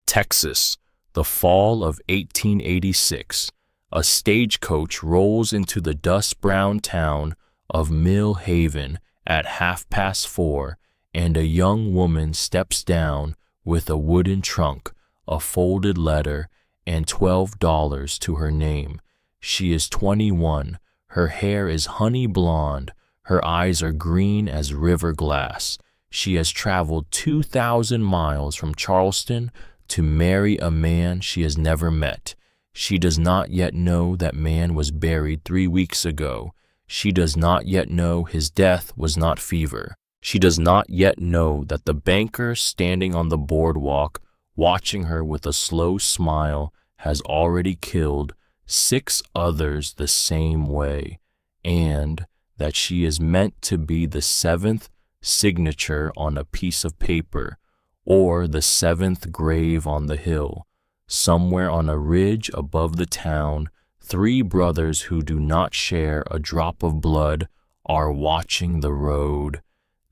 Texas, the fall of 1886. A stagecoach rolls into the dust-brown town of Mill Haven at 4:30, and a young woman steps down with a wooden trunk, a folded letter, and $12 to her name. She is 21. Her hair is honey blonde. Her eyes are green as river glass. She has traveled 2,000 miles from Charleston to marry a man she has never met. She does not yet know that man was buried 3 weeks ago. She does not yet know his death was not fever. She does not yet know that the banker standing on the boardwalk, watching her with a slow smile, has already killed 6 others the same way, and that she is meant to be the 7th signature on a piece of paper, or the 7th grave on the hill. Somewhere on a ridge above the town, 3 brothers who do not share a drop of blood are watching the road.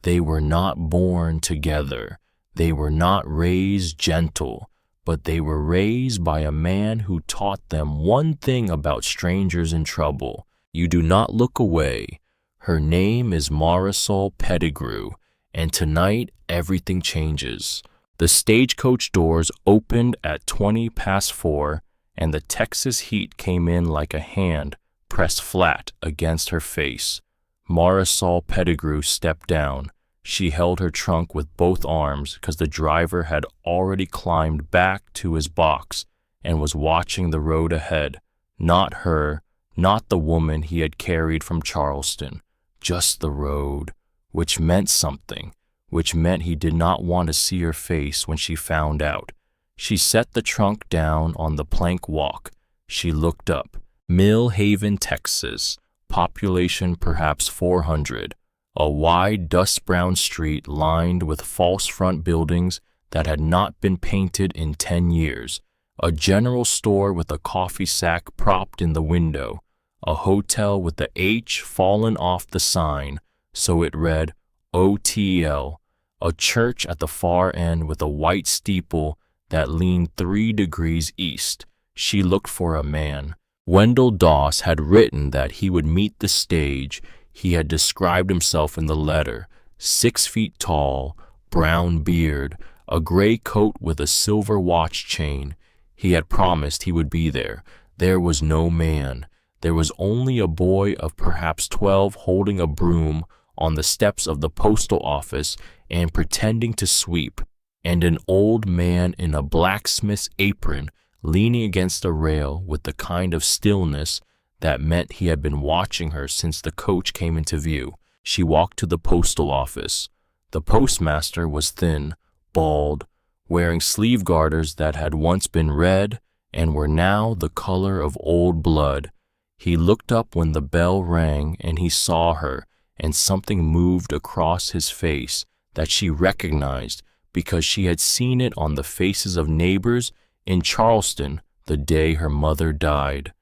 They were not born together. They were not raised gentle, but they were raised by a man who taught them one thing about strangers in trouble: you do not look away. Her name is Marisol Pettigrew, and tonight everything changes. The stagecoach doors opened at 4:20, and the Texas heat came in like a hand pressed flat against her face. Marisol Pettigrew stepped down. She held her trunk with both arms because the driver had already climbed back to his box and was watching the road ahead. Not her, not the woman he had carried from Charleston, just the road, which meant something, which meant he did not want to see her face when she found out. She set the trunk down on the plank walk. She looked up. Mill Haven, Texas, population perhaps 400. A wide dust-brown street lined with false front buildings that had not been painted in 10 years. A general store with a coffee sack propped in the window. A hotel with the H fallen off the sign, so it read OTL. A church at the far end with a white steeple that leaned 3 degrees east. She looked for a man. Wendell Doss had written that he would meet the stage. He had described himself in the letter: 6 feet tall, brown beard, a gray coat with a silver watch chain. He had promised he would be there. There was no man. There was only a boy of perhaps 12 holding a broom on the steps of the postal office and pretending to sweep, and an old man in a blacksmith's apron leaning against a rail with the kind of stillness that meant he had been watching her since the coach came into view. She walked to the postal office. The postmaster was thin, bald, wearing sleeve garters that had once been red and were now the color of old blood. He looked up when the bell rang and he saw her, and something moved across his face that she recognized because she had seen it on the faces of neighbors in Charleston the day her mother died.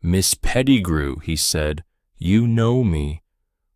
"Miss Pettigrew," he said, "you know me."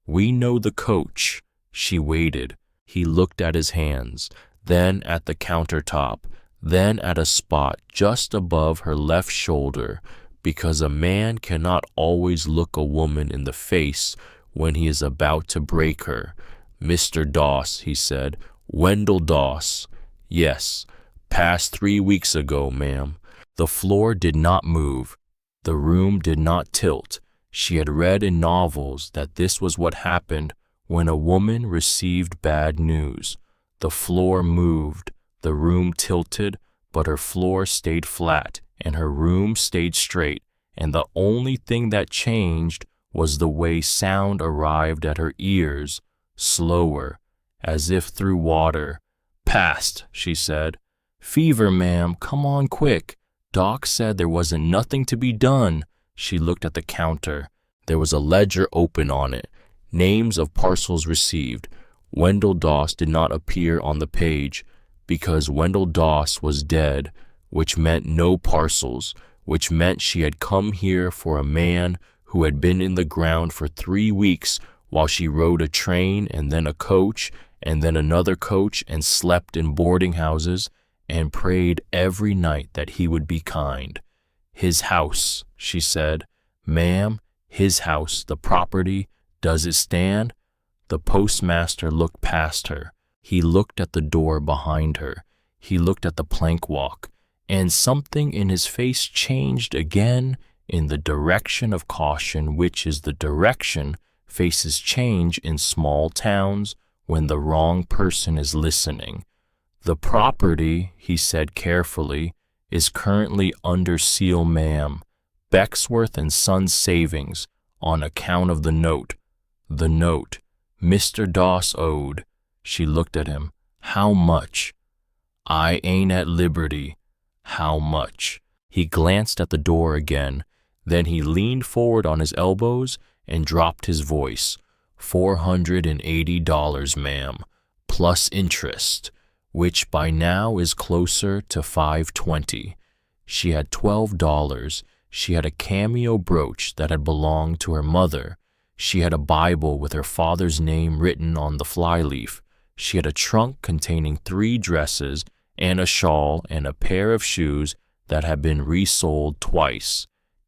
"We know the coach." She waited. He looked at his hands, then at the countertop, then at a spot just above her left shoulder, because a man cannot always look a woman in the face when he is about to break her. "Mr. Doss," he said. "Wendell Doss." "Yes, passed 3 weeks ago, ma'am." The floor did not move. The room did not tilt. She had read in novels that this was what happened when a woman received bad news. The floor moved, the room tilted, but her floor stayed flat and her room stayed straight, and the only thing that changed was the way sound arrived at her ears, slower, as if through water. "Passed," she said. "Fever, ma'am, come on quick. Doc said there wasn't nothing to be done." She looked at the counter. There was a ledger open on it. Names of parcels received. Wendell Doss did not appear on the page because Wendell Doss was dead, which meant no parcels, which meant she had come here for a man who had been in the ground for 3 weeks while she rode a train and then a coach and then another coach and slept in boarding houses and prayed every night that he would be kind. "His house," she said. "Ma'am, his house, the property, does it stand?" The postmaster looked past her. He looked at the door behind her. He looked at the plank walk, and something in his face changed again in the direction of caution, which is the direction faces change in small towns when the wrong person is listening. "The property," he said carefully, "is currently under seal, ma'am. Becksworth and Sons Savings, on account of the note. The note Mr. Doss owed." She looked at him. "How much?" "I ain't at liberty." "How much?" He glanced at the door again. Then he leaned forward on his elbows and dropped his voice. $480, ma'am, plus interest, which by now is closer to $520. She had $12. She had a cameo brooch that had belonged to her mother. She had a Bible with her father's name written on the flyleaf. She had a trunk containing 3 dresses and a shawl and a pair of shoes that had been resold twice.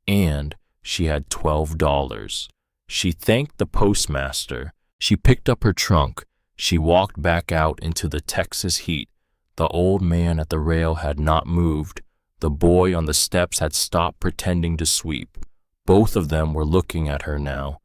And she had $12. She thanked the postmaster. She picked up her trunk. She walked back out into the Texas heat. The old man at the rail had not moved. The boy on the steps had stopped pretending to sweep. Both of them were looking at her now,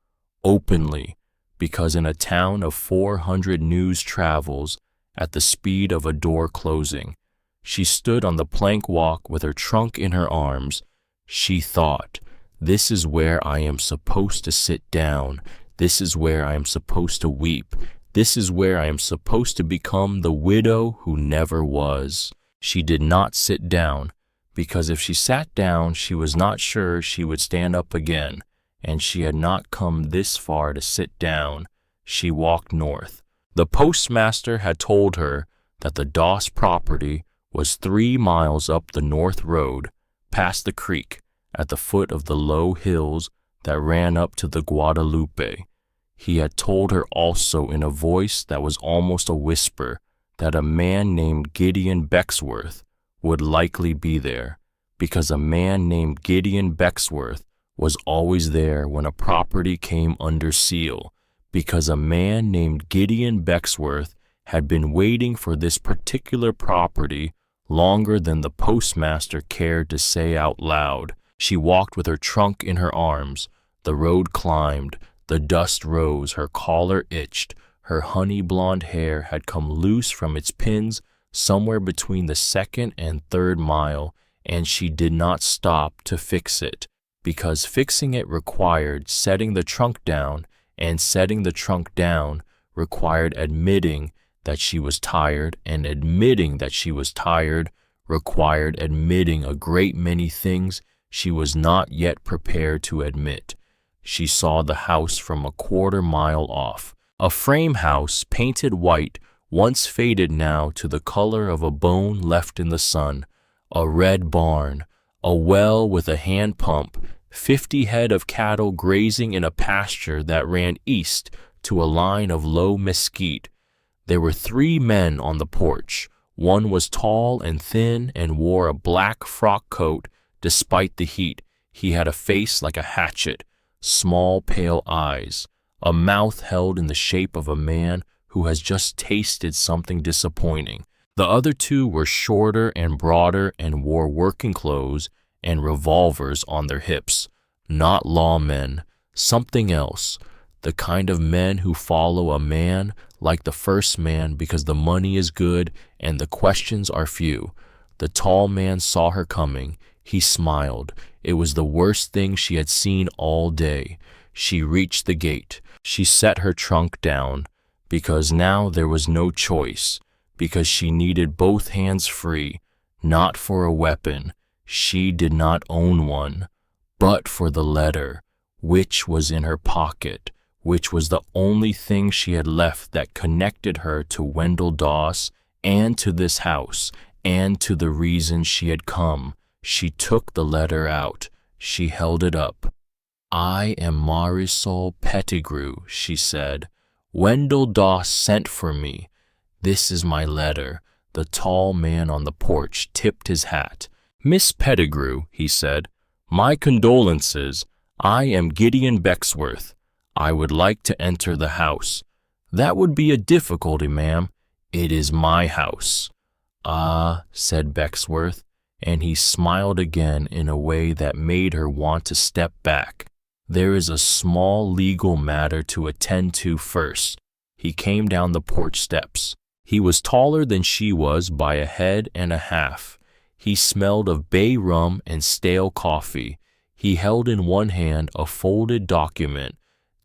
openly, because in a town of 400 news travels at the speed of a door closing. She stood on the plank walk with her trunk in her arms. She thought, "This is where I am supposed to sit down. This is where I am supposed to weep. This is where I am supposed to become the widow who never was." She did not sit down, because if she sat down, she was not sure she would stand up again, and she had not come this far to sit down. She walked north. The postmaster had told her that the Doss property was 3 miles up the north road, past the creek, at the foot of the low hills that ran up to the Guadalupe. He had told her also in a voice that was almost a whisper that a man named Gideon Becksworth would likely be there, because a man named Gideon Becksworth was always there when a property came under seal, because a man named Gideon Becksworth had been waiting for this particular property longer than the postmaster cared to say out loud. She walked with her trunk in her arms. The road climbed. The dust rose. Her collar itched. Her honey blonde hair had come loose from its pins somewhere between the 2nd and 3rd mile, and she did not stop to fix it, because fixing it required setting the trunk down, and setting the trunk down required admitting that she was tired, and admitting that she was tired required admitting a great many things she was not yet prepared to admit. She saw the house from a 1/4 mile off, a frame house painted white, once faded now to the color of a bone left in the sun, a red barn, a well with a hand pump, 50 head of cattle grazing in a pasture that ran east to a line of low mesquite. There were 3 men on the porch. One was tall and thin and wore a black frock coat despite the heat. He had a face like a hatchet, small pale eyes, a mouth held in the shape of a man who has just tasted something disappointing. The other 2 were shorter and broader and wore working clothes and revolvers on their hips. Not lawmen, something else, the kind of men who follow a man like the first man because the money is good and the questions are few. The tall man saw her coming. He smiled. It was the worst thing she had seen all day. She reached the gate. She set her trunk down, because now there was no choice, because she needed both hands free, not for a weapon. She did not own one, but for the letter, which was in her pocket, which was the only thing she had left that connected her to Wendell Doss and to this house and to the reason she had come. She took the letter out. She held it up. "I am Marisol Pettigrew," she said. "Wendell Doss sent for me. This is my letter. The tall man on the porch tipped his hat. "Miss Pettigrew," he said, "my condolences. I am Gideon Bexworth. I would like to enter the house." "That would be a difficulty, ma'am. It is my house." "Ah," said Bexworth, and he smiled again in a way that made her want to step back. "There is a small legal matter to attend to first." He came down the porch steps. He was taller than she was by a head and a half. He smelled of bay rum and stale coffee. He held in one hand a folded document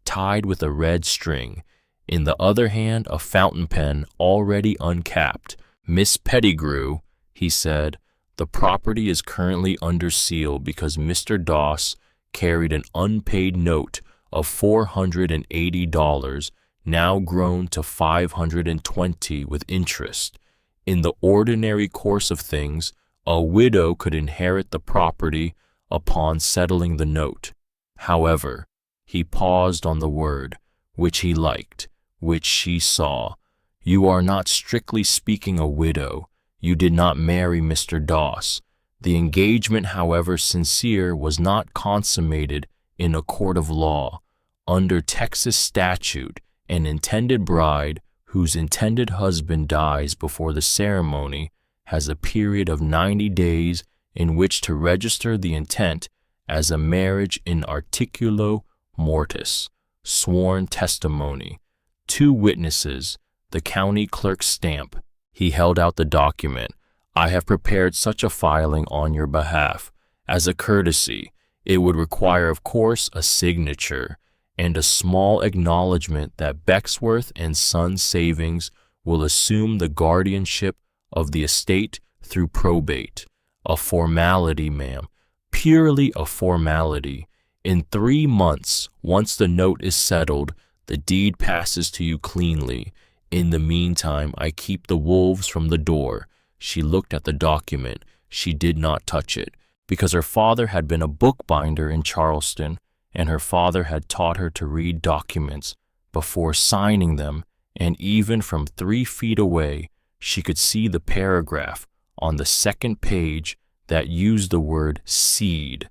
tied with a red string. In the other hand, a fountain pen already uncapped. "Miss Pettigrew," he said, "the property is currently under seal because Mr. Doss carried an unpaid note of $480, now grown to $520 with interest. In the ordinary course of things, a widow could inherit the property upon settling the note. However," he paused on the word, which he liked, which she saw, "you are not strictly speaking a widow. You did not marry Mr. Doss. The engagement, however sincere, was not consummated in a court of law. Under Texas statute, an intended bride whose intended husband dies before the ceremony has a period of 90 days in which to register the intent as a marriage in articulo mortis, sworn testimony, 2 witnesses, the county clerk's stamp." He held out the document. "I have prepared such a filing on your behalf. As a courtesy, it would require, of course, a signature and a small acknowledgement that Bexworth and Son Savings will assume the guardianship of the estate through probate. A formality, ma'am, purely a formality. In 3 months, once the note is settled, the deed passes to you cleanly. In the meantime, I keep the wolves from the door." She looked at the document. She did not touch it, because her father had been a bookbinder in Charleston, and her father had taught her to read documents before signing them, and even from 3 feet away, she could see the paragraph on the second page that used the word seed.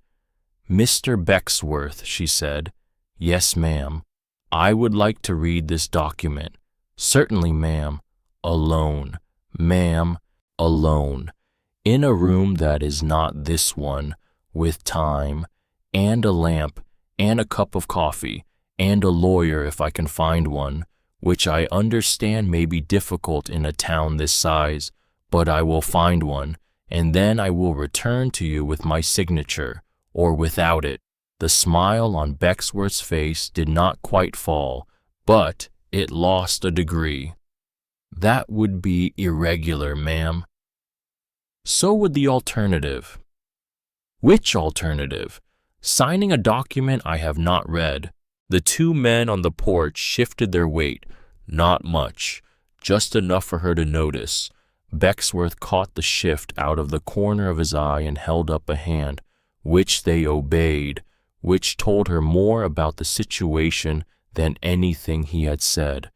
"Mr. Bexworth," she said. "Yes, ma'am. I would like to read this document." "Certainly, ma'am." "Alone, ma'am, alone. In a room that is not this one, with time, and a lamp, and a cup of coffee, and a lawyer if I can find one, which I understand may be difficult in a town this size, but I will find one, and then I will return to you with my signature, or without it." The smile on Bexworth's face did not quite fall, but it lost a degree. "That would be irregular, ma'am." "So would the alternative." "Which alternative?" "Signing a document I have not read." The 2 men on the porch shifted their weight. Not much, just enough for her to notice. Bexworth caught the shift out of the corner of his eye and held up a hand, which they obeyed, which told her more about the situation than anything he had said.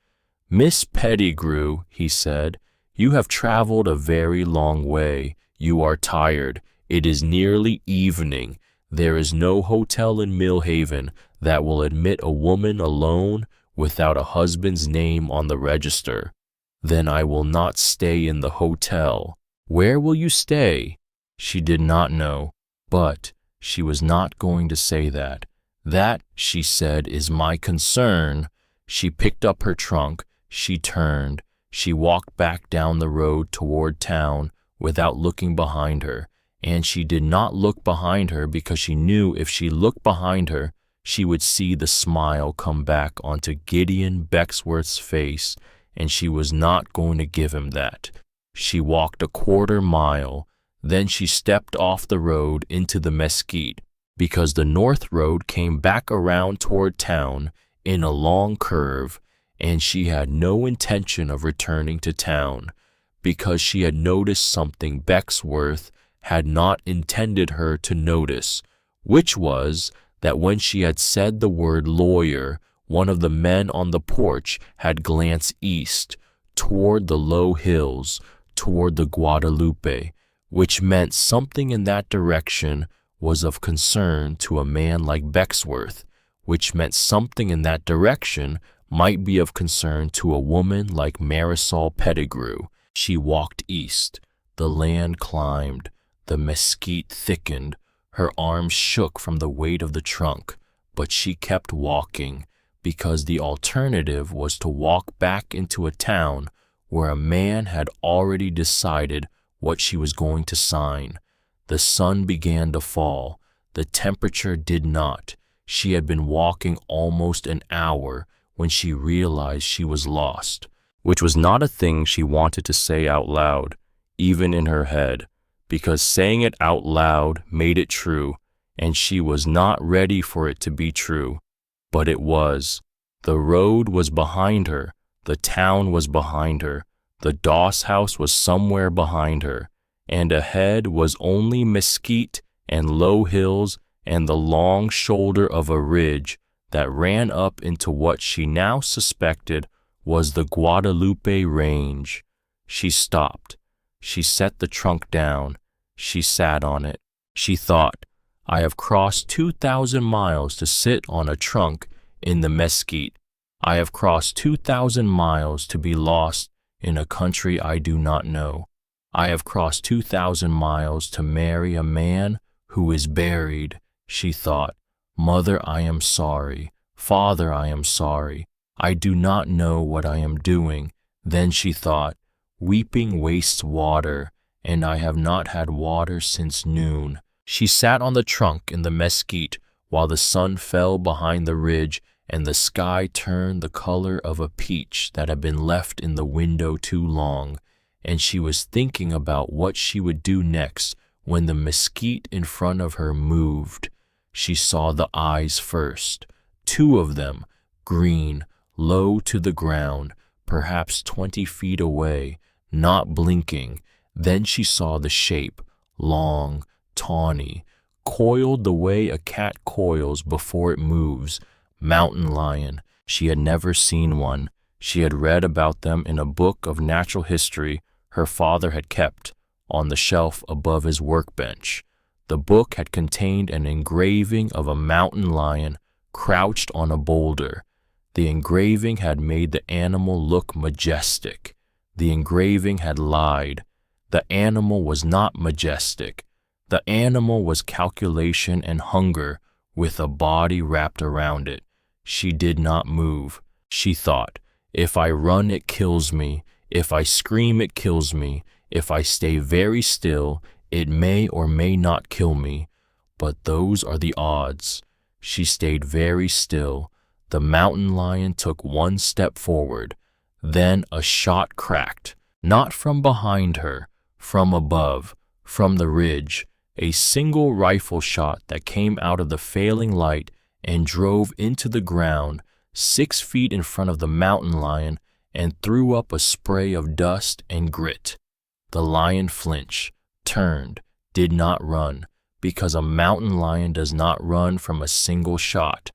"Miss Pettigrew," he said, "you have traveled a very long way. You are tired. It is nearly evening. There is no hotel in Millhaven that will admit a woman alone without a husband's name on the register. Then I will not stay in the hotel." "Where will you stay?" She did not know, but she was not going to say that. "That," she said, "is my concern." She picked up her trunk. She turned. She walked back down the road toward town without looking behind her, and she did not look behind her because she knew if she looked behind her, she would see the smile come back onto Gideon Bexworth's face, and she was not going to give him that. She walked a 1/4 mile, then she stepped off the road into the mesquite, because the north road came back around toward town in a long curve, and she had no intention of returning to town, because she had noticed something Bexworth had not intended her to notice, which was that when she had said the word lawyer, one of the men on the porch had glanced east, toward the low hills, toward the Guadalupe, which meant something in that direction was of concern to a man like Bexworth, which meant something in that direction might be of concern to a woman like Marisol Pettigrew. She walked east. The land climbed. The mesquite thickened. Her arms shook from the weight of the trunk, but she kept walking, because the alternative was to walk back into a town where a man had already decided what she was going to sign. The sun began to fall. The temperature did not. She had been walking almost an hour when she realized she was lost, which was not a thing she wanted to say out loud, even in her head, because saying it out loud made it true, and she was not ready for it to be true. But it was. The road was behind her. The town was behind her. The Doss house was somewhere behind her, and ahead was only mesquite and low hills and the long shoulder of a ridge that ran up into what she now suspected was the Guadalupe Range. She stopped. She set the trunk down. She sat on it. She thought, I have crossed 2,000 miles to sit on a trunk in the mesquite. I have crossed 2,000 miles to be lost in a country I do not know. I have crossed 2,000 miles to marry a man who is buried. She thought, Mother, I am sorry. Father, I am sorry. I do not know what I am doing. Then she thought, weeping wastes water, and I have not had water since noon. She sat on the trunk in the mesquite while the sun fell behind the ridge and the sky turned the color of a peach that had been left in the window too long, and she was thinking about what she would do next when the mesquite in front of her moved. She saw the eyes first, 2 of them, green, low to the ground, perhaps 20 feet away, not blinking. Then she saw the shape, long, tawny, coiled the way a cat coils before it moves. Mountain lion. She had never seen one. She had read about them in a book of natural history her father had kept on the shelf above his workbench. The book had contained an engraving of a mountain lion crouched on a boulder. The engraving had made the animal look majestic. The engraving had lied. The animal was not majestic. The animal was calculation and hunger with a body wrapped around it. She did not move. She thought, if I run, it kills me. If I scream, it kills me. If I stay very still, it may or may not kill me. But those are the odds. She stayed very still. The mountain lion took 1 step forward. Then a shot cracked, not from behind her, from above, from the ridge, a single rifle shot that came out of the failing light and drove into the ground 6 feet in front of the mountain lion and threw up a spray of dust and grit. The lion flinched, turned, did not run, because a mountain lion does not run from a single shot.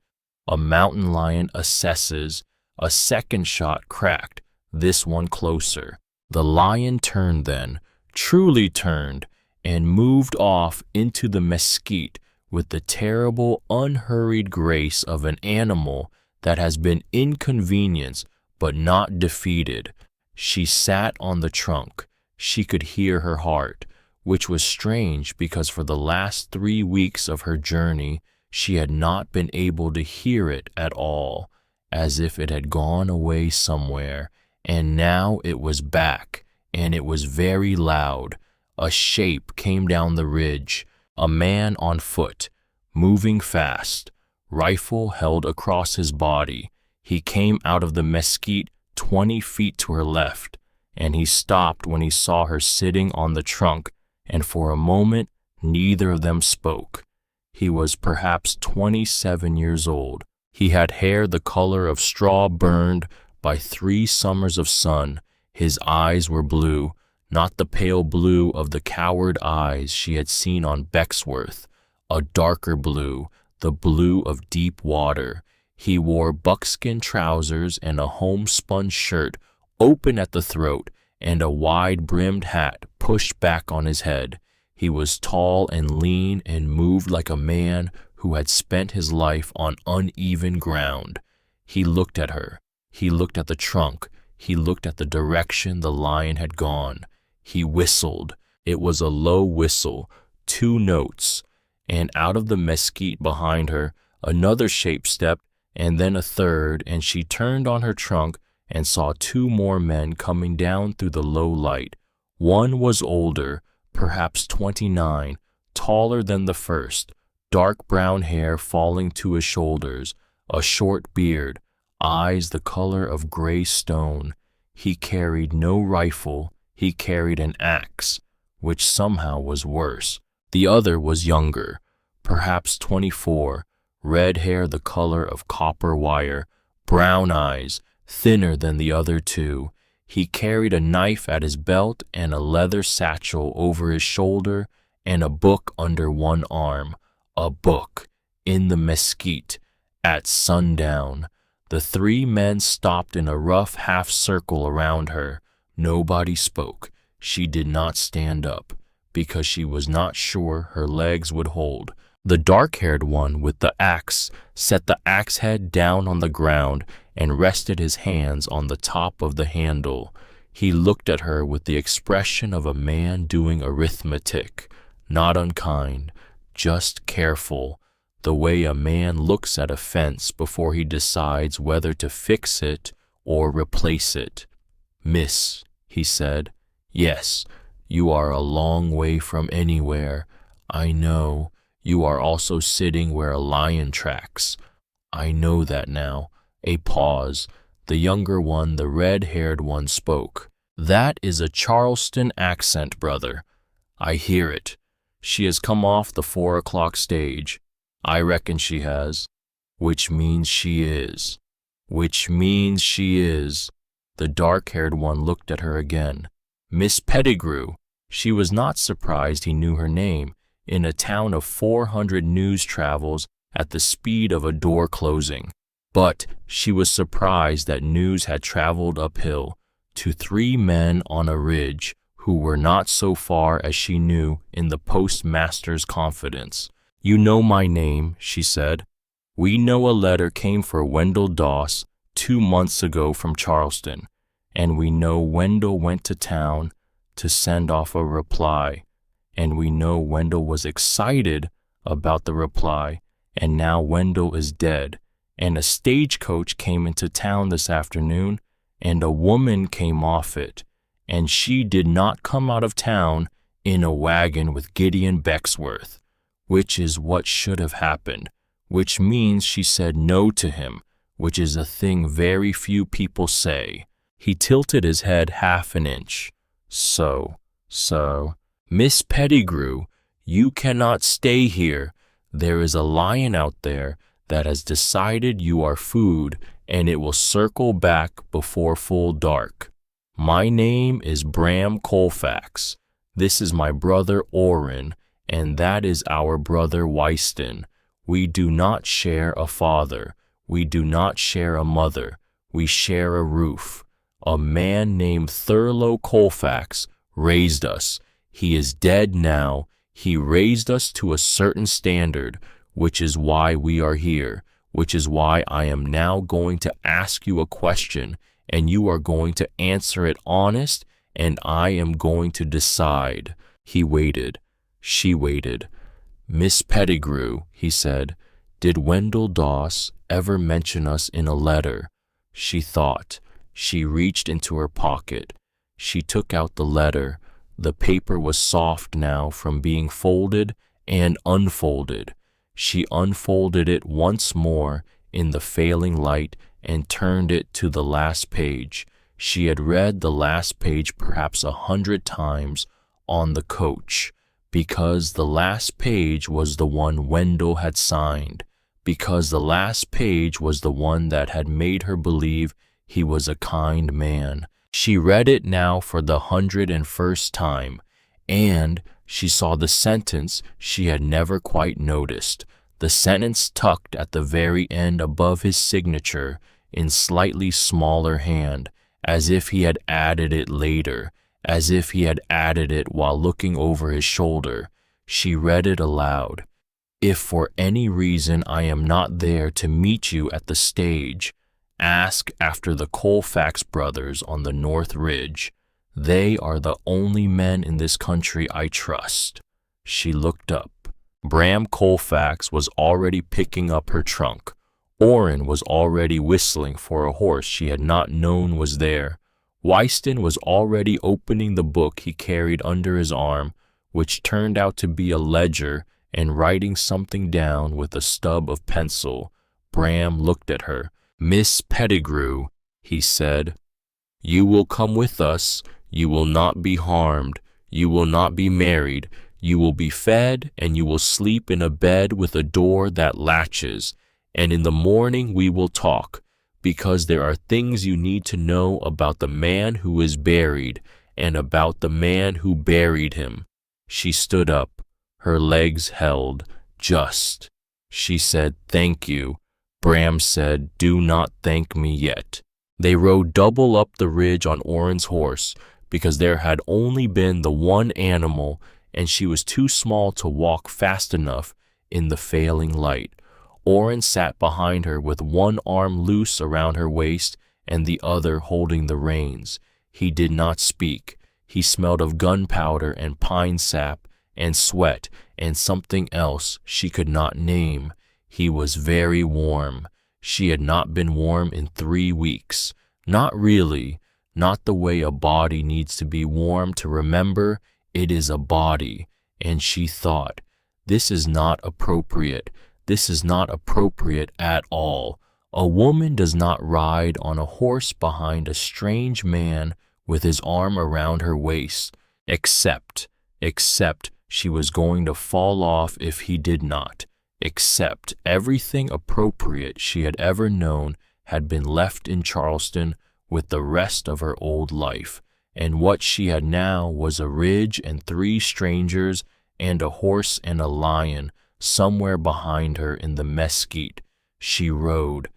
A mountain lion assesses. A second shot cracked, this one closer. The lion turned then, truly turned, and moved off into the mesquite with the terrible, unhurried grace of an animal that has been inconvenienced but not defeated. She sat on the trunk. She could hear her heart, which was strange because for the last 3 weeks of her journey, she had not been able to hear it at all, as if it had gone away somewhere, and now it was back, and it was very loud. A shape came down the ridge, a man on foot, moving fast, rifle held across his body. He came out of the mesquite 20 feet to her left, and he stopped when he saw her sitting on the trunk, and for a moment neither of them spoke. He was perhaps 27 years old. He had hair the color of straw burned by 3 summers of sun. His eyes were blue, not the pale blue of the coward eyes she had seen on Bexworth, a darker blue, the blue of deep water. He wore buckskin trousers and a homespun shirt open at the throat, and a wide-brimmed hat pushed back on his head. He was tall and lean and moved like a man who had spent his life on uneven ground. He looked at her. He looked at the trunk. He looked at the direction the lion had gone. He whistled. It was a low whistle, 2 notes, and out of the mesquite behind her, another shape stepped, and then a third, and she turned on her trunk and saw 2 more men coming down through the low light. One was older, perhaps 29, taller than the first, dark brown hair falling to his shoulders, a short beard, eyes the color of gray stone. He carried no rifle, he carried an axe, which somehow was worse. The other was younger, perhaps 24, red hair the color of copper wire, brown eyes, thinner than the other 2. He carried a knife at his belt and a leather satchel over his shoulder and a book under one arm. A book, in the mesquite, at sundown. The 3 men stopped in a rough half-circle around her. Nobody spoke. She did not stand up, because she was not sure her legs would hold. The dark-haired one with the axe set the axe head down on the ground and rested his hands on the top of the handle. He looked at her with the expression of a man doing arithmetic, not unkind, just careful, the way a man looks at a fence before he decides whether to fix it or replace it. "Miss," he said. "Yes, you are a long way from anywhere. I know. You are also sitting where a lion tracks. I know that now." A pause. The younger one, the red-haired one, spoke. "That is a Charleston accent, brother. I hear it. She has come off the 4 o'clock stage. I reckon she has. Which means she is. Which means she is." The dark-haired one looked at her again. "Miss Pettigrew." She was not surprised he knew her name. In a town of 400 news travels at the speed of a door closing. But she was surprised that news had traveled uphill to 3 men on a ridge who were not so far as she knew in the postmaster's confidence. "You know my name," she said. "We know a letter came for Wendell Doss 2 months ago from Charleston, and we know Wendell went to town to send off a reply, and we know Wendell was excited about the reply, and now Wendell is dead, and a stagecoach came into town this afternoon, and a woman came off it, and she did not come out of town in a wagon with Gideon Becksworth, which is what should have happened, which means she said no to him, which is a thing very few people say." He tilted his head half an inch. So, "Miss Pettigrew, you cannot stay here. There is a lion out there that has decided you are food, and it will circle back before full dark. My name is Bram Colfax. This is my brother Orrin, and that is our brother Wyston. We do not share a father. We do not share a mother. We share a roof. A man named Thurlow Colfax raised us. He is dead now. He raised us to a certain standard, which is why we are here, which is why I am now going to ask you a question, and you are going to answer it honest, and I am going to decide." He waited. She waited. "Miss Pettigrew," he said, "did Wendell Doss ever mention us in a letter?" She thought. She reached into her pocket. She took out the letter. The paper was soft now from being folded and unfolded. She unfolded it once more in the failing light and turned it to the last page. She had read the last page perhaps 100 times on the coach, because the last page was the one Wendell had signed, because the last page was the one that had made her believe he was a kind man. She read it now for the 101st time, and she saw the sentence she had never quite noticed, the sentence tucked at the very end above his signature in slightly smaller hand, as if he had added it later, as if he had added it while looking over his shoulder. She read it aloud. If for any reason I am not there to meet you at the stage, ask after the Colfax brothers on the North Ridge. They are the only men in this country I trust. She looked up. Bram Colfax was already picking up her trunk. Orrin was already whistling for a horse she had not known was there. Wyston was already opening the book he carried under his arm, which turned out to be a ledger, and writing something down with a stub of pencil. Bram looked at her. "Miss Pettigrew," he said, "you will come with us. You will not be harmed. You will not be married. You will be fed, and you will sleep in a bed with a door that latches. And in the morning we will talk, because there are things you need to know about the man who is buried, and about the man who buried him." She stood up. Her legs held. "Just." She said, "Thank you." Bram said, "Do not thank me yet." They rode double up the ridge on Orrin's horse, because there had only been the one animal, and she was too small to walk fast enough in the failing light. Orrin sat behind her with one arm loose around her waist and the other holding the reins. He did not speak. He smelled of gunpowder and pine sap and sweat and something else she could not name. He was very warm. She had not been warm in 3 weeks. Not really. Not the way a body needs to be warm to remember it is a body. And she thought, this is not appropriate. This is not appropriate at all. A woman does not ride on a horse behind a strange man with his arm around her waist, except she was going to fall off if he did not, except everything appropriate she had ever known had been left in Charleston with the rest of her old life, and what she had now was a ridge and 3 strangers and a horse and a lion somewhere behind her in the mesquite. She rode.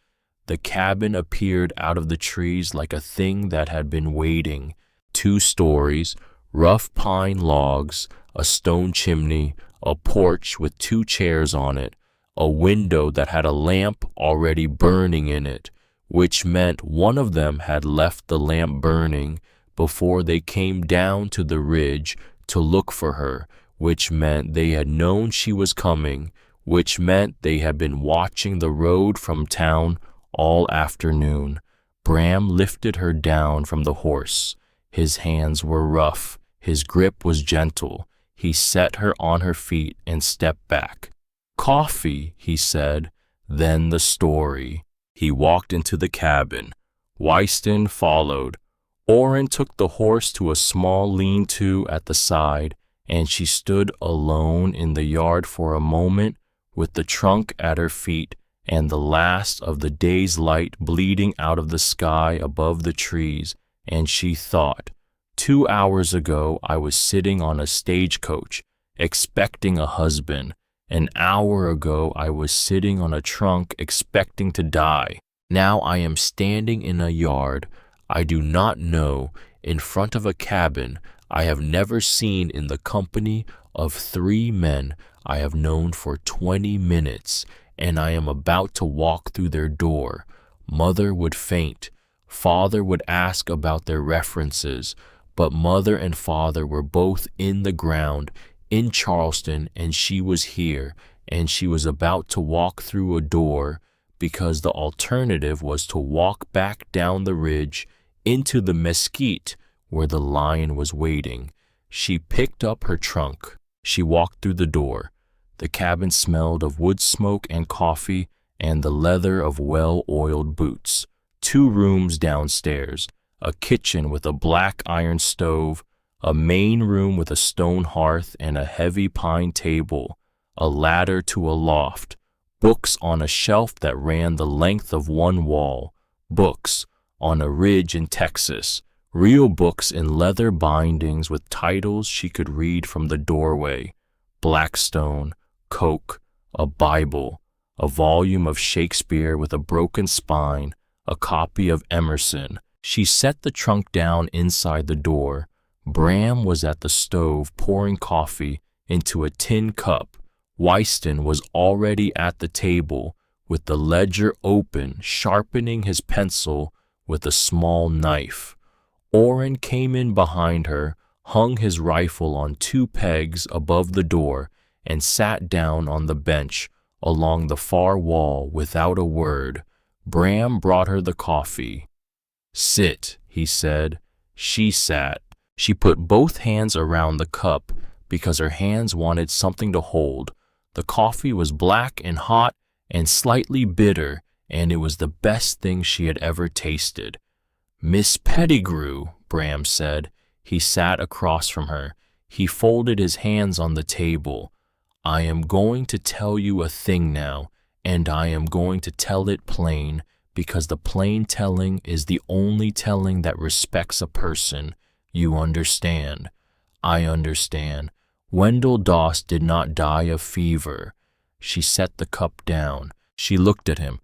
The cabin appeared out of the trees like a thing that had been waiting. 2 stories, rough pine logs, a stone chimney, a porch with 2 chairs on it, a window that had a lamp already burning in it, which meant one of them had left the lamp burning before they came down to the ridge to look for her, which meant they had known she was coming, which meant they had been watching the road from town all afternoon. Bram lifted her down from the horse. His hands were rough. His grip was gentle. He set her on her feet and stepped back. "Coffee," he said, then the story. He walked into the cabin. Wyston followed. Orrin took the horse to a small lean-to at the side, and she stood alone in the yard for a moment with the trunk at her feet and the last of the day's light bleeding out of the sky above the trees, and she thought, 2 hours ago I was sitting on a stagecoach, expecting a husband. An hour ago I was sitting on a trunk expecting to die. Now I am standing in a yard I do not know, in front of a cabin I have never seen, in the company of 3 men I have known for 20 minutes, and I am about to walk through their door. Mother would faint. Father would ask about their references, but Mother and Father were both in the ground in Charleston, and she was here, and she was about to walk through a door, because the alternative was to walk back down the ridge into the mesquite where the lion was waiting. She picked up her trunk. She walked through the door. The cabin smelled of wood smoke and coffee and the leather of well-oiled boots. 2 rooms downstairs, a kitchen with a black iron stove, a main room with a stone hearth and a heavy pine table, a ladder to a loft, books on a shelf that ran the length of one wall, books on a ridge in Texas, real books in leather bindings with titles she could read from the doorway, Blackstone, Coke, a Bible, a volume of Shakespeare with a broken spine, a copy of Emerson. She set the trunk down inside the door. Bram was at the stove pouring coffee into a tin cup. Wystan was already at the table with the ledger open, sharpening his pencil with a small knife. Orrin came in behind her, hung his rifle on 2 pegs above the door, and sat down on the bench along the far wall without a word. Bram brought her the coffee. "Sit," he said. She sat. She put both hands around the cup because her hands wanted something to hold. The coffee was black and hot and slightly bitter, and it was the best thing she had ever tasted. "Miss Pettigrew," Bram said. He sat across from her. He folded his hands on the table. "I am going to tell you a thing now, and I am going to tell it plain, because the plain telling is the only telling that respects a person. You understand?" "I understand. Wendell Doss did not die of fever." She set the cup down. She looked at him.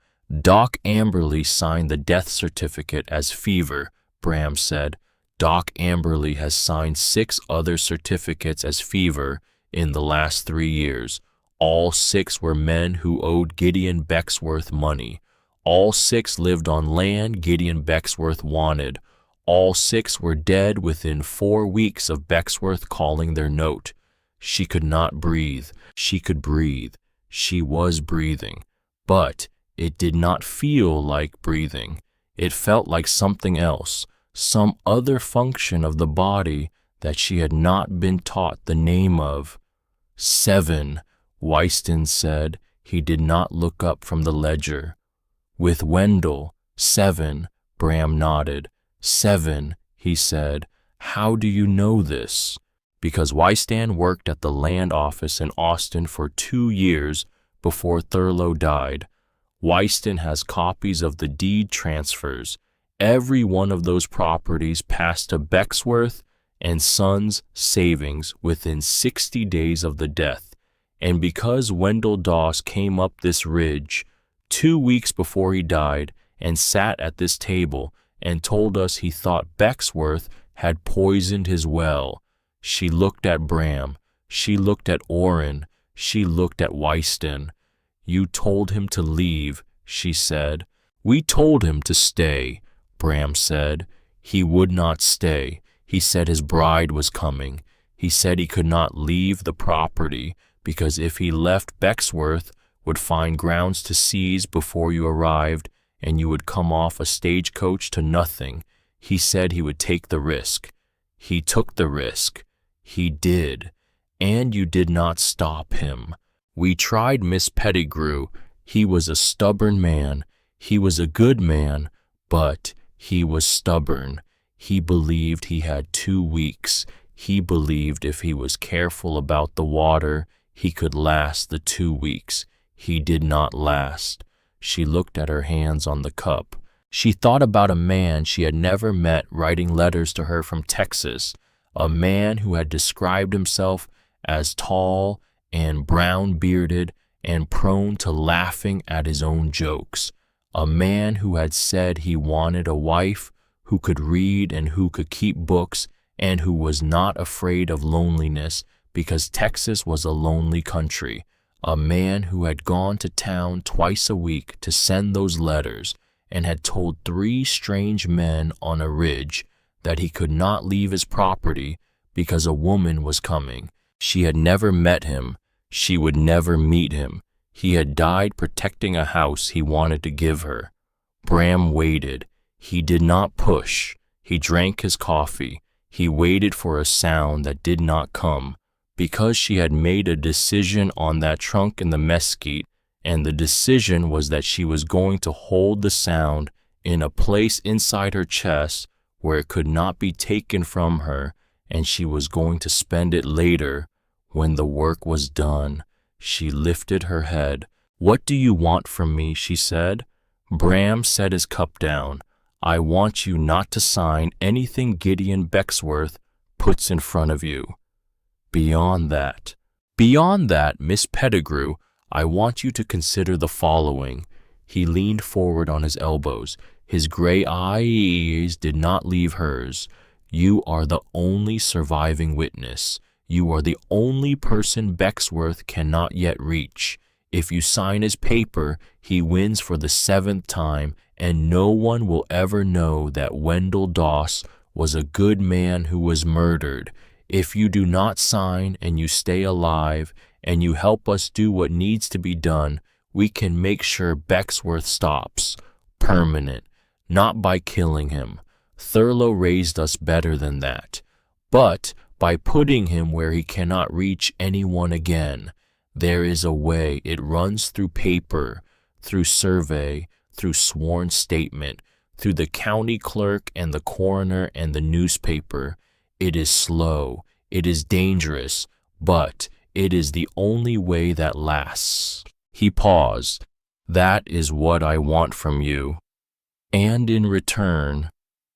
"Doc Amberly signed the death certificate as fever," Bram said. "Doc Amberly has signed 6 other certificates as fever in the last 3 years. All 6 were men who owed Gideon Becksworth money. All 6 lived on land Gideon Becksworth wanted. All 6 were dead within 4 weeks of Becksworth calling their note." She could not breathe. She could breathe. She was breathing. But it did not feel like breathing. It felt like something else, some other function of the body that she had not been taught the name of. "7, Wystan said. He did not look up from the ledger. "With Wendell, 7, Bram nodded. 7, he said. "How do you know this?" "Because Wystan worked at the land office in Austin for 2 years before Thurlow died. Wystan has copies of the deed transfers. Every one of those properties passed to Becksworth and Sons Savings within 60 days of the death. And because Wendell Doss came up this ridge 2 weeks before he died and sat at this table and told us he thought Becksworth had poisoned his well." She looked at Bram. She looked at Orrin. She looked at Wystan. "You told him to leave," she said. "We told him to stay," Bram said. "He would not stay. He said his bride was coming. He said he could not leave the property because if he left, Becksworth would find grounds to seize before you arrived, and you would come off a stagecoach to nothing. He said he would take the risk. He took the risk. He did. And you did not stop him. We tried Miss Pettigrew. He was a stubborn man. He was a good man, but he was stubborn. He believed he had 2 weeks. He believed if he was careful about the water, he could last the 2 weeks. He did not last." She looked at her hands on the cup. She thought about a man she had never met writing letters to her from Texas, a man who had described himself as tall and brown-bearded and prone to laughing at his own jokes, a man who had said he wanted a wife who could read and who could keep books and who was not afraid of loneliness because Texas was a lonely country, a man who had gone to town twice a week to send those letters and had told 3 strange men on a ridge that he could not leave his property because a woman was coming. She had never met him. She would never meet him. He had died protecting a house he wanted to give her. Bram waited. He did not push. He drank his coffee. He waited for a sound that did not come. Because she had made a decision on that trunk in the mesquite, and the decision was that she was going to hold the sound in a place inside her chest where it could not be taken from her, and she was going to spend it later when the work was done. She lifted her head. "What do you want from me?" she said. Bram set his cup down. "I want you not to sign anything Gideon Becksworth puts in front of you. Beyond that, Miss Pettigrew, I want you to consider the following." He leaned forward on his elbows. His gray eyes did not leave hers. You are the only surviving witness. You are the only person Becksworth cannot yet reach. If you sign his paper, he wins for the 7th time, and no one will ever know that Wendell Doss was a good man who was murdered. If you do not sign and you stay alive and you help us do what needs to be done, we can make sure Becksworth stops. Permanent. Not by killing him. Thurlow raised us better than that. But by putting him where he cannot reach anyone again. There is a way. It runs through paper, through survey, through sworn statement, through the county clerk and the coroner and the newspaper. It is slow, it is dangerous, but it is the only way that lasts. He paused. That is what I want from you. And in return,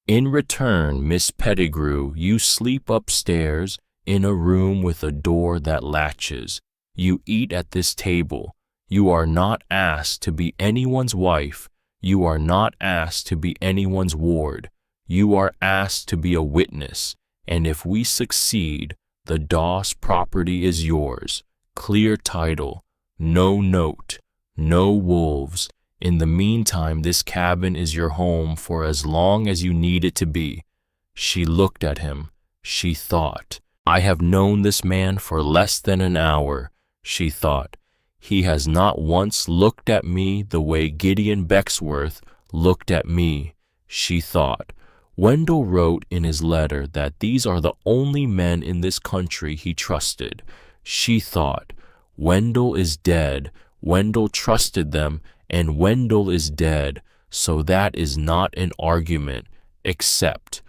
Miss Pettigrew, you sleep upstairs in a room with a door that latches. You eat at this table. You are not asked to be anyone's wife. You are not asked to be anyone's ward. You are asked to be a witness. And if we succeed, the Doss property is yours. Clear title. No note. No wolves. In the meantime, this cabin is your home for as long as you need it to be. She looked at him. She thought. I have known this man for less than an hour, she thought. He has not once looked at me the way Gideon Becksworth looked at me, she thought. Wendell wrote in his letter that these are the only men in this country he trusted. She thought, Wendell is dead. Wendell trusted them, and Wendell is dead, so that is not an argument, except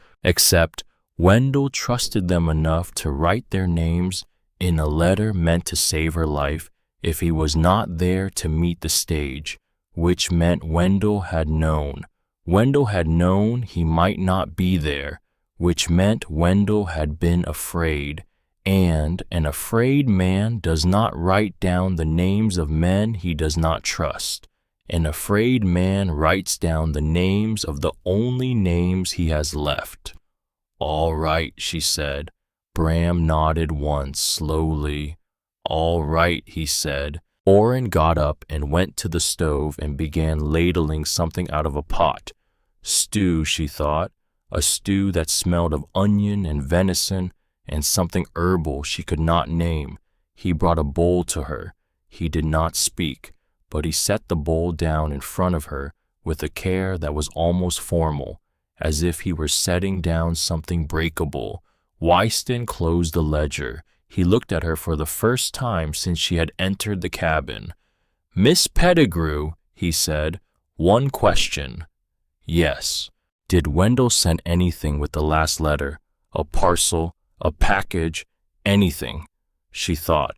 Wendell trusted them enough to write their names in a letter meant to save her life if he was not there to meet the stage, which meant Wendell had known. Wendell had known he might not be there, which meant Wendell had been afraid, and an afraid man does not write down the names of men he does not trust. An afraid man writes down the names of the only names he has left. All right, she said. Bram nodded once, slowly. All right, he said. Orrin got up and went to the stove and began ladling something out of a pot. Stew, she thought, a stew that smelled of onion and venison and something herbal she could not name. He brought a bowl to her. He did not speak, but he set the bowl down in front of her with a care that was almost formal, as if he were setting down something breakable. Wystan closed the ledger. He looked at her for the first time since she had entered the cabin. Miss Pettigrew, he said, one question. Yes. Did Wendell send anything with the last letter? A parcel, a package, anything? She thought.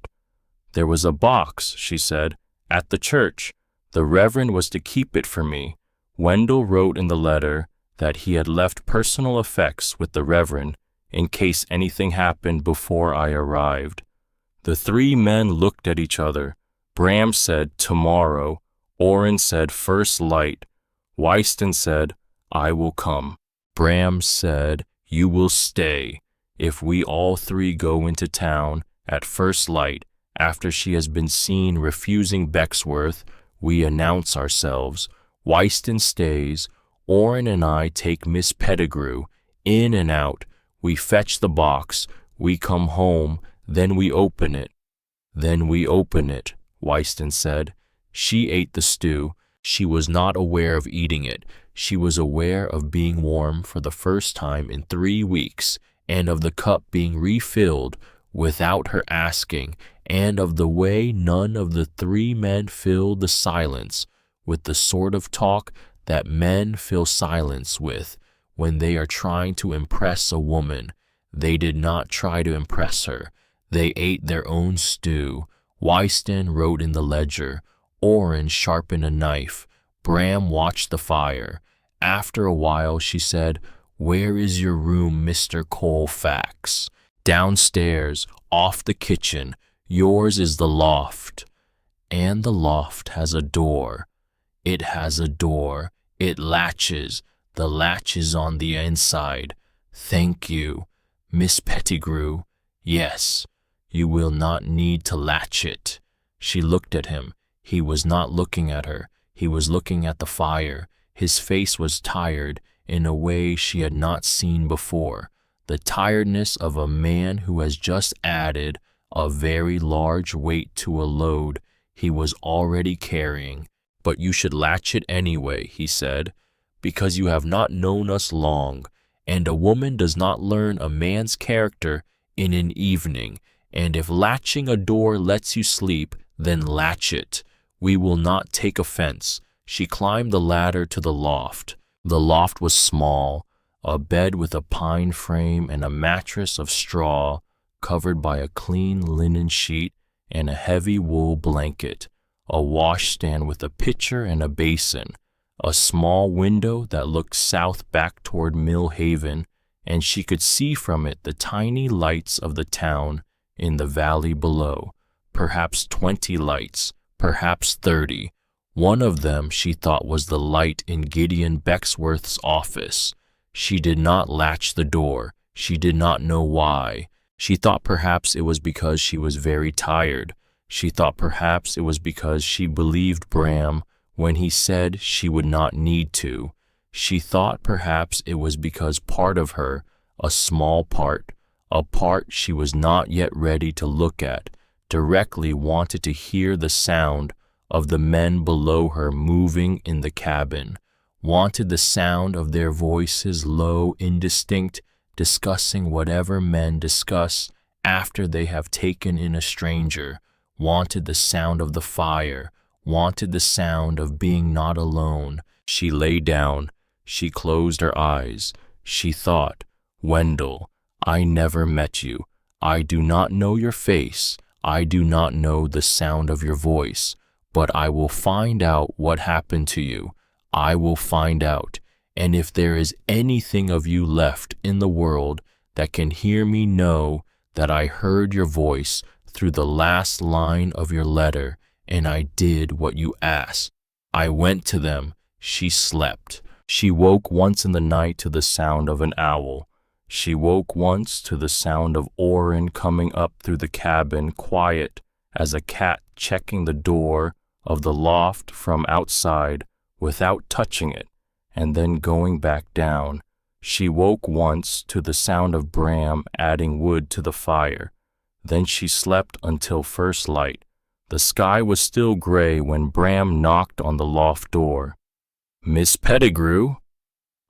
There was a box, she said, at the church. The Reverend was to keep it for me. Wendell wrote in the letter that he had left personal effects with the Reverend in case anything happened before I arrived. The three men looked at each other. Bram said, tomorrow. Orrin said, first light. Wystan said, I will come. Bram said, you will stay. If we all three go into town at first light, after she has been seen refusing Becksworth, we announce ourselves. Wystan stays. Orrin and I take Miss Pettigrew, in and out. We fetch the box. We come home. Then we open it. Wystan said. She ate the stew. She was not aware of eating it. She was aware of being warm for the first time in 3 weeks, and of the cup being refilled without her asking, and of the way none of the three men filled the silence with the sort of talk that men fill silence with when they are trying to impress a woman. They did not try to impress her. They ate their own stew. Wystan wrote in the ledger. Orrin sharpened a knife. Bram watched the fire. After a while, she said, Where is your room, Mr. Colfax? Downstairs, off the kitchen. Yours is the loft. And the loft has a door. It has a door. It latches. The latch is on the inside. Thank you, Miss Pettigrew. Yes, you will not need to latch it. She looked at him. He was not looking at her. He was looking at the fire. His face was tired in a way she had not seen before. The tiredness of a man who has just added a very large weight to a load he was already carrying. But you should latch it anyway, he said, because you have not known us long, and a woman does not learn a man's character in an evening, and if latching a door lets you sleep, then latch it. We will not take offense. She climbed the ladder to the loft. The loft was small, a bed with a pine frame and a mattress of straw covered by a clean linen sheet and a heavy wool blanket, a washstand with a pitcher and a basin, a small window that looked south back toward Mill Haven, and she could see from it the tiny lights of the town in the valley below, perhaps 20 lights, perhaps 30. One of them she thought was the light in Gideon Becksworth's office. She did not latch the door. She did not know why. She thought perhaps it was because she was very tired. She thought perhaps it was because she believed Bram when he said she would not need to. She thought perhaps it was because part of her, a small part, a part she was not yet ready to look at, directly wanted to hear the sound of the men below her moving in the cabin, wanted the sound of their voices low, indistinct, discussing whatever men discuss after they have taken in a stranger, wanted the sound of the fire, wanted the sound of being not alone. She lay down. She closed her eyes. She thought, Wendell, I never met you. I do not know your face. I do not know the sound of your voice. But I will find out what happened to you. I will find out. And if there is anything of you left in the world that can hear me, know that I heard your voice through the last line of your letter, and I did what you asked. I went to them. She slept. She woke once in the night to the sound of an owl. She woke once to the sound of Orrin coming up through the cabin, quiet as a cat checking the door of the loft from outside without touching it, and then going back down. She woke once to the sound of Bram adding wood to the fire. Then she slept until first light. The sky was still gray when Bram knocked on the loft door. Miss Pettigrew,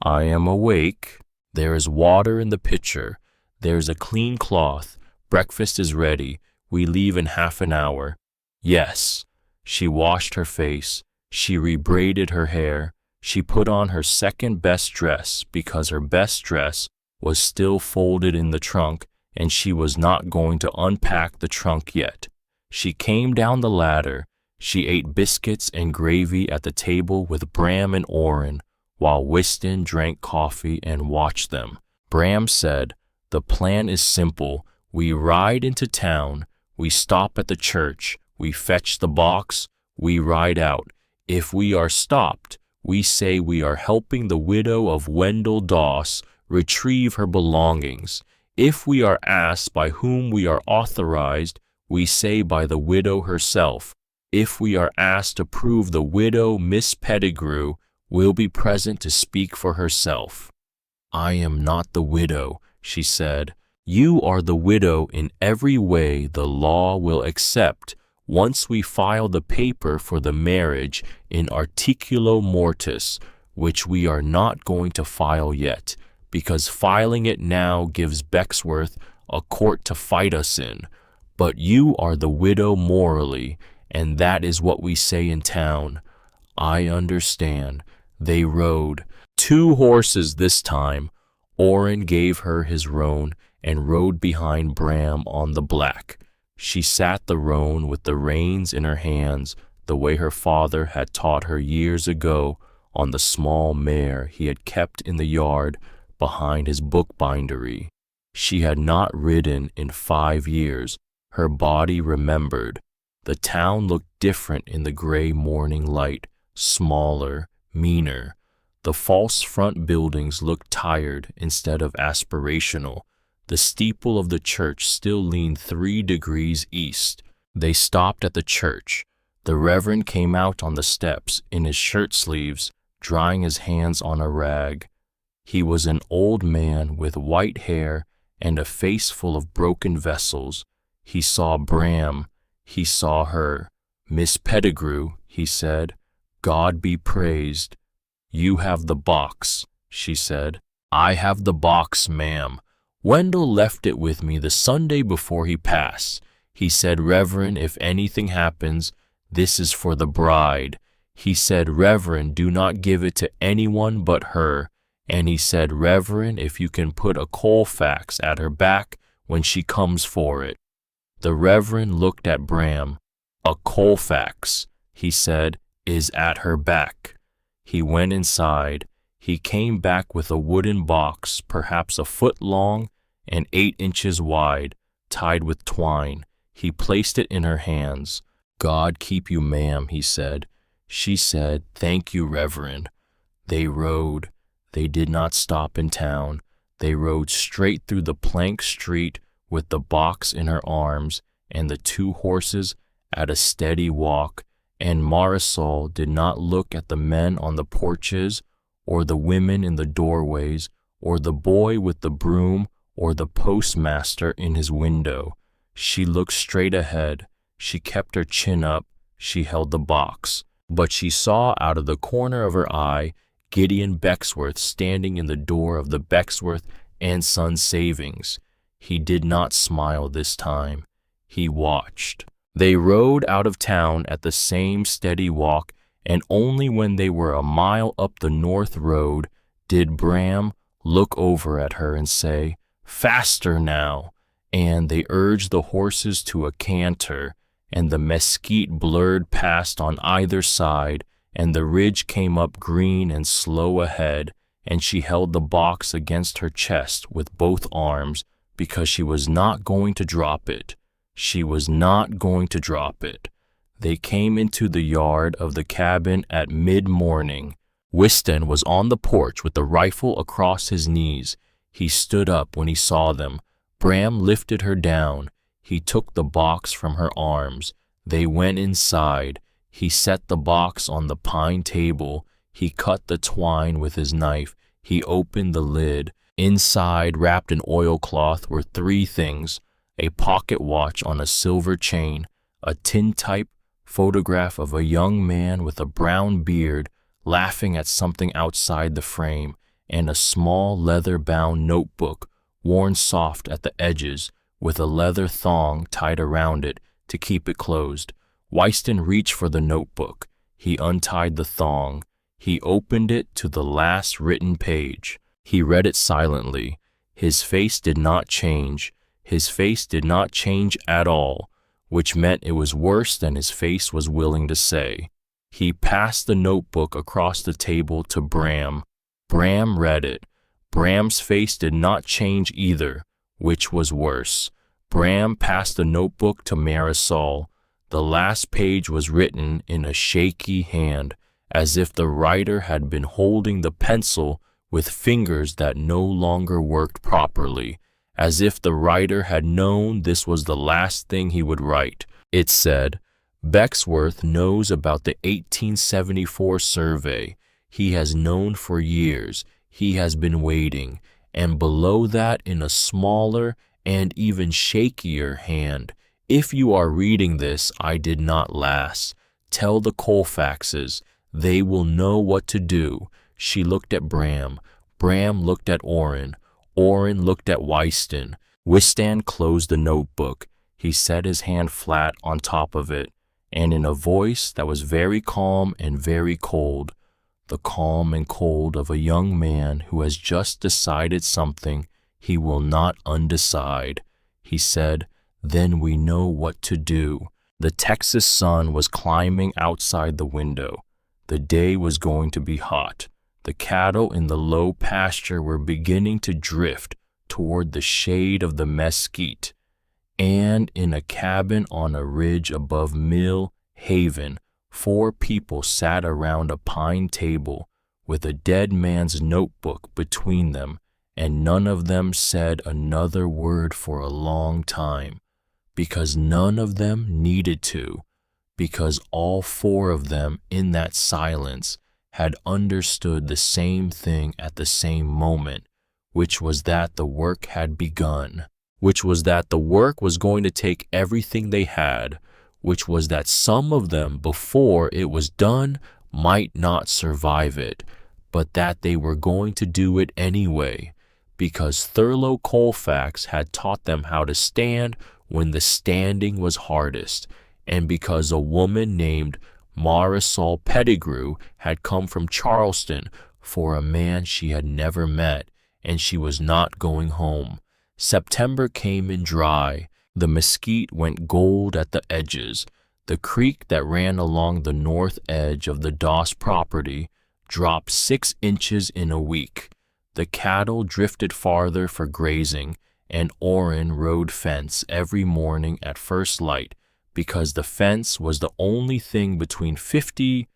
I am awake. There is water in the pitcher. There is a clean cloth. Breakfast is ready. We leave in half an hour. Yes. She washed her face. She rebraided her hair. She put on her second best dress because her best dress was still folded in the trunk and she was not going to unpack the trunk yet. She came down the ladder. She ate biscuits and gravy at the table with Bram and Orrin while Whiston drank coffee and watched them. Bram said, The plan is simple. We ride into town. We stop at the church. We fetch the box. We ride out. If we are stopped, we say we are helping the widow of Wendell Doss retrieve her belongings. If we are asked by whom we are authorized, we say by the widow herself. If we are asked to prove the widow, Miss Pettigrew will be present to speak for herself. I am not the widow, she said. You are the widow in every way the law will accept once we file the paper for the marriage in articulo mortis, which we are not going to file yet, because filing it now gives Becksworth a court to fight us in. But you are the widow morally, and that is what we say in town. I understand. They rode. 2 horses this time. Orrin gave her his roan and rode behind Bram on the black. She sat the roan with the reins in her hands, the way her father had taught her years ago on the small mare he had kept in the yard behind his bookbindery. She had not ridden in 5 years. Her body remembered. The town looked different in the gray morning light, smaller, meaner. The false front buildings looked tired instead of aspirational. The steeple of the church still leaned 3 degrees east. They stopped at the church. The Reverend came out on the steps in his shirt sleeves, drying his hands on a rag. He was an old man with white hair and a face full of broken vessels. He saw Bram. He saw her. "Miss Pettigrew," he said, "God be praised. You have the box," she said. "I have the box, ma'am. Wendell left it with me the Sunday before he passed. He said, 'Reverend, if anything happens, this is for the bride.' He said, 'Reverend, do not give it to anyone but her.' And he said, 'Reverend, if you can put a Colfax at her back when she comes for it.'" The Reverend looked at Bram. "A Colfax," he said, "is at her back." He went inside. He came back with a wooden box, perhaps a foot long and 8 inches wide, tied with twine. He placed it in her hands. "God keep you, ma'am," he said. She said, "Thank you, Reverend." They rode. They did not stop in town. They rode straight through the plank street with the box in her arms and the 2 horses at a steady walk, and Marisol did not look at the men on the porches or the women in the doorways or the boy with the broom or the postmaster in his window. She looked straight ahead. She kept her chin up. She held the box. But she saw out of the corner of her eye Gideon Bexworth standing in the door of the Bexworth and Sons Savings. He did not smile this time. He watched. They rode out of town at the same steady walk, and only when they were a mile up the north road did Bram look over at her and say, "Faster now," and they urged the horses to a canter, and the mesquite blurred past on either side, and the ridge came up green and slow ahead, and she held the box against her chest with both arms because she was not going to drop it. She was not going to drop it. They came into the yard of the cabin at mid-morning. Whiston was on the porch with the rifle across his knees. He stood up when he saw them. Bram lifted her down. He took the box from her arms. They went inside. He set the box on the pine table. He cut the twine with his knife. He opened the lid. Inside, wrapped in oilcloth, were 3 things: a pocket watch on a silver chain, a tintype photograph of a young man with a brown beard laughing at something outside the frame, and a small leather-bound notebook, worn soft at the edges, with a leather thong tied around it to keep it closed. Wyston reached for the notebook. He untied the thong. He opened it to the last written page. He read it silently. His face did not change. His face did not change at all, which meant it was worse than his face was willing to say. He passed the notebook across the table to Bram. Bram read it. Bram's face did not change either, which was worse. Bram passed the notebook to Marisol. The last page was written in a shaky hand, as if the writer had been holding the pencil with fingers that no longer worked properly, as if the writer had known this was the last thing he would write. It said, "Bexworth knows about the 1874 survey. He has known for years. He has been waiting." And below that, in a smaller and even shakier hand, "If you are reading this, I did not last. Tell the Colfaxes. They will know what to do." She looked at Bram. Bram looked at Orrin. Orrin looked at Wyston. Wystan closed the notebook. He set his hand flat on top of it, and in a voice that was very calm and very cold, the calm and cold of a young man who has just decided something he will not undecide, he said, "Then we know what to do." The Texas sun was climbing outside the window. The day was going to be hot. The cattle in the low pasture were beginning to drift toward the shade of the mesquite, and in a cabin on a ridge above Mill Haven, 4 people sat around a pine table with a dead man's notebook between them, and none of them said another word for a long time, because none of them needed to, because all four of them in that silence had understood the same thing at the same moment, which was that the work had begun, which was that the work was going to take everything they had, which was that some of them before it was done might not survive it, but that they were going to do it anyway, because Thurlow Colfax had taught them how to stand when the standing was hardest, and because a woman named Marisol Pettigrew had come from Charleston for a man she had never met, and she was not going home. September came in dry. The mesquite went gold at the edges. The creek that ran along the north edge of the Doss property dropped 6 inches in a week. The cattle drifted farther for grazing, and Orrin rode fence every morning at first light, because the fence was the only thing between 50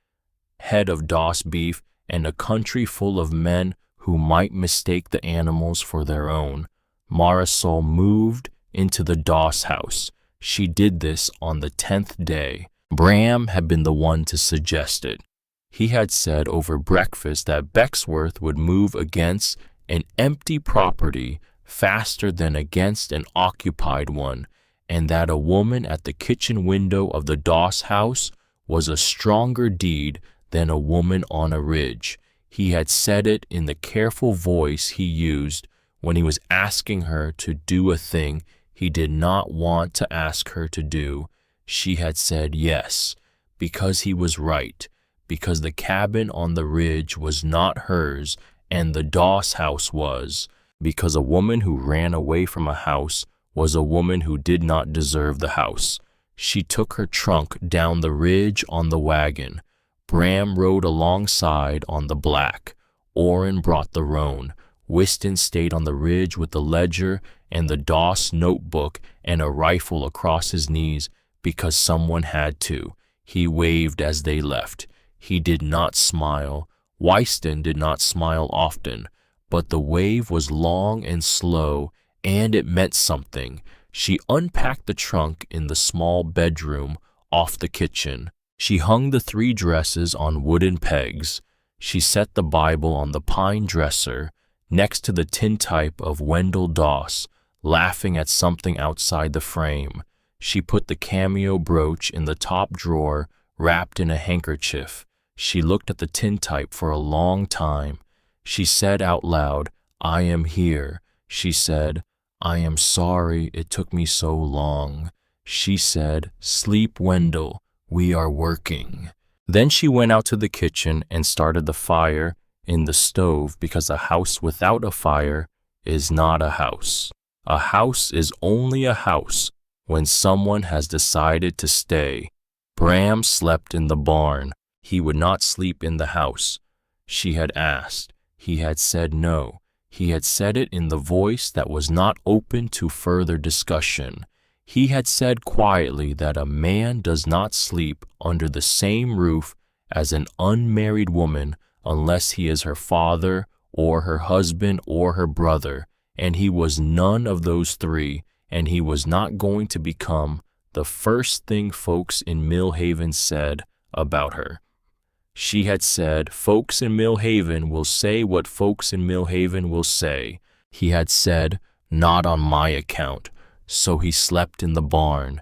head of Doss beef and a country full of men who might mistake the animals for their own. Marisol moved into the Doss house. She did this on the 10th day. Bram had been the one to suggest it. He had said over breakfast that Bexworth would move against an empty property faster than against an occupied one, and that a woman at the kitchen window of the Doss house was a stronger deed than a woman on a ridge. He had said it in the careful voice he used when he was asking her to do a thing he did not want to ask her to do. She had said yes, because he was right, because the cabin on the ridge was not hers and the Doss house was, because a woman who ran away from a house was a woman who did not deserve the house. She took her trunk down the ridge on the wagon. Bram rode alongside on the black. Orrin brought the roan. Whiston stayed on the ridge with the ledger and the Doss notebook and a rifle across his knees because someone had to. He waved as they left. He did not smile. Whiston did not smile often, but the wave was long and slow, and it meant something. She unpacked the trunk in the small bedroom off the kitchen. She hung the 3 dresses on wooden pegs. She set the Bible on the pine dresser next to the tintype of Wendell Doss, laughing at something outside the frame. She put the cameo brooch in the top drawer, wrapped in a handkerchief. She looked at the tintype for a long time. She said out loud, "I am here." She said, "I am sorry it took me so long." She said, "Sleep, Wendell. We are working." Then she went out to the kitchen and started the fire in the stove, because a house without a fire is not a house. A house is only a house when someone has decided to stay. Bram slept in the barn. He would not sleep in the house. She had asked. He had said no. He had said it in the voice that was not open to further discussion. He had said quietly that a man does not sleep under the same roof as an unmarried woman unless he is her father or her husband or her brother, and he was none of those 3, and he was not going to become the first thing folks in Millhaven said about her. She had said, "Folks in Millhaven will say what folks in Millhaven will say." He had said, "Not on my account." So he slept in the barn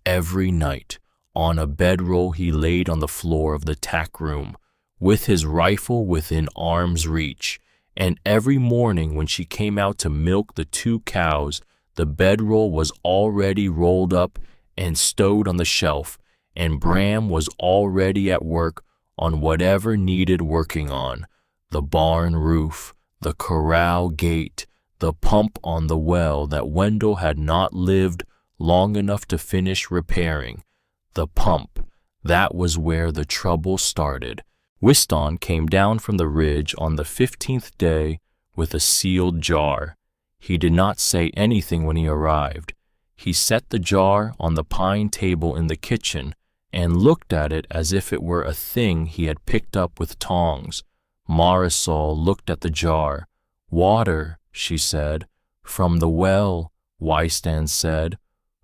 every night. On a bedroll he laid on the floor of the tack room, with his rifle within arm's reach. And every morning when she came out to milk the 2 cows, the bedroll was already rolled up and stowed on the shelf, and Bram was already at work on whatever needed working on: the barn roof, the corral gate, the pump on the well that Wendell had not lived long enough to finish repairing. The pump, that was where the trouble started. Whiston came down from the ridge on the 15th day with a sealed jar. He did not say anything when he arrived. He set the jar on the pine table in the kitchen and looked at it as if it were a thing he had picked up with tongs. Marisol looked at the jar. Water, she said. From the well, Wystan said.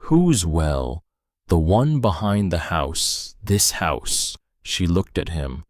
Whose well? The one behind the house, this house. She looked at him.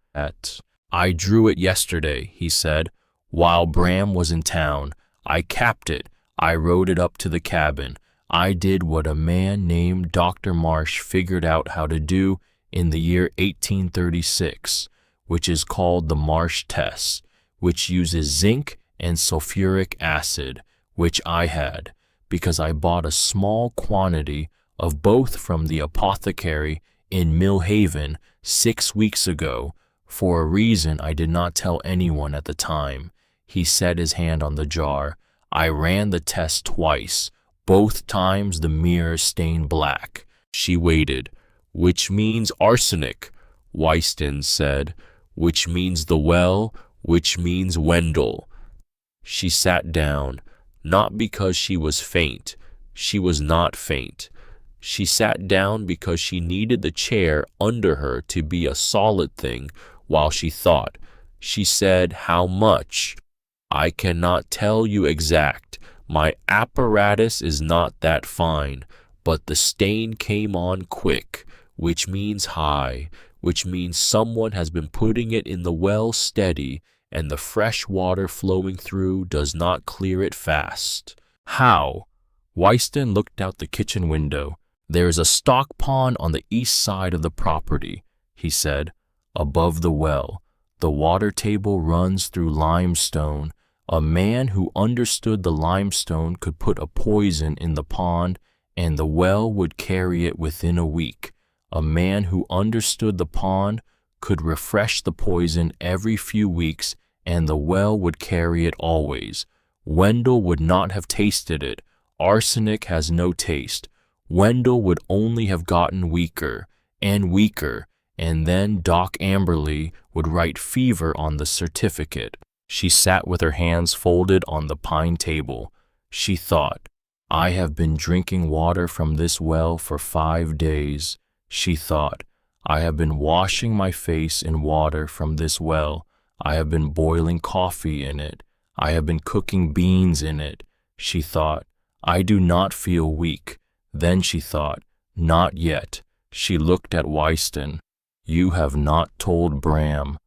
I drew it yesterday, he said. While Bram was in town, I capped it. I rode it up to the cabin. I did what a man named Dr. Marsh figured out how to do in the year 1836, which is called the Marsh test, which uses zinc and sulfuric acid, which I had, because I bought a small quantity of both from the apothecary in Millhaven 6 weeks ago, for a reason I did not tell anyone at the time. He set his hand on the jar. I ran the test twice. Both times the mirror stained black. She waited. Which means arsenic, Wystan said. Which means the well, which means Wendell. She sat down, not because she was faint. She was not faint. She sat down because she needed the chair under her to be a solid thing while she thought. She said, "How much?" "I cannot tell you exact. My apparatus is not that fine, but the stain came on quick, which means high, which means someone has been putting it in the well steady, and the fresh water flowing through does not clear it fast." "How?" Wystan looked out the kitchen window. "There is a stock pond on the east side of the property," he said, "above the well. The water table runs through limestone. A man who understood the limestone could put a poison in the pond, and the well would carry it within a week. A man who understood the pond could refresh the poison every few weeks, and the well would carry it always. Wendell would not have tasted it. Arsenic has no taste. Wendell would only have gotten weaker and weaker, and then Doc Amberley would write fever on the certificate." She sat with her hands folded on the pine table. She thought, "I have been drinking water from this well for 5 days." She thought, "I have been washing my face in water from this well. I have been boiling coffee in it. I have been cooking beans in it." She thought, "I do not feel weak." Then she thought, "Not yet." She looked at Wystan. "You have not told Bram."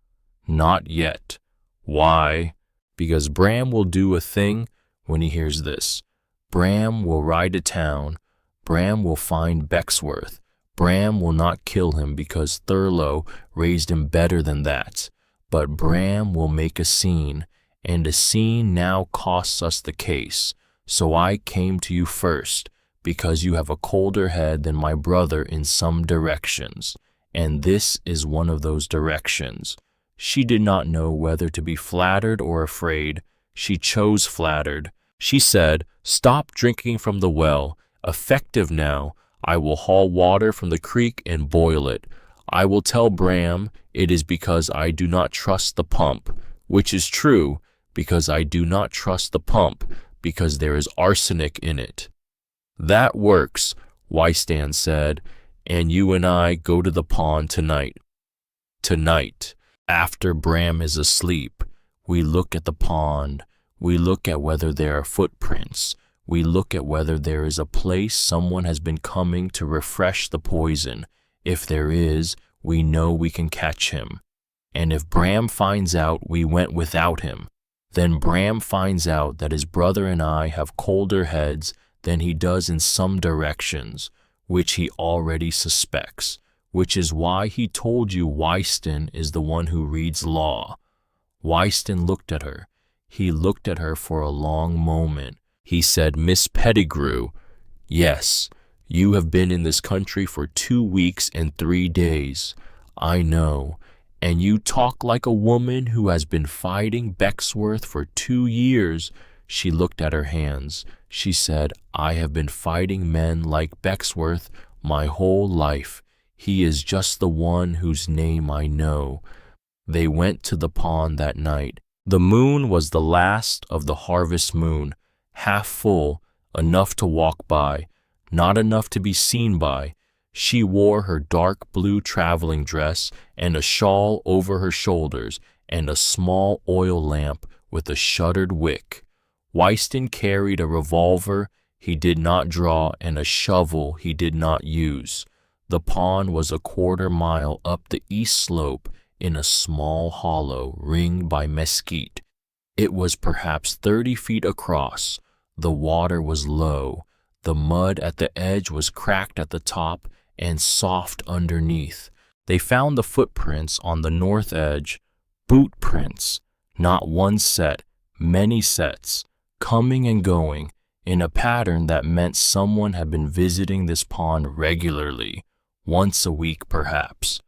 "Not yet." "Why?" "Because Bram will do a thing when he hears this. Bram will ride to town. Bram will find Becksworth. Bram will not kill him because Thurlow raised him better than that. But Bram will make a scene, and a scene now costs us the case. So I came to you first, because you have a colder head than my brother in some directions, and this is one of those directions." She did not know whether to be flattered or afraid. She chose flattered. She said, "Stop drinking from the well. Effective now. I will haul water from the creek and boil it. I will tell Bram it is because I do not trust the pump," which is true, because I do not trust the pump, because there is arsenic in it. "That works," Wystan said, "and you and I go to the pond tonight." Tonight. After Bram is asleep, we look at the pond. We look at whether there are footprints. We look at whether there is a place someone has been coming to refresh the poison. If there is, we know we can catch him. And if Bram finds out we went without him, then Bram finds out that his brother and I have colder heads than he does in some directions, which he already suspects. Which is why he told you Wystan is the one who reads law. Wystan looked at her. He looked at her for a long moment. He said, "Miss Pettigrew, yes, you have been in this country for 2 weeks and 3 days. I know. And you talk like a woman who has been fighting Becksworth for 2 years. She looked at her hands. She said, "I have been fighting men like Becksworth my whole life. He is just the one whose name I know." They went to the pond that night. The moon was the last of the harvest moon, half full, enough to walk by, not enough to be seen by. She wore her dark blue traveling dress and a shawl over her shoulders, and a small oil lamp with a shuttered wick. Wystan carried a revolver he did not draw and a shovel he did not use. The pond was a quarter-mile up the east slope in a small hollow ringed by mesquite. It was perhaps 30 feet across. The water was low. The mud at the edge was cracked at the top and soft underneath. They found the footprints on the north edge, boot prints, not one set, many sets, coming and going, in a pattern that meant someone had been visiting this pond regularly, once a week perhaps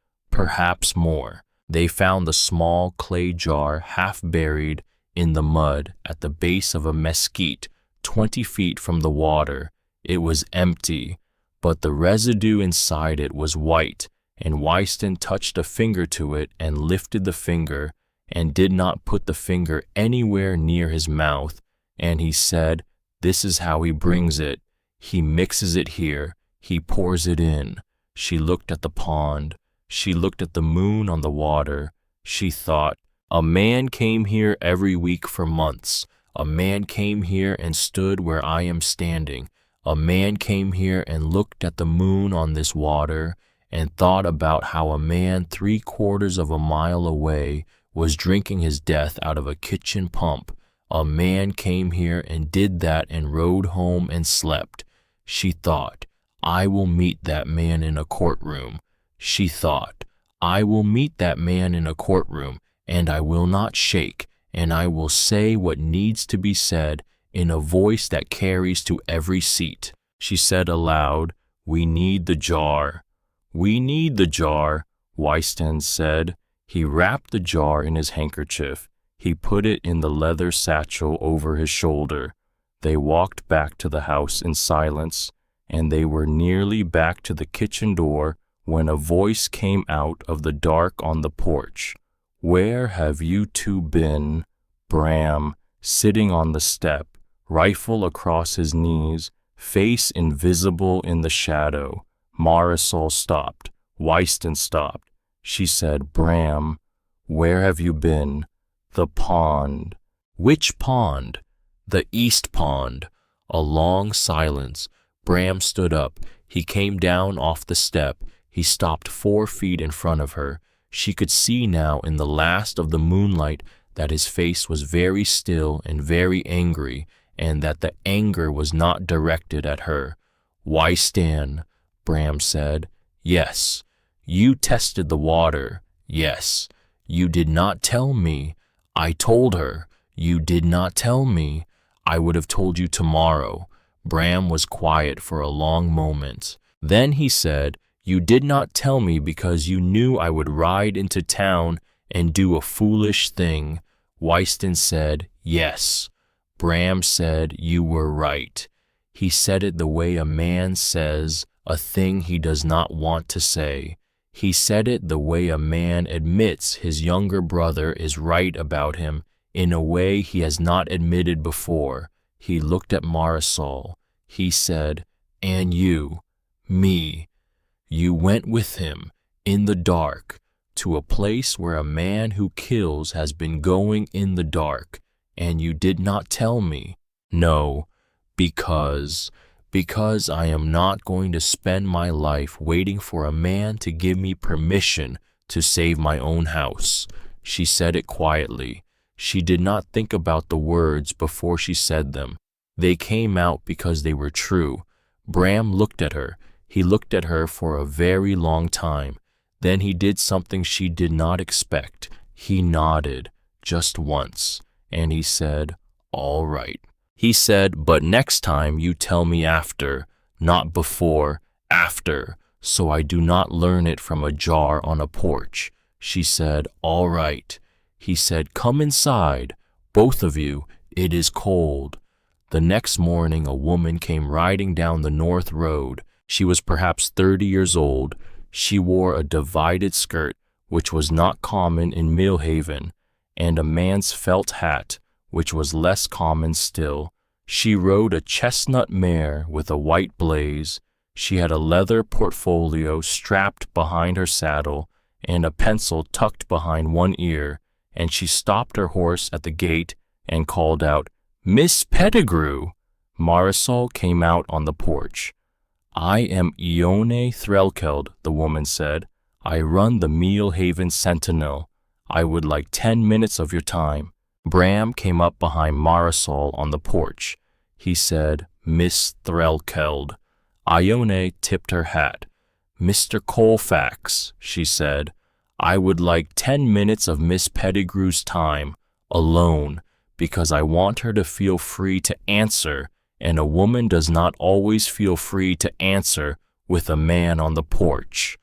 more. They found the small clay jar half buried in the mud at the base of a mesquite 20 feet from the water. It was empty, but the residue inside it was white, and Wystan touched a finger to it and lifted the finger and did not put the finger anywhere near his mouth, and he said, "This is how he brings it. He mixes it here. He pours it in." She looked at the pond. She looked at the moon on the water. She thought, "A man came here every week for months. A man came here and stood where I am standing. A man came here and looked at the moon on this water and thought about how a man 3/4 of a mile away was drinking his death out of a kitchen pump. A man came here and did that and rode home and slept." She thought, "I will meet that man in a courtroom." She thought, "I will meet that man in a courtroom, and I will not shake, and I will say what needs to be said in a voice that carries to every seat." She said aloud, "We need the jar." "We need the jar," Wystan said. He wrapped the jar in his handkerchief. He put it in the leather satchel over his shoulder. They walked back to the house in silence, and they were nearly back to the kitchen door when a voice came out of the dark on the porch. "Where have you two been?" Bram, sitting on the step, rifle across his knees, face invisible in the shadow. Marisol stopped. Wystan stopped. She said, "Bram, where have you been?" "The pond." "Which pond?" "The east pond." A long silence. Bram stood up. He came down off the step. He stopped 4 feet in front of her. She could see now in the last of the moonlight that his face was very still and very angry, and that the anger was not directed at her. "Wystan," Bram said. "Yes." "You tested the water." "Yes." "You did not tell me." "I told her." "You did not tell me." "I would have told you tomorrow." Bram was quiet for a long moment. Then he said, "You did not tell me because you knew I would ride into town and do a foolish thing." Wystan said, "Yes." Bram said, "You were right." He said it the way a man says a thing he does not want to say. He said it the way a man admits his younger brother is right about him in a way he has not admitted before. He looked at Marisol. He said, "And you, me, you went with him, in the dark, to a place where a man who kills has been going in the dark, and you did not tell me." "No, because I am not going to spend my life waiting for a man to give me permission to save my own house." She said it quietly. She did not think about the words before she said them. They came out because they were true. Bram looked at her. He looked at her for a very long time. Then he did something she did not expect. He nodded, just once, and he said, "All right." He said, "But next time you tell me after, not before, after, so I do not learn it from a jar on a porch." She said, "All right." He said, "Come inside, both of you, it is cold." The next morning a woman came riding down the north road. She was perhaps 30 years old. She wore a divided skirt, which was not common in Millhaven, and a man's felt hat, which was less common still. She rode a chestnut mare with a white blaze. She had a leather portfolio strapped behind her saddle and a pencil tucked behind one ear, and she stopped her horse at the gate and called out, "Miss Pettigrew!" Marisol came out on the porch. "I am Ione Threlkeld," the woman said. "I run the Mealhaven Sentinel. I would like 10 minutes of your time." Bram came up behind Marisol on the porch. He said, "Miss Threlkeld." Ione tipped her hat. "Mr. Colfax," she said, "I would like 10 minutes of Miss Pettigrew's time, alone, because I want her to feel free to answer, and a woman does not always feel free to answer with a man on the porch."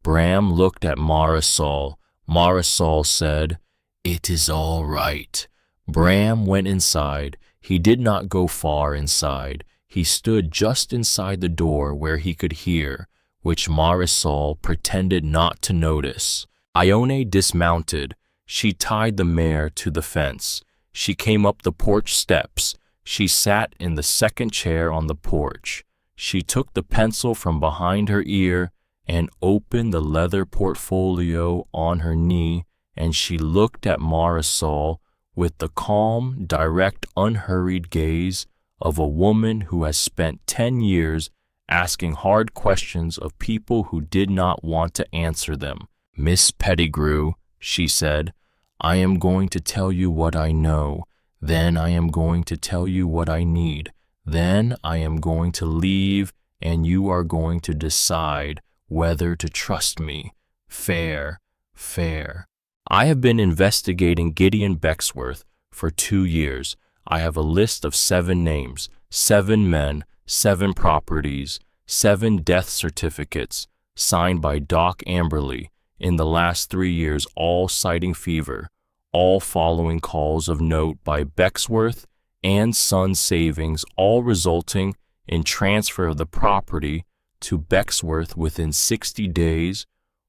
Bram looked at Marisol. Marisol said, "It is all right." Bram went inside. He did not go far inside. He stood just inside the door where he could hear, which Marisol pretended not to notice. Ione dismounted. She tied the mare to the fence. She came up the porch steps. She sat in the second chair on the porch. She took the pencil from behind her ear and opened the leather portfolio on her knee, and she looked at Marisol with the calm, direct, unhurried gaze of a woman who has spent 10 years asking hard questions of people who did not want to answer them. "Miss Pettigrew," she said, "I am going to tell you what I know. Then I am going to tell you what I need. Then I am going to leave, and you are going to decide whether to trust me. Fair, fair." I have been investigating Gideon Becksworth for 2 years. I have a list of 7 names, 7 men, 7 properties, 7 death certificates, signed by Doc Amberley in the last 3 years, all citing fever, all following calls of note by Becksworth and Son Savings, all resulting in transfer of the property to Becksworth within 60 days.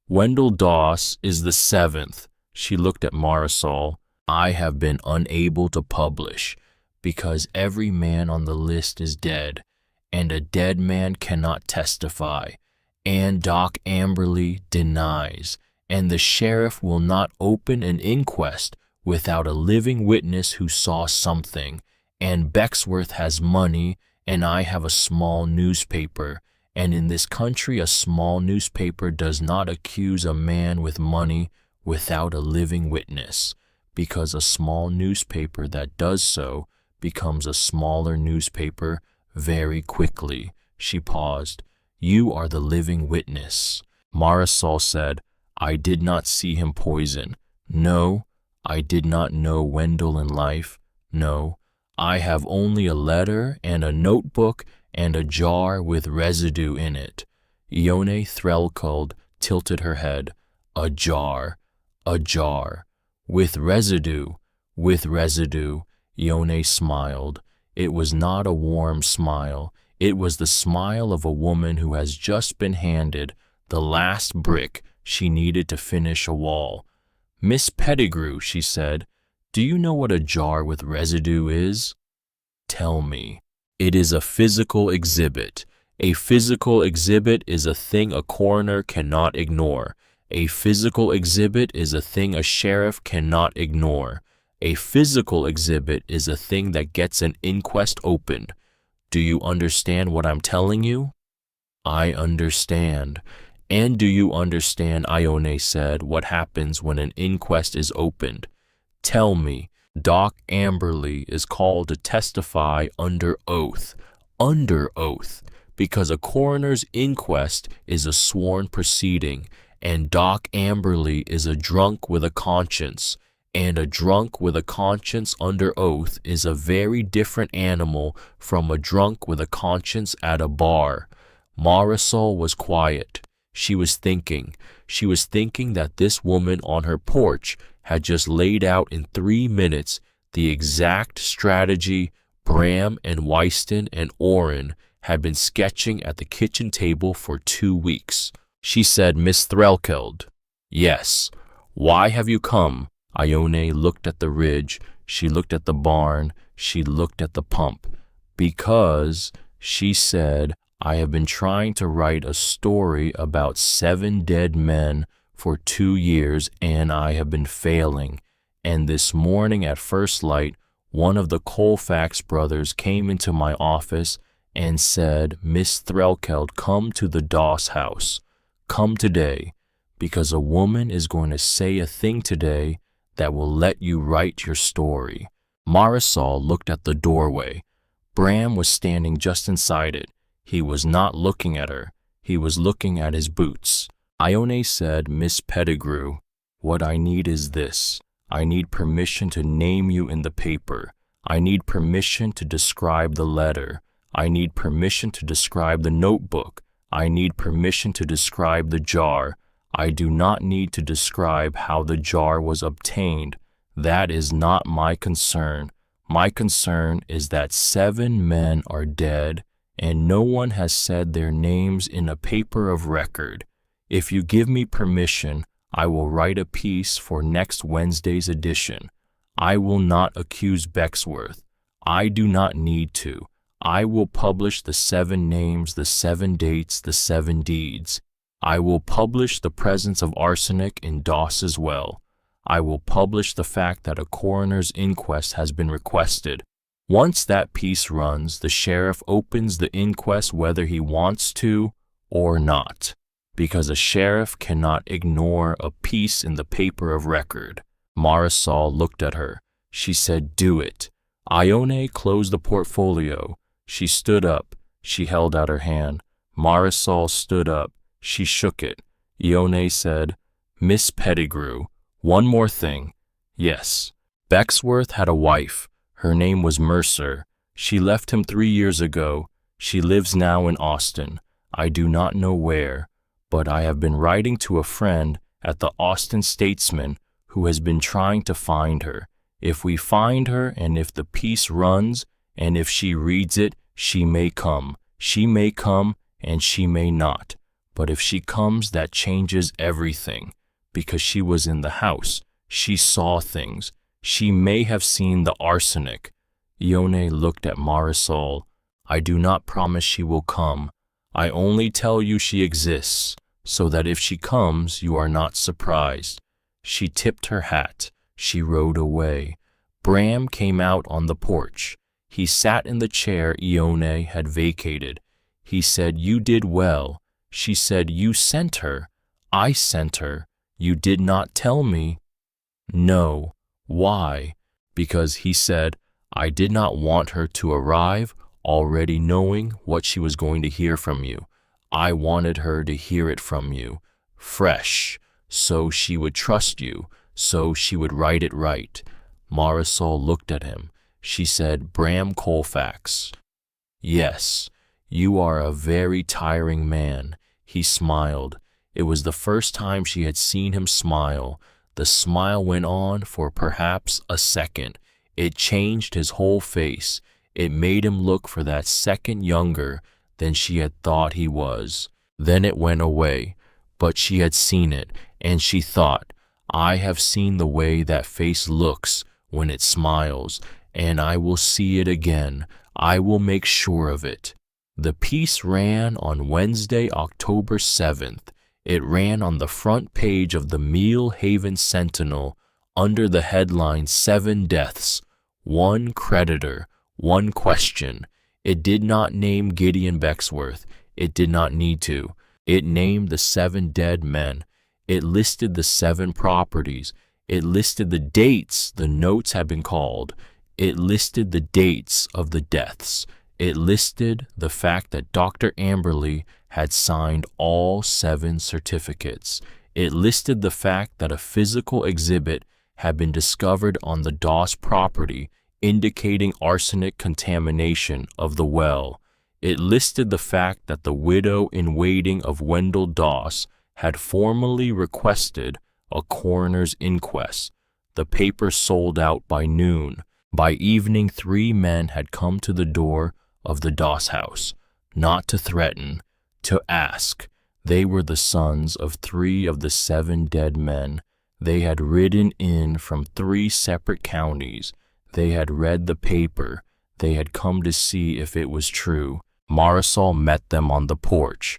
Wendell Doss is the 7th. She looked at Marisol. "I have been unable to publish because every man on the list is dead, and a dead man cannot testify, and Doc Amberley denies, and the sheriff will not open an inquest without a living witness who saw something, and Becksworth has money, and I have a small newspaper, and in this country a small newspaper does not accuse a man with money without a living witness, because a small newspaper that does so becomes a smaller newspaper very quickly." She paused. "You are the living witness." Marisol said, "I did not see him poison. No, I did not know Wendell in life. No, I have only a letter and a notebook and a jar with residue in it." Ione Threlkeld tilted her head. "A jar. A jar. With residue. With residue." Ione smiled. It was not a warm smile. It was the smile of a woman who has just been handed the last brick she needed to finish a wall. "Miss Pettigrew," she said, "do you know what a jar with residue is?" "Tell me." "It is a physical exhibit. A physical exhibit is a thing a coroner cannot ignore. A physical exhibit is a thing a sheriff cannot ignore. A physical exhibit is a thing that gets an inquest opened. Do you understand what I'm telling you?" "I understand." "And do you understand," Ione said, "what happens when an inquest is opened?" "Tell me." "Doc Amberley is called to testify under oath." Under oath, because a coroner's inquest is a sworn proceeding, and Doc Amberley is a drunk with a conscience, and a drunk with a conscience under oath is a very different animal from a drunk with a conscience at a bar. Marisol was quiet. She was thinking. She was thinking that this woman on her porch had just laid out in 3 minutes the exact strategy Bram and Wyston and Orrin had been sketching at the kitchen table for 2 weeks. She said, "Miss Threlkeld." "Yes." "Why have you come?" Ione looked at the ridge. She looked at the barn. She looked at the pump. "Because," she said, "I have been trying to write a story about 7 dead men for 2 years, and I have been failing. And this morning at first light, one of the Colfax brothers came into my office and said, Miss Threlkeld, come to the Doss house. Come today, because a woman is going to say a thing today that will let you write your story. Marisol looked at the doorway. Bram was standing just inside it. He was not looking at her. He was looking at his boots. Ione said, Miss Pettigrew, what I need is this. I need permission to name you in the paper. I need permission to describe the letter. I need permission to describe the notebook. I need permission to describe the jar. I do not need to describe how the jar was obtained. That is not my concern. My concern is that 7 men are dead, and no one has said their names in a paper of record. If you give me permission, I will write a piece for next Wednesday's edition. I will not accuse Becksworth. I do not need to. I will publish the 7 names, the 7 dates, the 7 deeds. I will publish the presence of arsenic in Doss as well. I will publish the fact that a coroner's inquest has been requested. Once that piece runs, the sheriff opens the inquest whether he wants to or not, because a sheriff cannot ignore a piece in the paper of record. Marisol looked at her. She said, do it. Ione closed the portfolio. She stood up. She held out her hand. Marisol stood up. She shook it. Ione said, Miss Pettigrew, one more thing. Yes, Becksworth had a wife. Her name was Mercer. She left him 3 years ago. She lives now in Austin. I do not know where, but I have been writing to a friend at the Austin Statesman who has been trying to find her. If we find her, and if the piece runs, and if she reads it, she may come. She may come, and she may not. But if she comes, that changes everything, because she was in the house. She saw things. She may have seen the arsenic. Ione looked at Marisol. I do not promise she will come. I only tell you she exists, so that if she comes, you are not surprised. She tipped her hat. She rode away. Bram came out on the porch. He sat in the chair Ione had vacated. He said, you did well. She said, you sent her. I sent her. You did not tell me. No. Why? Because he said, I did not want her to arrive already knowing what she was going to hear from you. I wanted her to hear it from you, fresh, so she would trust you, so she would write it right. Marisol looked at him. She said, Bram Colfax. Yes, you are a very tiring man. He smiled. It was the first time she had seen him smile. The smile went on for perhaps a second. It changed his whole face. It made him look for that second younger than she had thought he was. Then it went away, but she had seen it, and she thought, I have seen the way that face looks when it smiles, and I will see it again. I will make sure of it. The piece ran on Wednesday, October 7th. It ran on the front page of the Mill Haven Sentinel under the headline 7 Deaths, 1 Creditor, 1 Question. It did not name Gideon Becksworth. It did not need to. It named the 7 dead men. It listed the 7 properties. It listed the dates the notes had been called. It listed the dates of the deaths. It listed the fact that Dr. Amberley had signed all 7 certificates. It listed the fact that a physical exhibit had been discovered on the Doss property indicating arsenic contamination of the well. It listed the fact that the widow-in-waiting of Wendell Doss had formally requested a coroner's inquest. The paper sold out by noon. By evening, 3 men had come to the door of the Doss house, not to threaten, to ask. They were the sons of 3 of the 7 dead men. They had ridden in from 3 separate counties. They had read the paper. They had come to see if it was true. Marisol met them on the porch.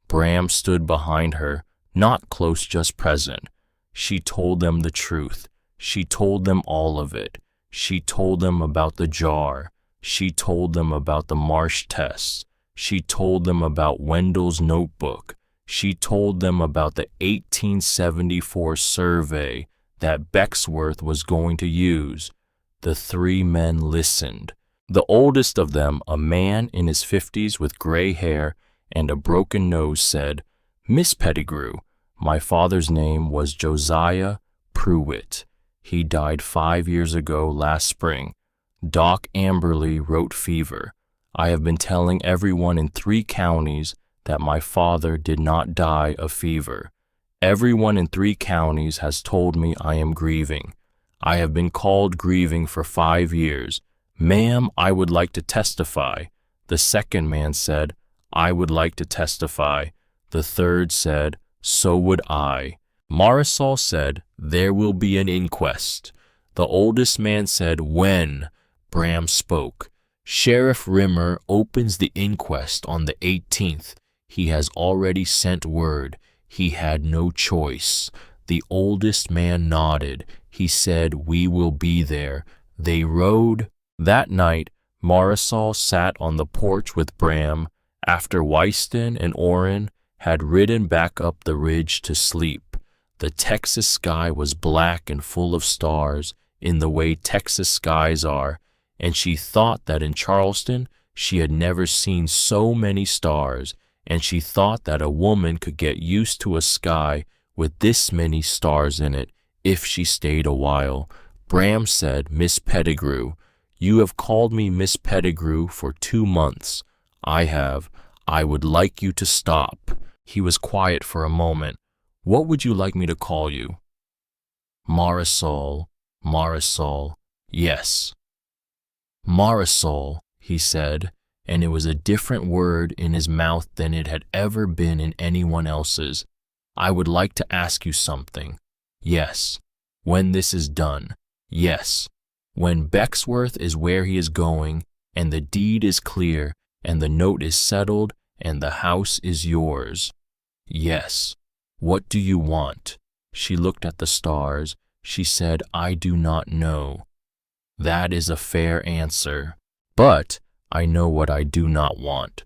Bram stood behind her, not close, just present. She told them the truth. She told them all of it. She told them about the jar. She told them about the Marsh tests. She told them about Wendell's notebook. She told them about the 1874 survey that Becksworth was going to use. The three men listened. The oldest of them, a man in his 50s with gray hair and a broken nose, said, "Miss Pettigrew, my father's name was Josiah Pruitt. He died 5 years ago last spring. Doc Amberley wrote fever. I have been telling everyone in 3 counties that my father did not die of fever. Everyone in 3 counties has told me I am grieving. I have been called grieving for 5 years. Ma'am, I would like to testify." The second man said, "I would like to testify." The third said, "So would I." Marisol said, "There will be an inquest." The oldest man said, "When?" Bram spoke. "Sheriff Rimmer opens the inquest on the 18th. He has already sent word. He had no choice." The oldest man nodded. He said, "We will be there." They rode. That night, Marisol sat on the porch with Bram after Wyston and Orrin had ridden back up the ridge to sleep. The Texas sky was black and full of stars in the way Texas skies are, and she thought that in Charleston she had never seen so many stars, and she thought that a woman could get used to a sky with this many stars in it if she stayed a while. Bram said, "Miss Pettigrew, you have called me Miss Pettigrew for 2 months. I have. I would like you to stop." He was quiet for a moment. "What would you like me to call you?" "Marisol, Marisol, yes." "Marisol," he said, and it was a different word in his mouth than it had ever been in anyone else's. "I would like to ask you something." "Yes." "When this is done." "Yes." "When Becksworth is where he is going, and the deed is clear, and the note is settled, and the house is yours." "Yes." "What do you want?" She looked at the stars. She said, "I do not know." "That is a fair answer. But I know what I do not want."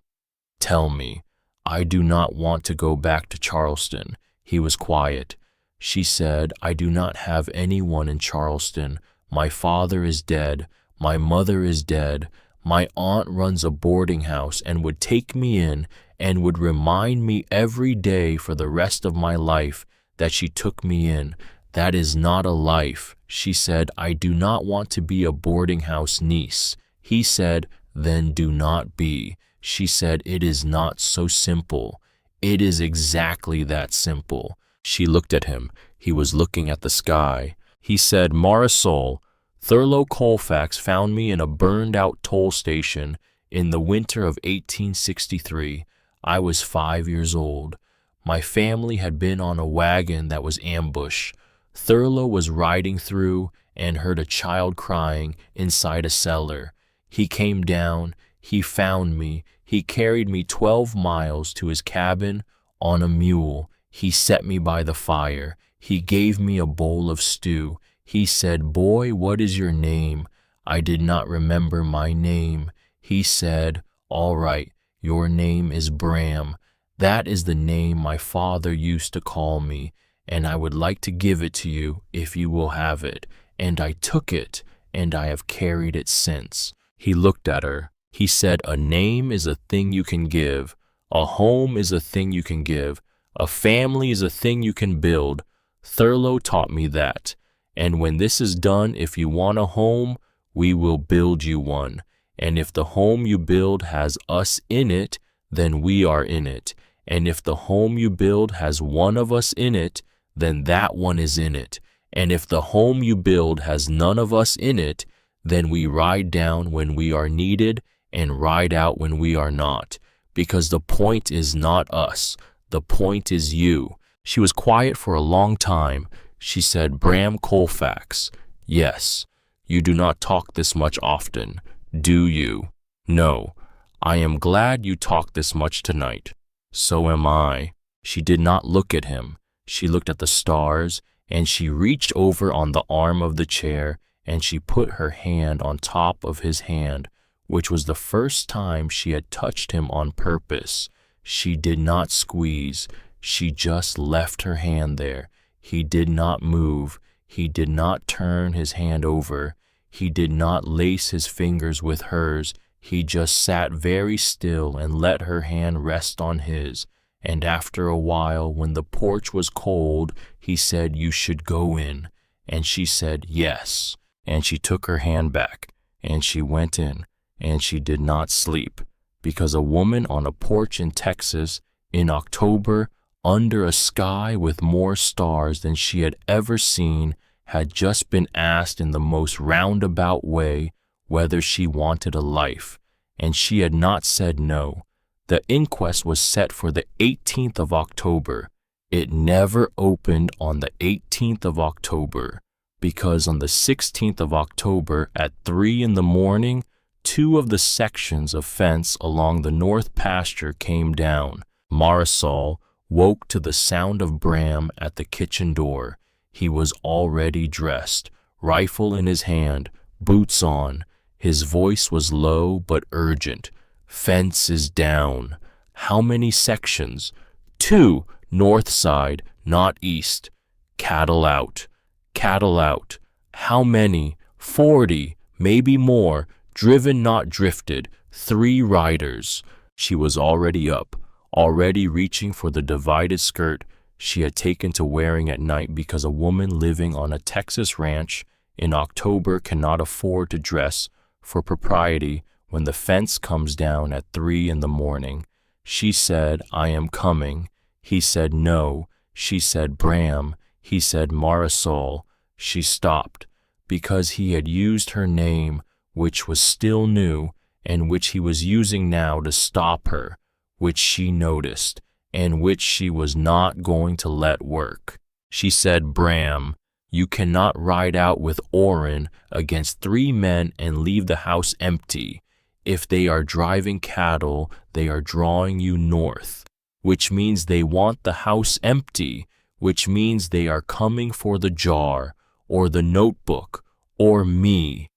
"Tell me." "I do not want to go back to Charleston." He was quiet. She said, "I do not have anyone in Charleston. My father is dead. My mother is dead. My aunt runs a boarding house and would take me in and would remind me every day for the rest of my life that she took me in. That is not a life." She said, "I do not want to be a boarding house niece." He said, "Then do not be." She said, "It is not so simple." "It is exactly that simple." She looked at him. He was looking at the sky. He said, "Marisol, Thurlow Colfax found me in a burned-out toll station in the winter of 1863. I was 5 years old. My family had been on a wagon that was ambushed. Thurlow was riding through and heard a child crying inside a cellar. He came down. He found me. He carried me 12 miles to his cabin on a mule. He set me by the fire. He gave me a bowl of stew. He said, 'Boy, what is your name?' I did not remember my name. He said, 'All right, your name is Bram. That is the name my father used to call me, and I would like to give it to you if you will have it.' And I took it, and I have carried it since." He looked at her. He said, "A name is a thing you can give. A home is a thing you can give. A family is a thing you can build. Thurlow taught me that. And when this is done, if you want a home, we will build you one. And if the home you build has us in it, then we are in it. And if the home you build has one of us in it, then that one is in it. And if the home you build has none of us in it, then we ride down when we are needed and ride out when we are not. Because the point is not us. The point is you." She was quiet for a long time. She said, "Bram Colfax." "Yes." "You do not talk this much often, do you?" "No." "I am glad you talk this much tonight." "So am I." She did not look at him. She looked at the stars, and she reached over on the arm of the chair, and she put her hand on top of his hand, which was the first time she had touched him on purpose. She did not squeeze. She just left her hand there. He did not move. He did not turn his hand over. He did not lace his fingers with hers. He just sat very still and let her hand rest on his. And after a while, when the porch was cold, he said, "You should go in." And she said, "Yes." And she took her hand back, and she went in, and she did not sleep, because a woman on a porch in Texas in October, under a sky with more stars than she had ever seen, had just been asked in the most roundabout way whether she wanted a life, and she had not said no. The inquest was set for the 18th of October. It never opened on the 18th of October, because on the 16th of October at 3 in the morning, 2 of the sections of fence along the north pasture came down. Marisol woke to the sound of Bram at the kitchen door. He was already dressed, rifle in his hand, boots on. His voice was low but urgent. "Fence is down." "How many sections?" "2, north side, not east." "Cattle out." "Cattle out." "How many?" 40, maybe more. Driven, not drifted. 3 riders. She was already up, already reaching for the divided skirt she had taken to wearing at night, because a woman living on a Texas ranch in October cannot afford to dress for propriety when the fence comes down at 3 in the morning. She said, "I am coming." He said, "No." She said, "Bram." He said, "Marisol." She stopped, because he had used her name, which was still new, and which he was using now to stop her, which she noticed, and which she was not going to let work. She said, "Bram, you cannot ride out with Orrin against 3 men and leave the house empty. If they are driving cattle, they are drawing you north, which means they want the house empty, which means they are coming for the jar, or the notebook, or me."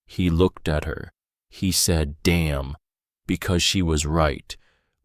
He looked at her. He said, "Damn," because she was right,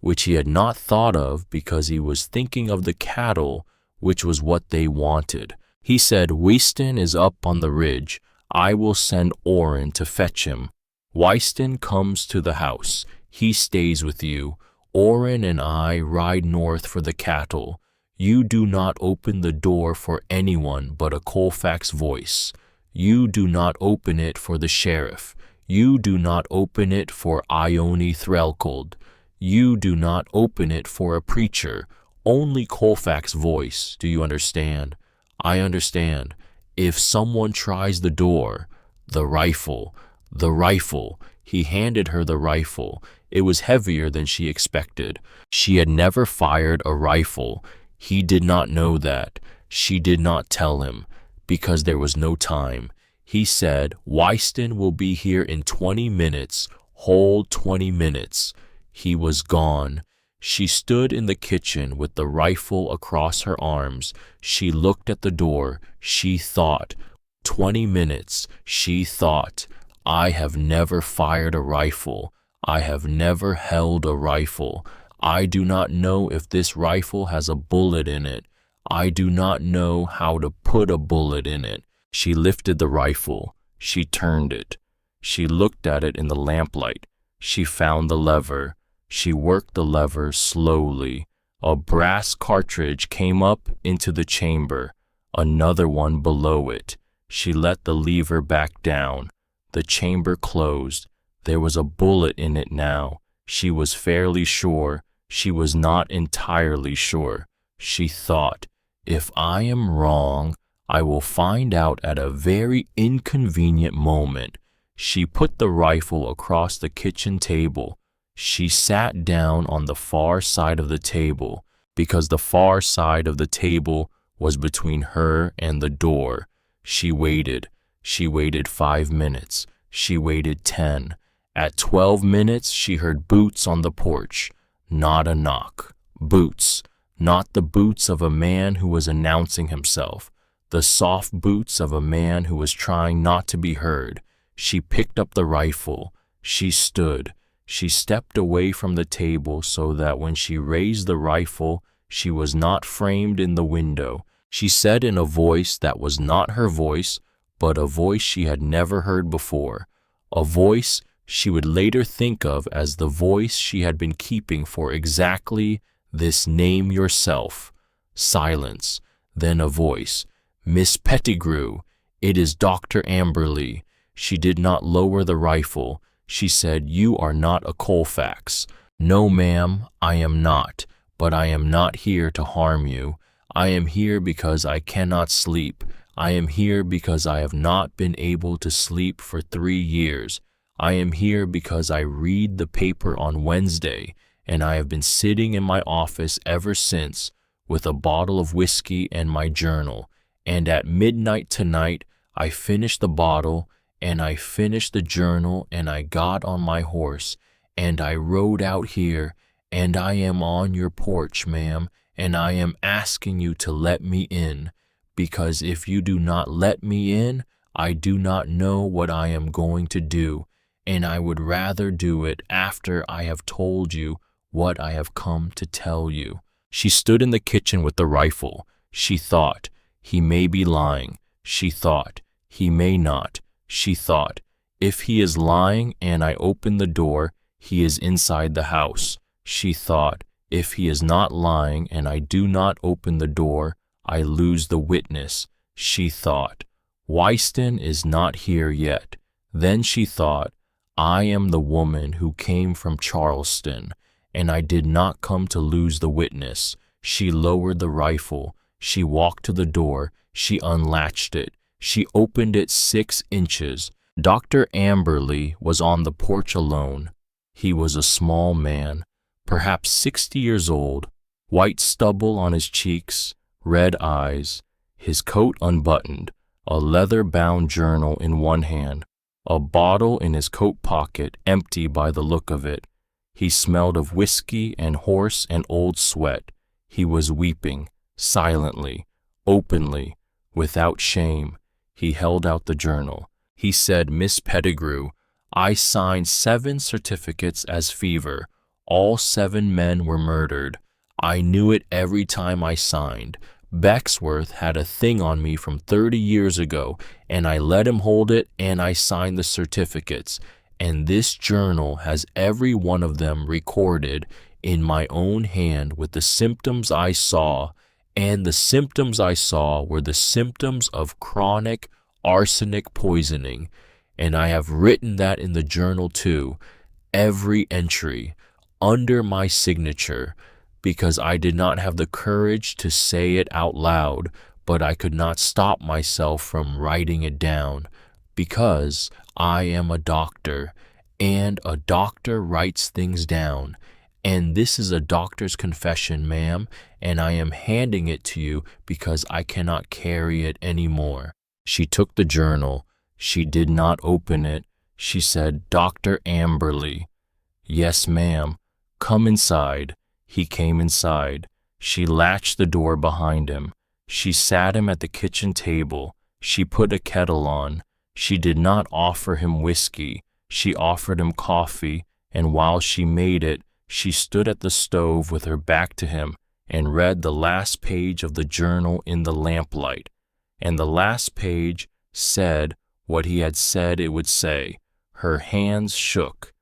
which he had not thought of, because he was thinking of the cattle, which was what they wanted. He said, "Weston is up on the ridge. I will send Orrin to fetch him. Weston comes to the house. He stays with you. Orrin and I ride north for the cattle. You do not open the door for anyone but a Colfax voice. You do not open it for the sheriff. You do not open it for Ione Threlkeld. You do not open it for a preacher. Only Colfax voice. Do you understand?" "I understand." "If someone tries the door, the rifle." "The rifle." He handed her the rifle. It was heavier than she expected. She had never fired a rifle. He did not know that. She did not tell him, because there was no time. He said, "Weston will be here in 20 minutes. Hold 20 minutes. He was gone. She stood in the kitchen with the rifle across her arms. She looked at the door. She thought. 20 minutes. She thought. I have never fired a rifle. I have never held a rifle. I do not know if this rifle has a bullet in it. I do not know how to put a bullet in it." She lifted the rifle. She turned it. She looked at it in the lamplight. She found the lever. She worked the lever slowly. A brass cartridge came up into the chamber, another one below it. She let the lever back down. The chamber closed. There was a bullet in it now. She was fairly sure. She was not entirely sure. She thought, "If I am wrong, I will find out at a very inconvenient moment." She put the rifle across the kitchen table. She sat down on the far side of the table, because the far side of the table was between her and the door. She waited. She waited 5 minutes. She waited 10. At 12 minutes, she heard boots on the porch. Not a knock. Boots. Not the boots of a man who was announcing himself. the soft boots of a man who was trying not to be heard. She picked up the rifle. She stood. She stepped away from the table so that when she raised the rifle, she was not framed in the window. She said in a voice that was not her voice, but a voice she had never heard before, a voice she would later think of as the voice she had been keeping for exactly this: name yourself. Silence. Then a voice. Miss Pettigrew, it is Dr. Amberley. She did not lower the rifle. She said, you are not a Colfax. No, ma'am, I am not, but I am not here to harm you. I am here because I cannot sleep. I am here because I have not been able to sleep for 3 years. I am here because I read the paper on Wednesday, and I have been sitting in my office ever since with a bottle of whiskey and my journal. And at midnight tonight, I finished the bottle, and I finished the journal, and I got on my horse, and I rode out here, and I am on your porch, ma'am, and I am asking you to let me in, because if you do not let me in, I do not know what I am going to do, and I would rather do it after I have told you what I have come to tell you. She stood in the kitchen with the rifle. She thought, he may be lying. She thought, he may not. She thought, if he is lying and I open the door, he is inside the house. She thought, if he is not lying and I do not open the door, I lose the witness. She thought, Wyston is not here yet. Then she thought, I am the woman who came from Charleston, and I did not come to lose the witness. She lowered the rifle. She walked to the door. She unlatched it. She opened it 6 inches. Dr. Amberley was on the porch alone. He was a small man, perhaps 60 years old, white stubble on his cheeks, red eyes, his coat unbuttoned, a leather-bound journal in one hand, a bottle in his coat pocket empty by the look of it. He smelled of whiskey and horse and old sweat. He was weeping, silently, openly, without shame. He held out the journal. He said, Miss Pettigrew, I signed 7 certificates as fever. All 7 men were murdered. I knew it every time I signed. Becksworth had a thing on me from 30 years ago, and I let him hold it, and I signed the certificates. And this journal has every one of them recorded in my own hand with the symptoms I saw, and the symptoms I saw were the symptoms of chronic arsenic poisoning. And I have written that in the journal too, every entry, under my signature, because I did not have the courage to say it out loud, but I could not stop myself from writing it down, because I am a doctor, and a doctor writes things down. And this is a doctor's confession, ma'am, and I am handing it to you because I cannot carry it anymore. She took the journal. She did not open it. She said, Dr. Amberley. Yes, ma'am. Come inside. He came inside. She latched the door behind him. She sat him at the kitchen table. She put a kettle on. She did not offer him whiskey. She offered him coffee, and while she made it, she stood at the stove with her back to him and read the last page of the journal in the lamplight. And the last page said what he had said it would say. Her hands shook,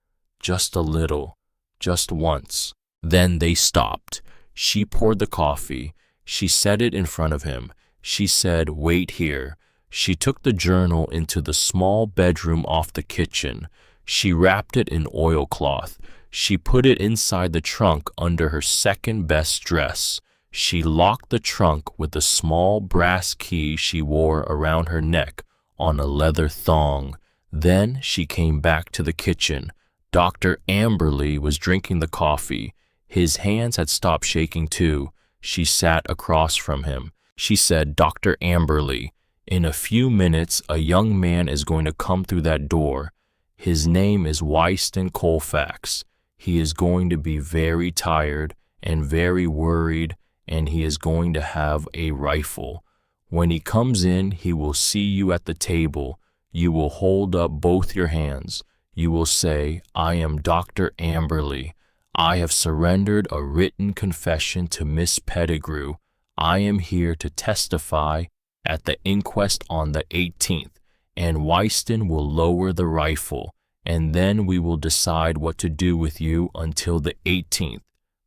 just a little, just once. Then they stopped. She poured the coffee. She set it in front of him. She said, wait here. She took the journal into the small bedroom off the kitchen. She wrapped it in oilcloth. She put it inside the trunk under her second-best dress. She locked the trunk with a small brass key she wore around her neck on a leather thong. Then she came back to the kitchen. Dr. Amberley was drinking the coffee. His hands had stopped shaking too. She sat across from him. She said, Dr. Amberley, in a few minutes a young man is going to come through that door. His name is Wyston Colfax. He is going to be very tired and very worried, and he is going to have a rifle. When he comes in, he will see you at the table. You will hold up both your hands. You will say, I am Dr. Amberley. I have surrendered a written confession to Miss Pettigrew. I am here to testify at the inquest on the 18th, and Wyston will lower the rifle, and then we will decide what to do with you until the 18th,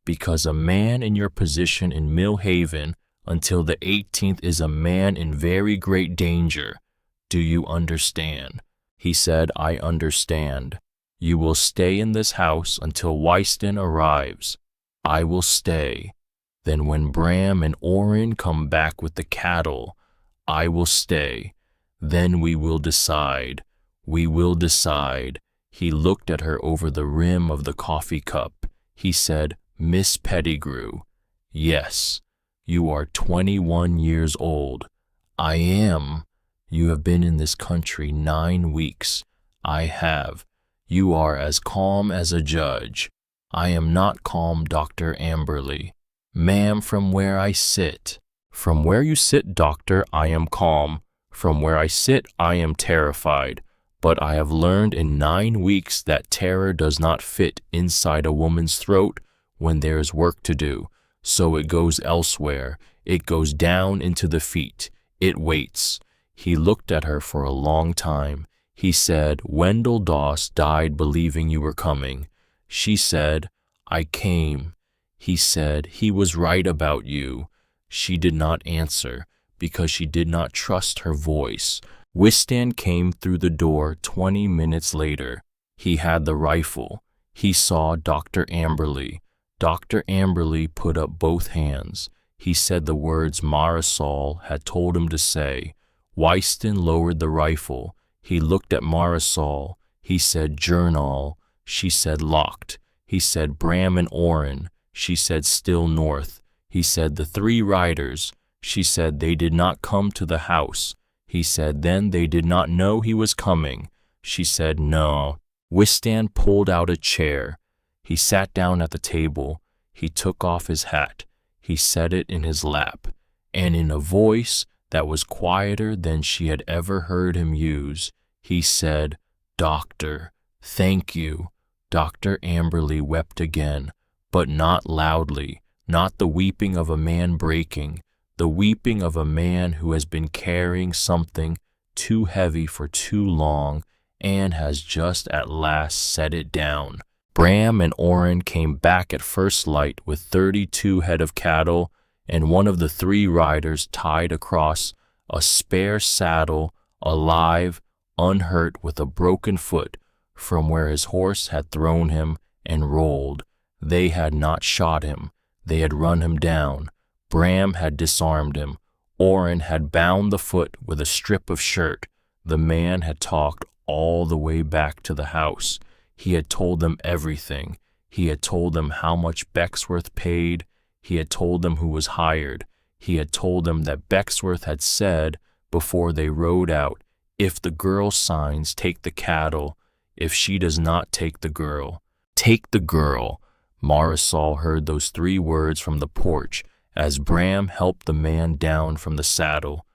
because a man in your position in Mill Haven until the 18th is a man in very great danger. Do you understand? He said, I understand. You will stay in this house until Wyston arrives. I will stay. Then when Bram and Orrin come back with the cattle, I will stay. Then we will decide. We will decide. He looked at her over the rim of the coffee cup. He said, Miss Pettigrew. Yes. You are 21 years old. I am. You have been in this country 9 weeks. I have. You are as calm as a judge. I am not calm, Dr. Amberley. Ma'am, from where I sit. From where you sit, doctor, I am calm. From where I sit, I am terrified. But I have learned in 9 weeks that terror does not fit inside a woman's throat when there is work to do. So it goes elsewhere. It goes down into the feet. It waits. He looked at her for a long time. He said, Wendell Doss died believing you were coming. She said, I came. He said, he was right about you. She did not answer because she did not trust her voice. Wystan came through the door 20 minutes later. He had the rifle. He saw Dr. Amberley. Dr. Amberley put up both hands. He said the words Marisol had told him to say. Wystan lowered the rifle. He looked at Marisol. He said, Journal. She said, locked. He said, Bram and Orrin. She said, still north. He said, the 3 riders. She said, they did not come to the house. He said, then they did not know he was coming. She said, no. Wystan pulled out a chair. He sat down at the table. He took off his hat. He set it in his lap. And in a voice that was quieter than she had ever heard him use, he said, Doctor, thank you. Dr. Amberley wept again, but not loudly, not the weeping of a man breaking, the weeping of a man who has been carrying something too heavy for too long and has just at last set it down. Bram and Orrin came back at first light with 32 head of cattle, and one of the 3 riders tied across a spare saddle, alive, unhurt, with a broken foot from where his horse had thrown him and rolled. They had not shot him. They had run him down. Bram had disarmed him. Orrin had bound the foot with a strip of shirt. The man had talked all the way back to the house. He had told them everything. He had told them how much Becksworth paid. He had told them who was hired. He had told them that Becksworth had said before they rode out, if the girl signs, take the cattle. If she does not, take the girl. Take the girl. Marisol heard those 3 words from the porch as Bram helped the man down from the saddle.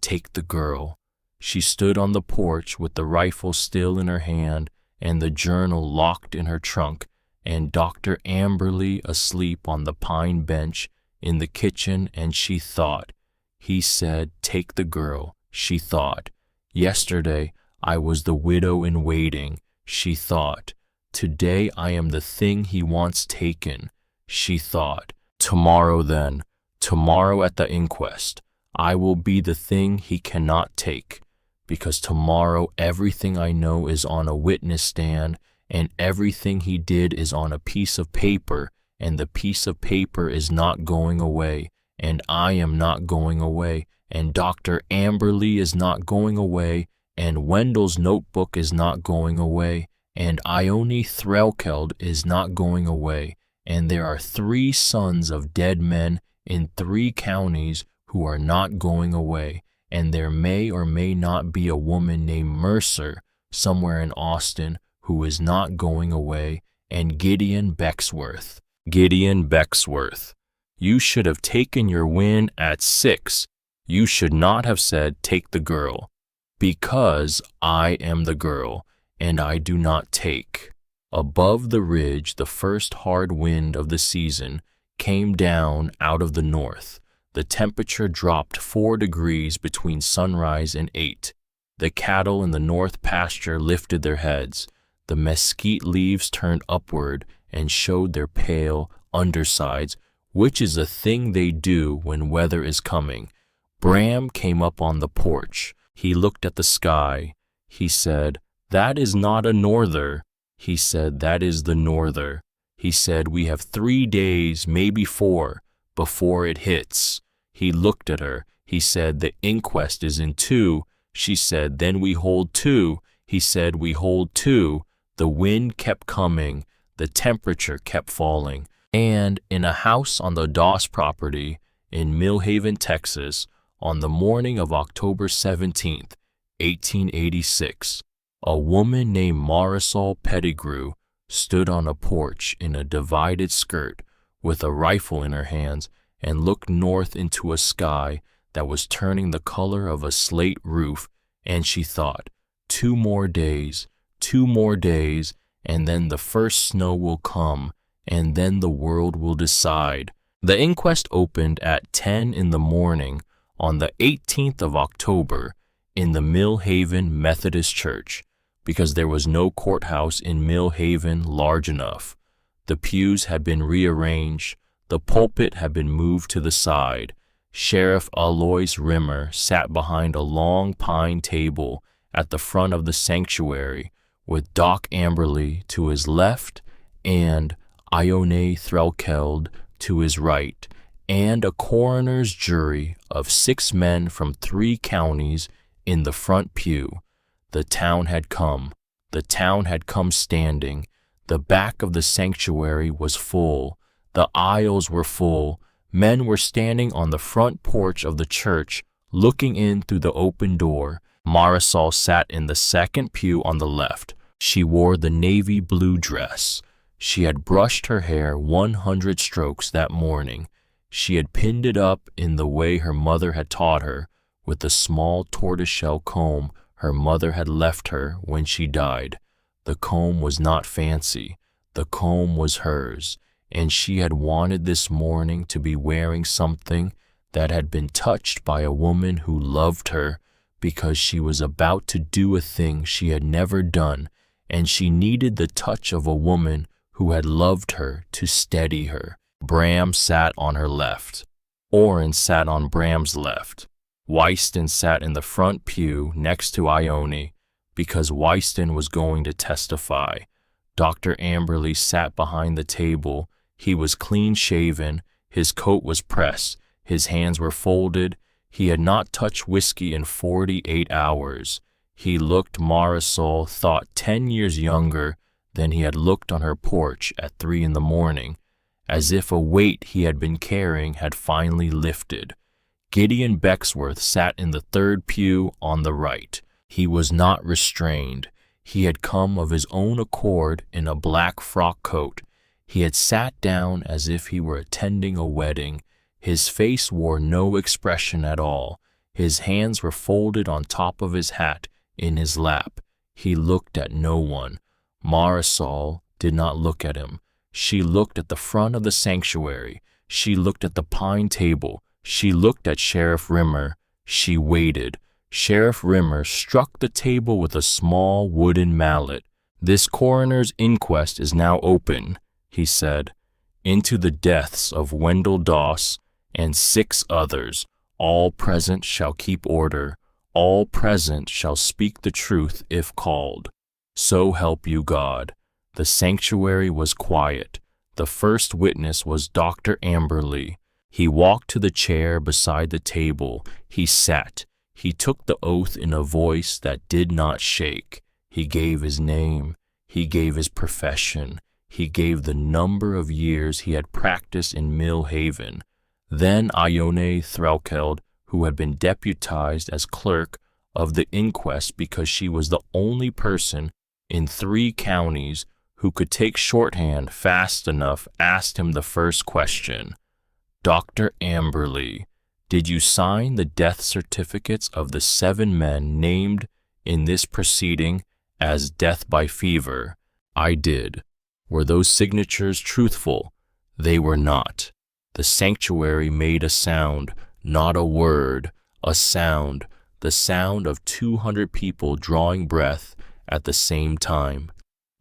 Take the girl. She stood on the porch with the rifle still in her hand and the journal locked in her trunk, and Dr. Amberley asleep on the pine bench in the kitchen, and she thought. He said, take the girl, she thought. Yesterday I was the widow in waiting, she thought. Today I am the thing he wants taken, she thought. Tomorrow then, tomorrow at the inquest, I will be the thing he cannot take, because tomorrow everything I know is on a witness stand, and everything he did is on a piece of paper, and the piece of paper is not going away, and I am not going away, and Dr. Amberley is not going away, and Wendell's notebook is not going away, and Ione Threlkeld is not going away, and there are 3 sons of dead men in 3 counties who are not going away, and there may or may not be a woman named Mercer somewhere in Austin who is not going away, and Gideon Becksworth. Gideon Becksworth. You should have taken your win at 6. You should not have said, 'Take the girl,' because I am the girl, and I do not take." Above the ridge, the first hard wind of the season came down out of the north. The temperature dropped 4 degrees between sunrise and 8. The cattle in the north pasture lifted their heads. The mesquite leaves turned upward and showed their pale undersides, which is a thing they do when weather is coming. Bram came up on the porch. He looked at the sky. He said, "That is not a norther." He said, "That is the norther." He said, "We have 3 days, maybe 4, before it hits." He looked at her. He said, "The inquest is in 2. She said, "Then we hold 2. He said, "We hold 2. The wind kept coming. The temperature kept falling. And in a house on the Doss property in Millhaven, Texas, on the morning of October 17th, 1886, a woman named Marisol Pettigrew stood on a porch in a divided skirt with a rifle in her hands and looked north into a sky that was turning the color of a slate roof, and she thought, 2 more days, 2 more days, and then the first snow will come, and then the world will decide. The inquest opened at 10 in the morning on the 18th of October in the Millhaven Methodist Church, because there was no courthouse in Millhaven large enough. The pews had been rearranged. The pulpit had been moved to the side. Sheriff Alois Rimmer sat behind a long pine table at the front of the sanctuary, with Doc Amberley to his left and Ione Threlkeld to his right, and a coroner's jury of 6 men from 3 counties in the front pew. The town had come. The town had come standing. The back of the sanctuary was full. The aisles were full. Men were standing on the front porch of the church, looking in through the open door. Marisol sat in the second pew on the left. She wore the navy blue dress. She had brushed her hair 100 strokes that morning. She had pinned it up in the way her mother had taught her, with the small tortoiseshell comb her mother had left her when she died. The comb was not fancy. The comb was hers, and she had wanted this morning to be wearing something that had been touched by a woman who loved her, because she was about to do a thing she had never done, and she needed the touch of a woman who had loved her to steady her. Bram sat on her left. Orrin sat on Bram's left. Wyston sat in the front pew next to Ione, because Wyston was going to testify. Dr. Amberley sat behind the table. He was clean-shaven. His coat was pressed. His hands were folded. He had not touched whiskey in 48 hours. He looked, Marisol thought, 10 years younger than he had looked on her porch at 3 in the morning, as if a weight he had been carrying had finally lifted. Gideon Bexworth sat in the third pew on the right. He was not restrained. He had come of his own accord in a black frock coat. He had sat down as if he were attending a wedding. His face wore no expression at all. His hands were folded on top of his hat in his lap. He looked at no one. Marisol did not look at him. She looked at the front of the sanctuary. She looked at the pine table. She looked at Sheriff Rimmer. She waited. Sheriff Rimmer struck the table with a small wooden mallet. "This coroner's inquest is now open," he said, "into the deaths of Wendell Doss and 6 others. All present shall keep order. All present shall speak the truth if called. So help you God." The sanctuary was quiet. The first witness was Dr. Amberley. He walked to the chair beside the table. He sat. He took the oath in a voice that did not shake. He gave his name. He gave his profession. He gave the number of years he had practiced in Millhaven. Then Ione Threlkeld, who had been deputized as clerk of the inquest because she was the only person in 3 counties who could take shorthand fast enough, asked him the first question. "Dr. Amberley, Did you sign the death certificates of the 7 men named in this proceeding as death by fever? I did. Were those signatures truthful? They were not. The sanctuary made a sound, not a word, a sound, the sound of 200 people drawing breath at the same time.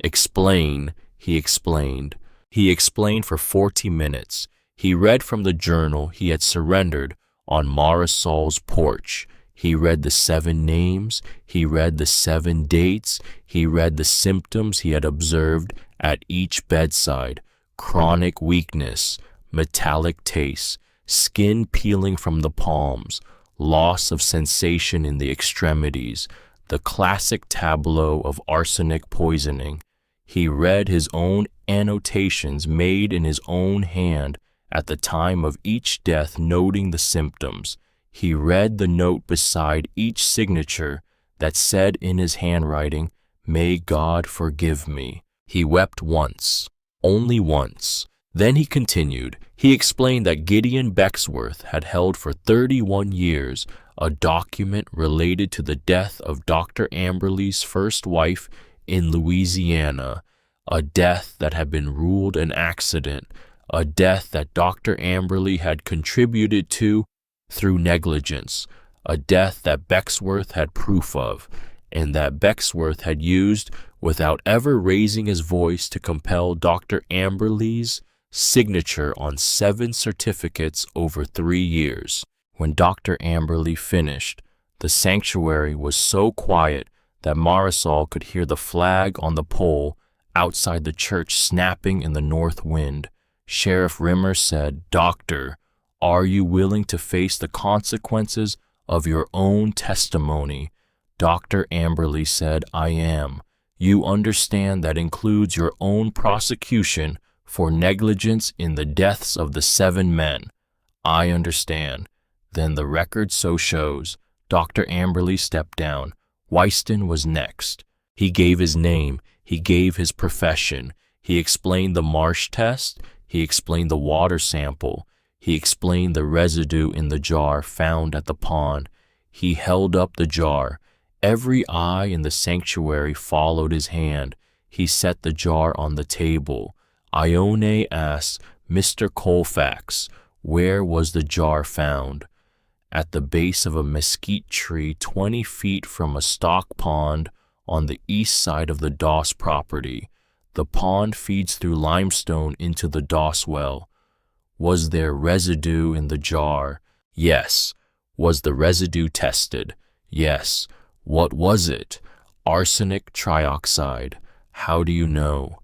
Explain, he explained. He explained for 40 minutes. He read from the journal he had surrendered on Marisol's porch. He read the 7 names. He read the 7 dates. He read the symptoms he had observed at each bedside: chronic weakness, metallic taste, skin peeling from the palms, loss of sensation in the extremities, the classic tableau of arsenic poisoning. He read his own annotations made in his own hand at the time of each death, noting the symptoms. He read the note beside each signature that said in his handwriting, "May God forgive me." He wept once, only once. Then he continued. He explained that Gideon Becksworth had held for 31 years a document related to the death of Dr. Amberley's first wife in Louisiana, a death that had been ruled an accident, a death that Dr. Amberley had contributed to through negligence, a death that Becksworth had proof of, and that Becksworth had used without ever raising his voice to compel Dr. Amberley's signature on 7 certificates over 3 years. When Dr. Amberley finished, the sanctuary was so quiet that Marisol could hear the flag on the pole outside the church snapping in the north wind. Sheriff Rimmer said, "Doctor, are you willing to face the consequences of your own testimony?" Dr. Amberley said, "I am. You understand that includes your own prosecution for negligence in the deaths of the 7 men." "I understand." "Then the record so shows." Dr. Amberley stepped down. Weiston was next. He gave his name. He gave his profession. He explained the Marsh test. He explained the water sample. He explained the residue in the jar found at the pond. He held up the jar. Every eye in the sanctuary followed his hand. He set the jar on the table. Ione asked, "Mr. Colfax, where was the jar found?" "At the base of a mesquite tree 20 feet from a stock pond on the east side of the Doss property. The pond feeds through limestone into the Doss well." "Was there residue in the jar?" "Yes." "Was the residue tested?" "Yes." "What was it?" "Arsenic trioxide." "How do you know?"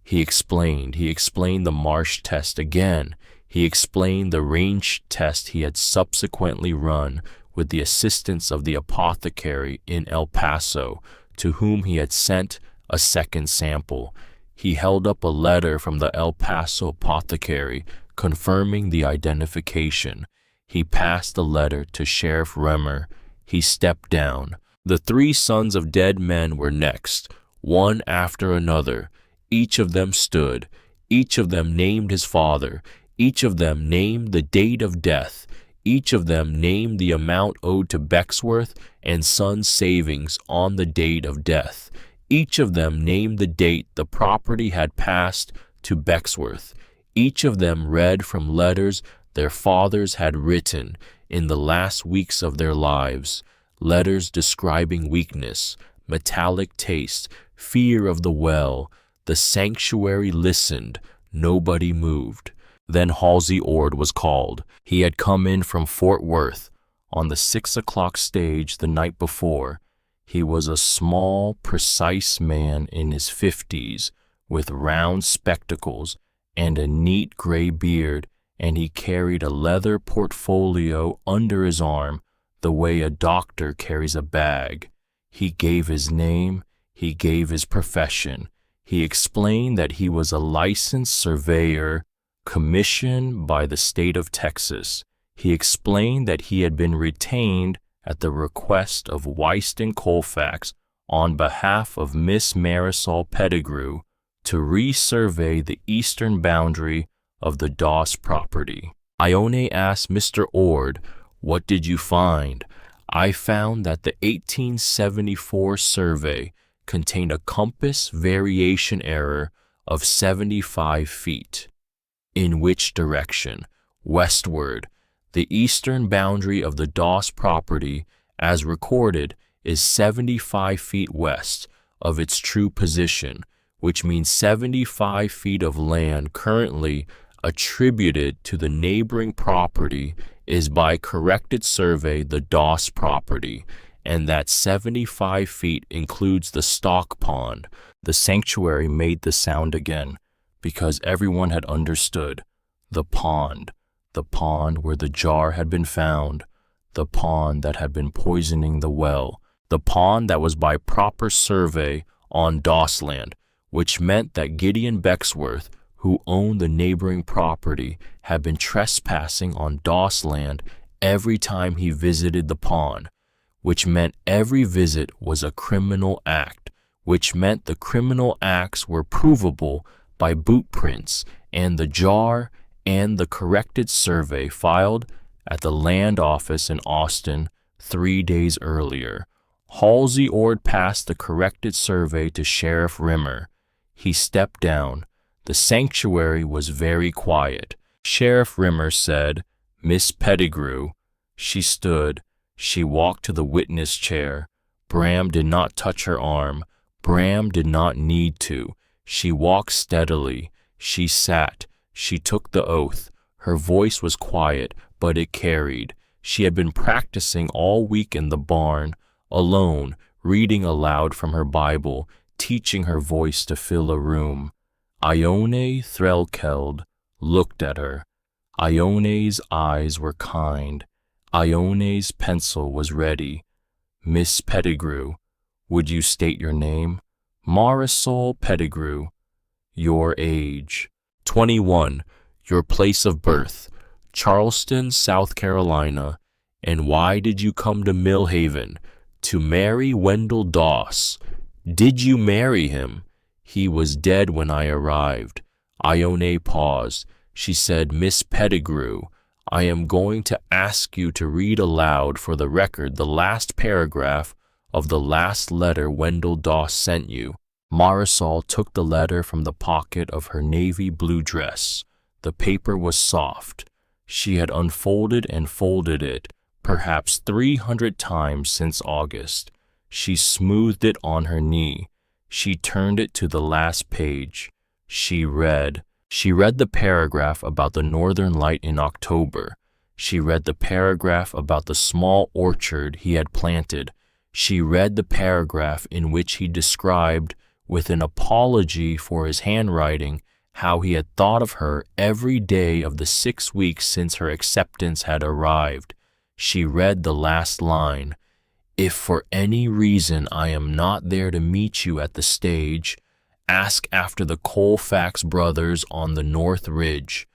He explained the Marsh test again. He explained the range test he had subsequently run with the assistance of the apothecary in El Paso, to whom he had sent a second sample. He held up a letter from the El Paso apothecary confirming the identification. He passed the letter to Sheriff Remmer. He stepped down. The 3 sons of dead men were next, one after another. Each of them stood. Each of them named his father. Each of them named the date of death. Each of them named the amount owed to Becksworth and Sons savings on the date of death. Each of them named the date the property had passed to Becksworth. Each of them read from letters their fathers had written in the last weeks of their lives, letters describing weakness, metallic taste, fear of the well. The sanctuary listened. Nobody moved. Then Halsey Ord was called. He had come in from Fort Worth on the 6 o'clock stage the night before. He was a small, precise man in his 50s with round spectacles and a neat gray beard, and he carried a leather portfolio under his arm the way a doctor carries a bag. He gave his name. He gave his profession. He explained that he was a licensed surveyor commissioned by the state of Texas. He explained that he had been retained at the request of Weiston Colfax on behalf of Miss Marisol Pettigrew to resurvey the eastern boundary of the Doss property. Ione asked Mr. Ord What did you find? I found that the 1874 survey contained a compass variation error of 75 feet. In which direction? Westward. The eastern boundary of the Doss property, as recorded, is 75 feet west of its true position, which means 75 feet of land currently attributed to the neighboring property is by corrected survey the Doss property, and that 75 feet includes the stock pond. The sanctuary made the sound again, because everyone had understood. The pond where the jar had been found, the pond that had been poisoning the well, the pond that was by proper survey on Doss land, which meant that Gideon Bexworth, who owned the neighboring property, had been trespassing on Doss land every time he visited the pond, which meant every visit was a criminal act, which meant the criminal acts were provable by boot prints and the jar and the corrected survey filed at the land office in Austin 3 days earlier. Halsey Ord passed the corrected survey to Sheriff Rimmer. He stepped down. The sanctuary was very quiet. Sheriff Rimmer said, "Miss Pettigrew." She stood. She walked to the witness chair. Bram did not touch her arm. Bram did not need to. She walked steadily. She sat. She took the oath. Her voice was quiet, but it carried. She had been practicing all week in the barn, alone, reading aloud from her Bible, teaching her voice to fill a room. Ione Threlkeld looked at her. Ione's eyes were kind. Ione's pencil was ready. "Miss Pettigrew, would you state your name?" "Marisol Pettigrew." "Your age?" 21. "Your place of birth?" "Charleston, South Carolina." "And why did you come to Millhaven?" "To marry Wendell Doss." "Did you marry him?" "He was dead when I arrived." Ione paused. She said, "Miss Pettigrew, I am going to ask you to read aloud for the record the last paragraph of the last letter Wendell Doss sent you." Marisol took the letter from the pocket of her navy blue dress. The paper was soft. She had unfolded and folded it, perhaps 300 times since August. She smoothed it on her knee. She turned it to the last page. She read. She read the paragraph about the northern light in October. She read the paragraph about the small orchard he had planted. She read the paragraph in which he described, with an apology for his handwriting, how he had thought of her every day of the 6 weeks since her acceptance had arrived. She read the last line. "If for any reason I am not there to meet you at the stage, ask after the Colfax brothers on the North Ridge.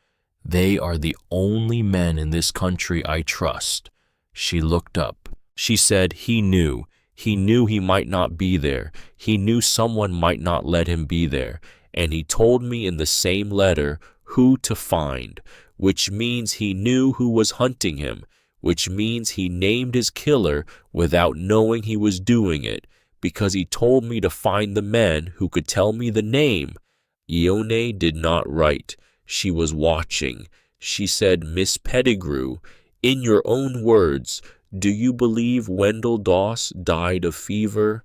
They are the only men in this country I trust." She looked up. She said he knew. He knew he might not be there. He knew someone might not let him be there. And he told me in the same letter who to find, which means he knew who was hunting him, which means he named his killer without knowing he was doing it, because he told me to find the men who could tell me the name. Ione did not write. She was watching. She said, "Miss Pettigrew, in your own words, do you believe Wendell Doss died of fever?"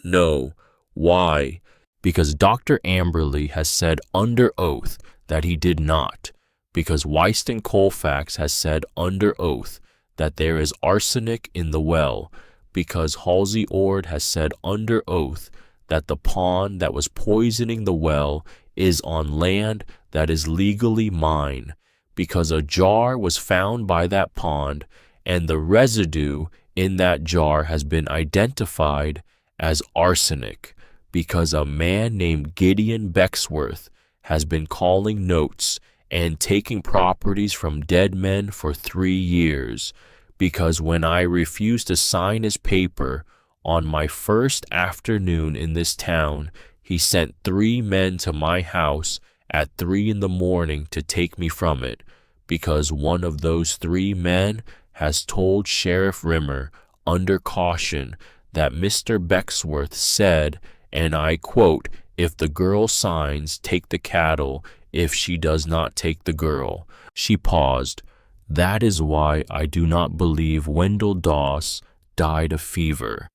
"No." "Why?" "Because Dr. Amberley has said under oath that he did not. Because Wyston Colfax has said under oath that there is arsenic in the well. Because Halsey Ord has said under oath that the pond that was poisoning the well is on land that is legally mine. Because a jar was found by that pond, and the residue in that jar has been identified as arsenic. Because a man named Gideon Bexworth has been calling notes and taking properties from dead men for 3 years. Because when I refused to sign his paper on my first afternoon in this town, he sent 3 men to my house at 3 in the morning to take me from it. Because one of those 3 men has told Sheriff Rimmer under caution that Mr. Becksworth said, and I quote, "If the girl signs, take the cattle. If she does not take the girl." She paused. "That is why I do not believe Wendell Doss died of fever."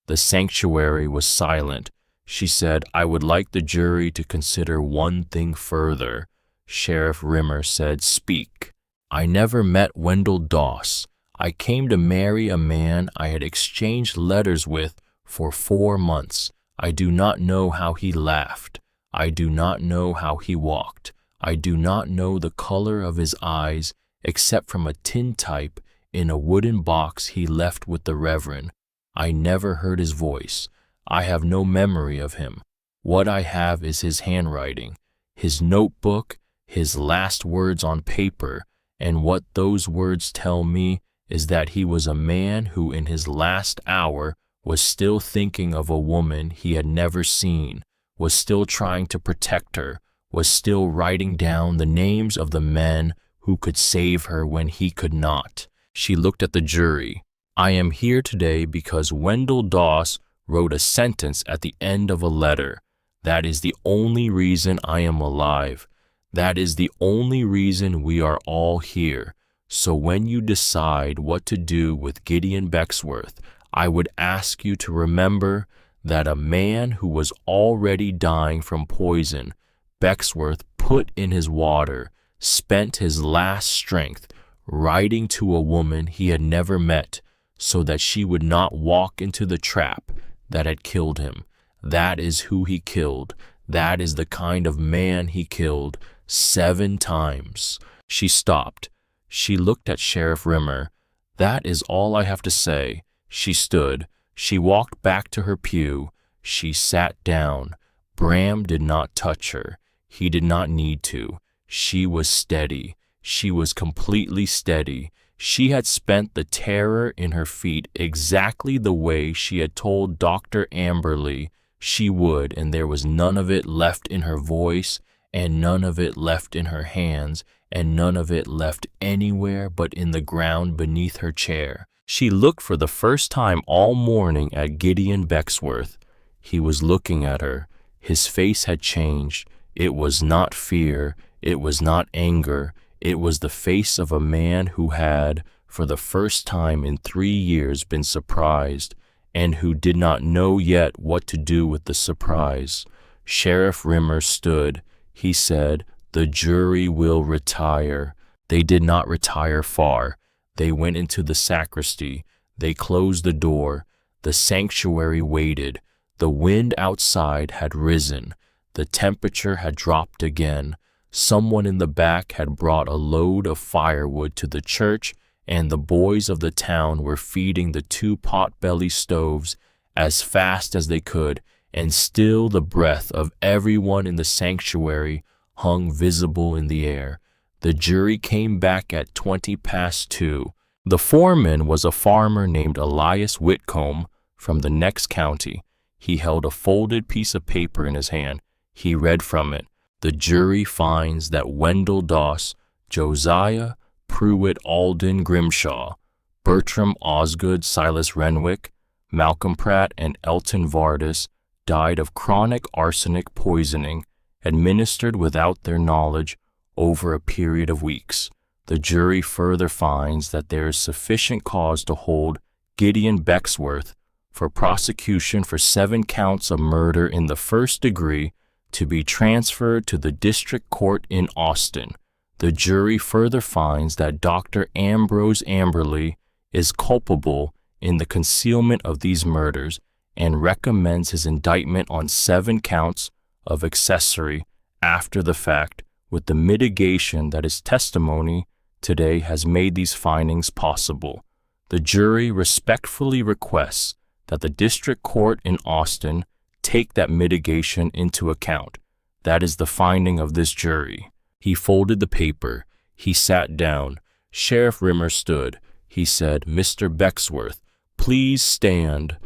The sanctuary was silent. She said, "I would like the jury to consider one thing further." Sheriff Rimmer said, "Speak." "I never met Wendell Doss. I came to marry a man I had exchanged letters with for 4 months. I do not know how he laughed. I do not know how he walked. I do not know the color of his eyes, except from a tintype in a wooden box he left with the Reverend. I never heard his voice. I have no memory of him. What I have is his handwriting, his notebook, his last words on paper, and what those words tell me is that he was a man who in his last hour was still thinking of a woman he had never seen, was still trying to protect her, was still writing down the names of the men who could save her when he could not." She looked at the jury. "I am here today because Wendell Doss wrote a sentence at the end of a letter. That is the only reason I am alive. That is the only reason we are all here. So when you decide what to do with Gideon Becksworth, I would ask you to remember that a man who was already dying from poison, Becksworth put in his water, spent his last strength writing to a woman he had never met so that she would not walk into the trap that had killed him. That is who he killed. That is the kind of man he killed 7 times. She stopped. She looked at Sheriff Rimmer. "That is all I have to say." She stood. She walked back to her pew. She sat down. Bram did not touch her. He did not need to. She was steady. She was completely steady. She had spent the terror in her feet exactly the way she had told Dr. Amberley she would, and there was none of it left in her voice, and none of it left in her hands, and none of it left anywhere but in the ground beneath her chair. She looked for the first time all morning at Gideon Becksworth. He was looking at her. His face had changed. It was not fear. It was not anger. It was the face of a man who had, for the first time in 3 years, been surprised, and who did not know yet what to do with the surprise. Sheriff Rimmer stood. He said, "The jury will retire." They did not retire far. They went into the sacristy. They closed the door. The sanctuary waited. The wind outside had risen. The temperature had dropped again. Someone in the back had brought a load of firewood to the church, and the boys of the town were feeding the 2 pot-belly stoves as fast as they could, and still the breath of everyone in the sanctuary hung visible in the air. The jury came back at 2:20. The foreman was a farmer named Elias Whitcomb from the next county. He held a folded piece of paper in his hand. He read from it, "The jury finds that Wendell Doss, Josiah Pruitt Alden Grimshaw, Bertram Osgood Silas Renwick, Malcolm Pratt, and Elton Vardis died of chronic arsenic poisoning administered without their knowledge over a period of weeks. The jury further finds that there is sufficient cause to hold Gideon Becksworth for prosecution for 7 counts of murder in the 1st degree to be transferred to the district court in Austin. The jury further finds that Dr. Ambrose Amberley is culpable in the concealment of these murders and recommends his indictment on 7 counts of accessory after the fact, with the mitigation that his testimony today has made these findings possible. The jury respectfully requests that the district court in Austin take that mitigation into account. That is the finding of this jury." He folded the paper. He sat down. Sheriff Rimmer stood. He said, "Mr. Becksworth, please stand."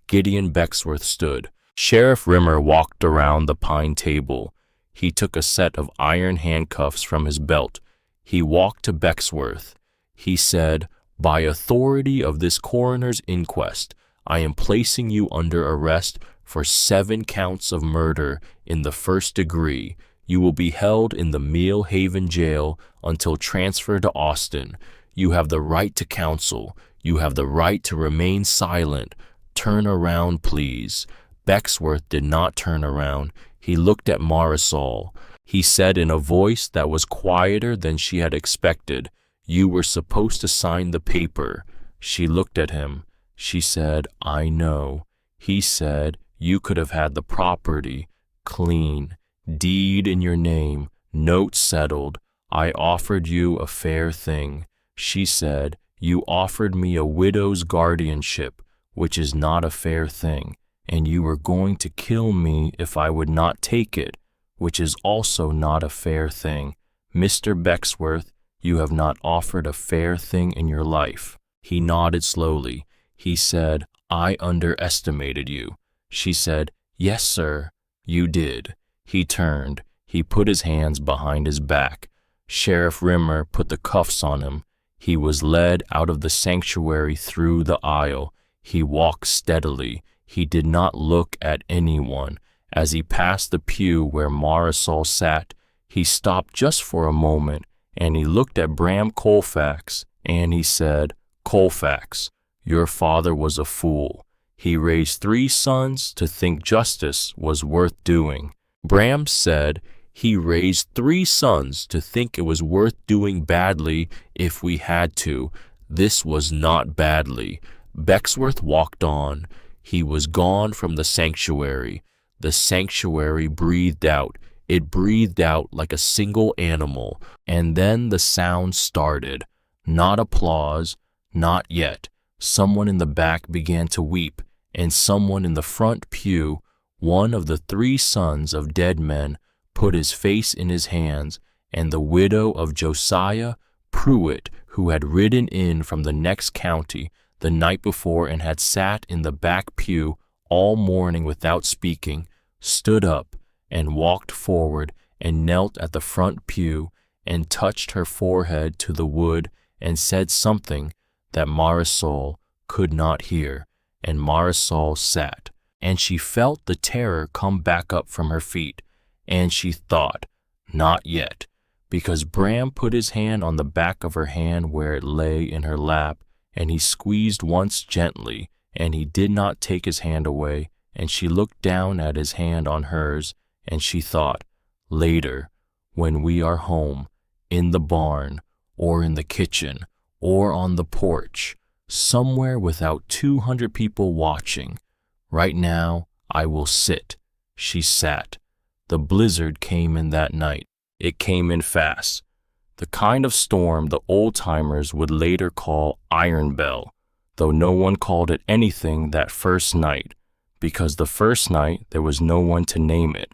Gideon Becksworth stood. Sheriff Rimmer walked around the pine table. He took a set of iron handcuffs from his belt. He walked to Becksworth. He said, By authority of this coroner's inquest, I am placing you under arrest for 7 counts of murder in the first degree. You will be held in the Mill Haven jail until transfer to Austin. You have the right to counsel. You have the right to remain silent. Turn around, please." Becksworth did not turn around. He looked at Marisol. He said in a voice that was quieter than she had expected, "You were supposed to sign the paper." She looked at him. She said, "I know." He said, "You could have had the property. Clean. Deed in your name. Note settled. I offered you a fair thing." She said, "You offered me a widow's guardianship, which is not a fair thing, and you were going to kill me if I would not take it, which is also not a fair thing. Mr. Becksworth, you have not offered a fair thing in your life." He nodded slowly. He said, "I underestimated you." She said, "Yes, sir, you did." He turned. He put his hands behind his back. Sheriff Rimmer put the cuffs on him. He was led out of the sanctuary through the aisle. He walked steadily. He did not look at anyone. As he passed the pew where Marisol sat, he stopped just for a moment, and he looked at Bram Colfax, and he said, "Colfax, your father was a fool. He raised 3 sons to think justice was worth doing." Bram said, "He raised 3 sons to think it was worth doing badly if we had to. This was not badly." Becksworth walked on. He was gone from the sanctuary. The sanctuary breathed out. It breathed out like a single animal. And then the sound started. Not applause, not yet. Someone in the back began to weep, and someone in the front pew, one of the 3 sons of dead men, put his face in his hands, and the widow of Josiah Pruitt, who had ridden in from the next county the night before and had sat in the back pew all morning without speaking, stood up and walked forward and knelt at the front pew and touched her forehead to the wood and said something that Marisol could not hear, and Marisol sat, and she felt the terror come back up from her feet, and she thought, not yet, because Bram put his hand on the back of her hand where it lay in her lap, and he squeezed once gently, and he did not take his hand away, and she looked down at his hand on hers, and she thought, later, when we are home, in the barn, or in the kitchen, or on the porch, somewhere without 200 people watching. Right now, I will sit. She sat. The blizzard came in that night. It came in fast. The kind of storm the old-timers would later call Iron Bell, though no one called it anything that first night, because the first night there was no one to name it.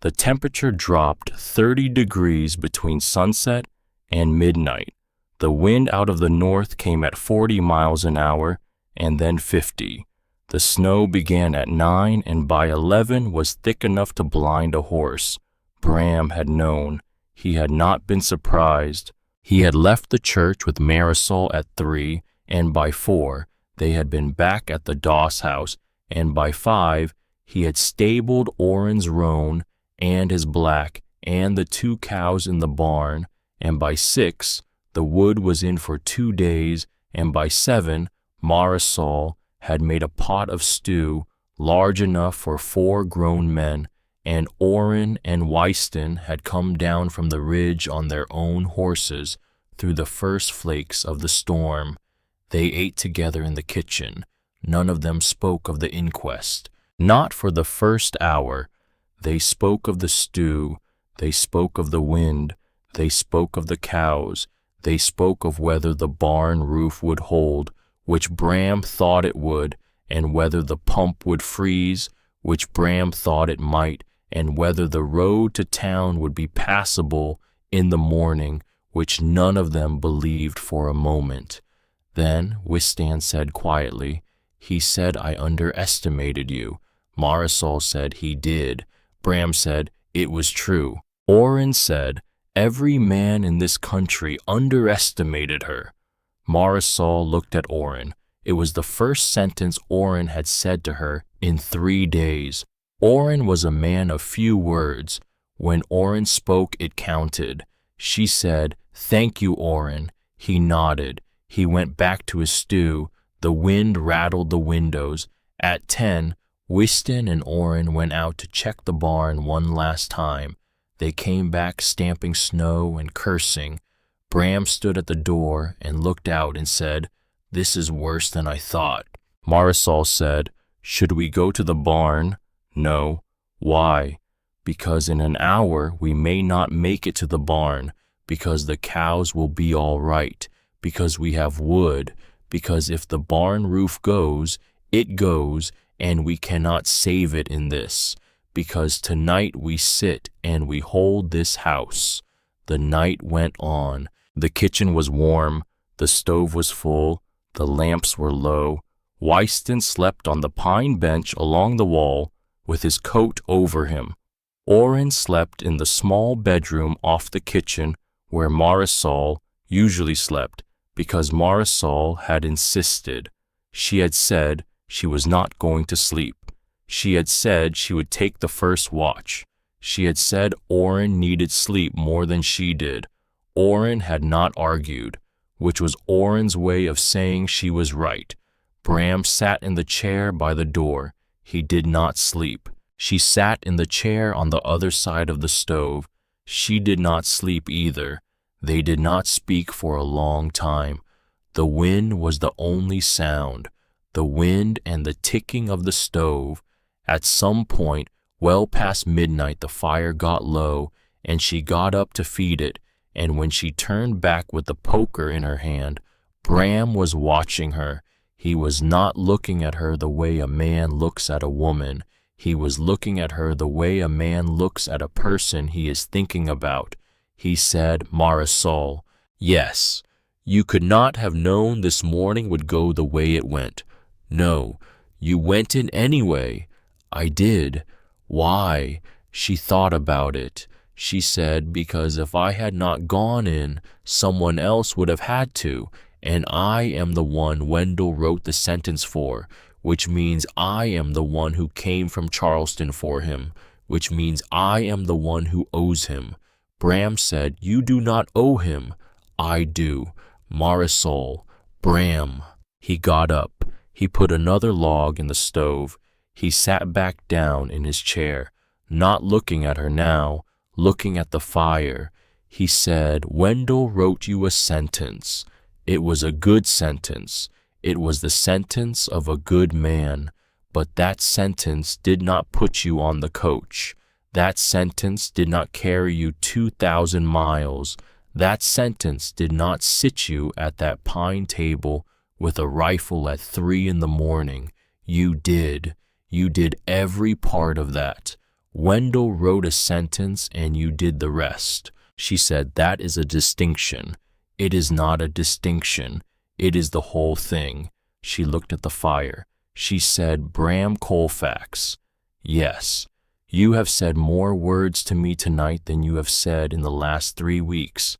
The temperature dropped 30 degrees between sunset and midnight. The wind out of the north came at 40 miles an hour, and then 50. The snow began at 9 and by 11 was thick enough to blind a horse. Bram had known. He had not been surprised. He had left the church with Marisol at 3, and by 4 they had been back at the Doss house, and by 5 he had stabled Orrin's roan and his black and the 2 cows in the barn, and by 6 the wood was in for 2 days, and by 7 Marisol had made a pot of stew large enough for 4 grown men, and Orrin and Wyston had come down from the ridge on their own horses through the first flakes of the storm. They ate together in the kitchen. None of them spoke of the inquest. Not for the first hour. They spoke of the stew. They spoke of the wind. They spoke of the cows. They spoke of whether the barn roof would hold, which Bram thought it would, and whether the pump would freeze, which Bram thought it might, and whether the road to town would be passable in the morning, which none of them believed for a moment. Then Wystan said quietly, "He said I underestimated you." Marisol said he did. Bram said it was true. Orrin said every man in this country underestimated her. Marisol looked at Oren. It was the first sentence Oren had said to her in 3 days. Oren was a man of few words. When Oren spoke, it counted. She said, "Thank you, Oren." He nodded. He went back to his stew. The wind rattled the windows. At 10, Whiston and Oren went out to check the barn one last time. They came back stamping snow and cursing. Bram stood at the door and looked out and said, "This is worse than I thought." Marisol said, "Should we go to the barn?" "No." "Why?" "Because in an hour we may not make it to the barn, because the cows will be all right, because we have wood, because if the barn roof goes, it goes, and we cannot save it in this, because tonight we sit and we hold this house." The night went on. The kitchen was warm, the stove was full, the lamps were low. Wystan slept on the pine bench along the wall with his coat over him. Oren slept in the small bedroom off the kitchen where Marisol usually slept, because Marisol had insisted. She had said she was not going to sleep. She had said she would take the first watch. She had said Oren needed sleep more than she did. Oren had not argued, which was Oren's way of saying she was right. Bram sat in the chair by the door. He did not sleep. She sat in the chair on the other side of the stove. She did not sleep either. They did not speak for a long time. The wind was the only sound, the wind and the ticking of the stove. At some point, well past midnight, the fire got low, and she got up to feed it, and when she turned back with the poker in her hand, Bram was watching her. He was not looking at her the way a man looks at a woman. He was looking at her the way a man looks at a person he is thinking about. He said, "Marisol, yes, you could not have known this morning would go the way it went. No, you went in anyway." "I did." "Why?" She thought about it. She said, "Because if I had not gone in, someone else would have had to, and I am the one Wendell wrote the sentence for, which means I am the one who came from Charleston for him, which means I am the one who owes him." Bram said, "You do not owe him." "I do." "Marisol, Bram." He got up. He put another log in the stove. He sat back down in his chair, not looking at her now, looking at the fire. He said, "Wendell wrote you a sentence. It was a good sentence. It was the sentence of a good man. But that sentence did not put you on the coach. That sentence did not carry you 2,000 miles. That sentence did not sit you at that pine table with a rifle at 3 in the morning. You did. You did every part of that. Wendell wrote a sentence and you did the rest." She said, "That is a distinction." "It is not a distinction. It is the whole thing." She looked at the fire. She said, "Bram Colfax." "Yes. You have said more words to me tonight than you have said in the last 3 weeks."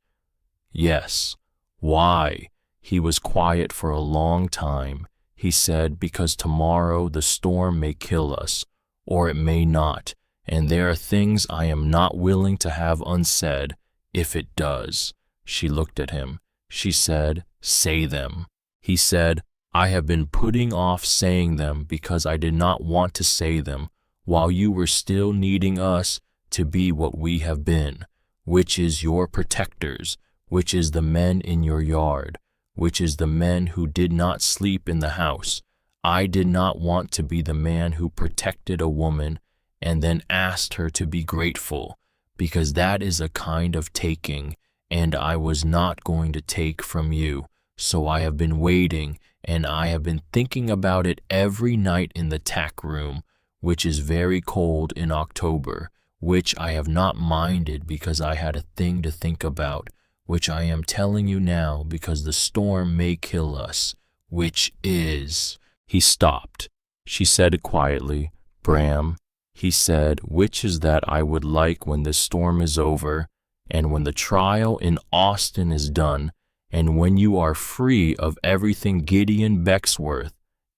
"Yes." "Why?" He was quiet for a long time. He said, "Because tomorrow the storm may kill us, or it may not, and there are things I am not willing to have unsaid if it does." She looked at him. She said, "Say them." He said, "I have been putting off saying them because I did not want to say them while you were still needing us to be what we have been, which is your protectors, which is the men in your yard, which is the men who did not sleep in the house. I did not want to be the man who protected a woman and then asked her to be grateful, because that is a kind of taking, and I was not going to take from you. So I have been waiting, and I have been thinking about it every night in the tack room, which is very cold in October, which I have not minded because I had a thing to think about, which I am telling you now because the storm may kill us, which is—" He stopped. She said quietly, "Bram," he said, "which is that I would like when this storm is over, and when the trial in Austin is done, and when you are free of everything Gideon Becksworth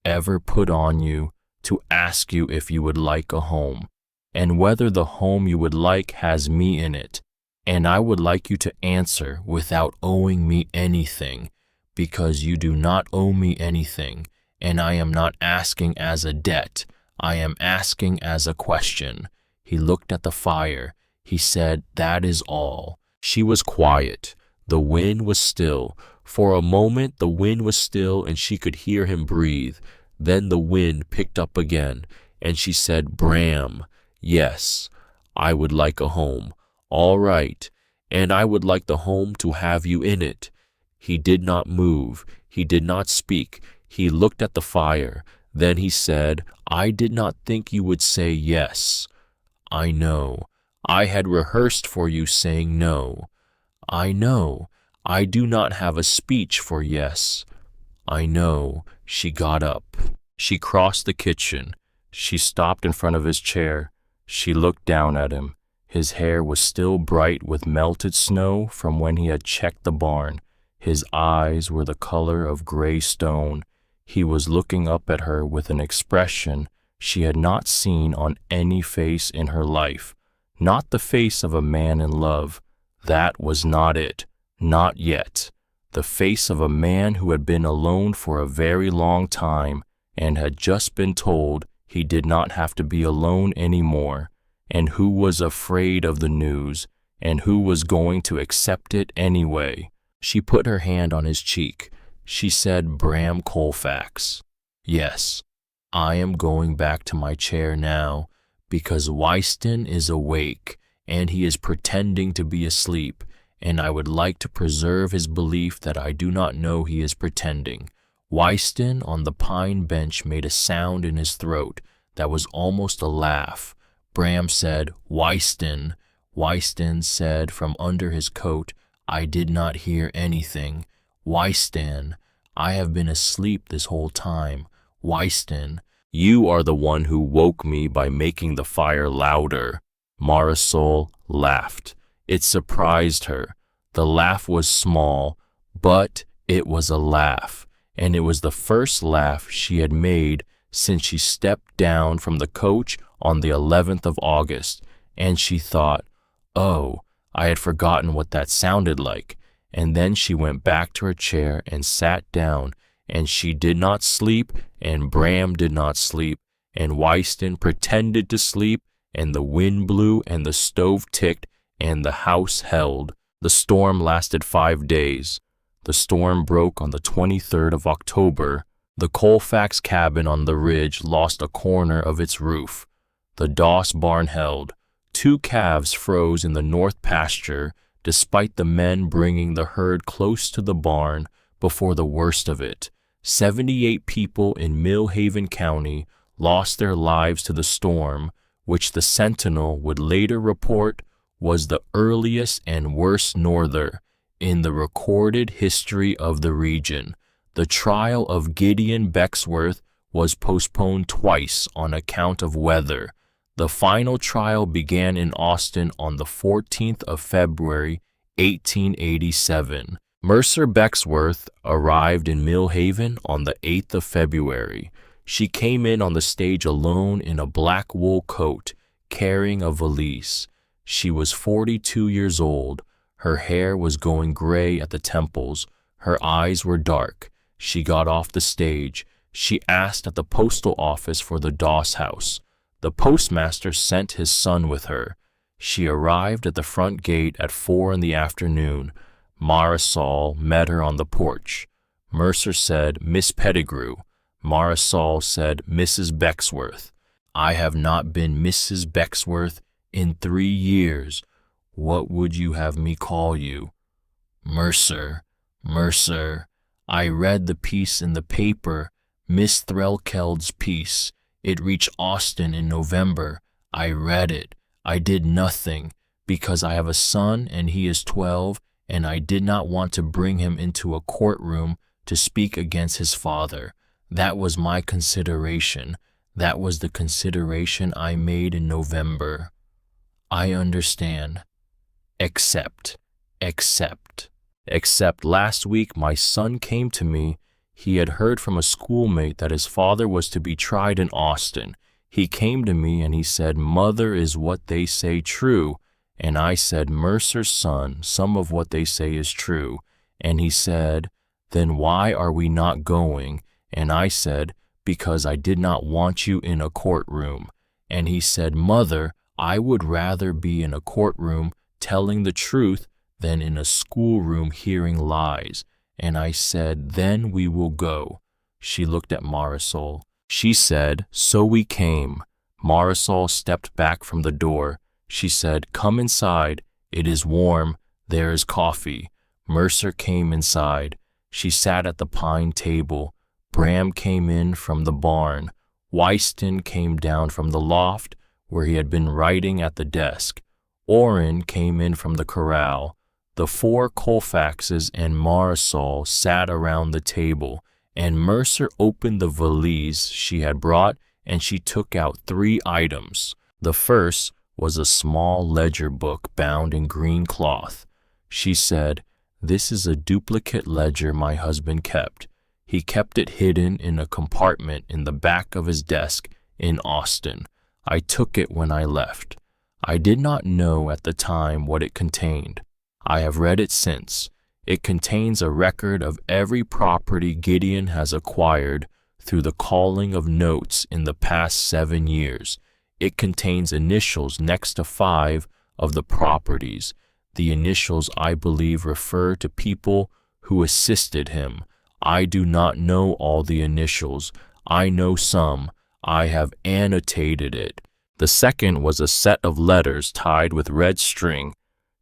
ever put on you, to ask you if you would like a home, and whether the home you would like has me in it. And I would like you to answer without owing me anything, because you do not owe me anything, and I am not asking as a debt, I am asking as a question. He looked at the fire. He said, "That is all." She was quiet. The wind was still. For a moment the wind was still and she could hear him breathe. Then the wind picked up again, and she said, "Bram, yes, I would like a home." "All right, and I would like the home to have you in it." He did not move. He did not speak. He looked at the fire. Then he said, "I did not think you would say yes." "I know. I had rehearsed for you saying no." "I know. I do not have a speech for yes." "I know." She got up. She crossed the kitchen. She stopped in front of his chair. She looked down at him. His hair was still bright with melted snow from when he had checked the barn. His eyes were the color of gray stone. He was looking up at her with an expression she had not seen on any face in her life. Not the face of a man in love. That was not it. Not yet. The face of a man who had been alone for a very long time and had just been told he did not have to be alone anymore, and who was afraid of the news, and who was going to accept it anyway. She put her hand on his cheek. She said, "Bram Colfax." "Yes, I am going back to my chair now, because Wyston is awake, and he is pretending to be asleep, and I would like to preserve his belief that I do not know he is pretending." Wyston on the pine bench made a sound in his throat that was almost a laugh. Bram said, "Wyston." Wyston said from under his coat, "I did not hear anything." "Wyston, I have been asleep this whole time." "Wyston, you are the one who woke me by making the fire louder." Marisol laughed. It surprised her. The laugh was small, but it was a laugh, and it was the first laugh she had made since she stepped down from the coach on the 11th of August, and she thought, "Oh, I had forgotten what that sounded like." And then she went back to her chair and sat down, and she did not sleep, and Bram did not sleep, and Wyston pretended to sleep, and the wind blew, and the stove ticked, and the house held. The storm lasted 5 days. The storm broke on the 23rd of October. The Colfax cabin on the ridge lost a corner of its roof. The Doss barn held. 2 calves froze in the north pasture, despite the men bringing the herd close to the barn before the worst of it. 78 people in Millhaven County lost their lives to the storm, which the Sentinel would later report was the earliest and worst norther in the recorded history of the region. The trial of Gideon Becksworth was postponed twice on account of weather. The final trial began in Austin on the 14th of February, 1887. Mercer Becksworth arrived in Millhaven on the 8th of February. She came in on the stage alone in a black wool coat, carrying a valise. She was 42 years old. Her hair was going gray at the temples. Her eyes were dark. She got off the stage. She asked at the postal office for the Doss house. The postmaster sent his son with her. She arrived at the front gate at 4 in the afternoon. Marisol met her on the porch. Mercer said, "Miss Pettigrew." Marisol said, "Mrs. Becksworth." "I have not been Mrs. Becksworth in 3 years. What would you have me call you?" "Mercer, Mercer. I read the piece in the paper, Miss Threlkeld's piece. It reached Austin in November. I read it. I did nothing, because I have a son and he is 12, and I did not want to bring him into a courtroom to speak against his father. That was my consideration. That was the consideration I made in November." "I understand. Accept. Except last week my son came to me. He had heard from a schoolmate that his father was to be tried in Austin. He came to me and he said, "Mother, is what they say true?" And I said, "Mercer's son, some of what they say is true." And he said, "Then why are we not going?" And I said, "Because I did not want you in a courtroom." And he said, "Mother, I would rather be in a courtroom telling the truth than in a schoolroom hearing lies." And I said, "Then we will go." She looked at Marisol. She said, "So we came." Marisol stepped back from the door. She said, "Come inside. It is warm. There is coffee." Mercer came inside. She sat at the pine table. Bram came in from the barn. Wyston came down from the loft where he had been writing at the desk. Orrin came in from the corral. The four Colfaxes and Marisol sat around the table, and Mercer opened the valise she had brought, and she took out 3 items. The first was a small ledger book bound in green cloth. She said, "This is a duplicate ledger my husband kept. He kept it hidden in a compartment in the back of his desk in Austin. I took it when I left. I did not know at the time what it contained. I have read it since. It contains a record of every property Gideon has acquired through the calling of notes in the past 7 years. It contains initials next to 5 of the properties. The initials, I believe, refer to people who assisted him. I do not know all the initials. I know some. I have annotated it." The second was a set of letters tied with red string.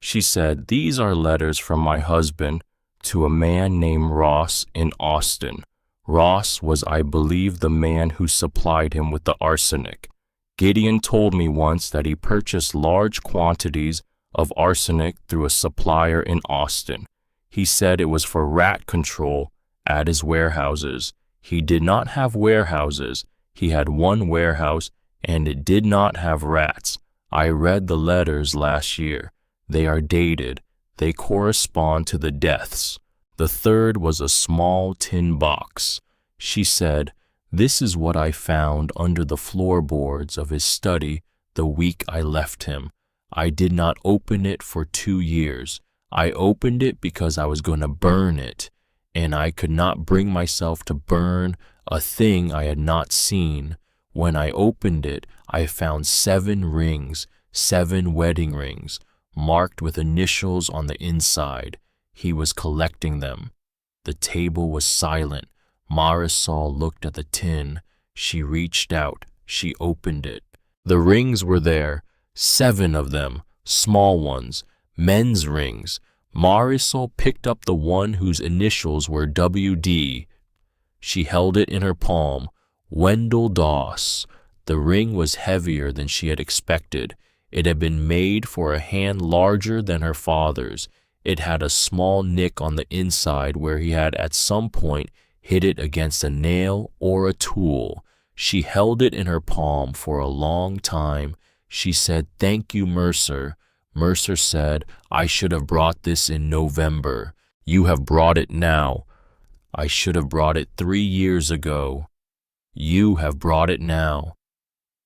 She said, "These are letters from my husband to a man named Ross in Austin. Ross was, I believe, the man who supplied him with the arsenic. Gideon told me once that he purchased large quantities of arsenic through a supplier in Austin. He said it was for rat control at his warehouses. He did not have warehouses. He had one warehouse, and it did not have rats. I read the letters last year. They are dated. They correspond to the deaths." The third was a small tin box. She said, "This is what I found under the floorboards of his study the week I left him. I did not open it for 2 years. I opened it because I was going to burn it, and I could not bring myself to burn a thing I had not seen. When I opened it, I found 7 rings, 7 wedding rings, marked with initials on the inside. He was collecting them." The table was silent. Marisol looked at the tin. She reached out. She opened it. The rings were there, 7 of them, small ones, men's rings. Marisol picked up the one whose initials were WD. She held it in her palm. Wendell Doss. The ring was heavier than she had expected. It had been made for a hand larger than her father's. It had a small nick on the inside where he had at some point hit it against a nail or a tool. She held it in her palm for a long time. She said, "Thank you, Mercer." Mercer said, "I should have brought this in November. You have brought it now." "I should have brought it 3 years ago." "You have brought it now."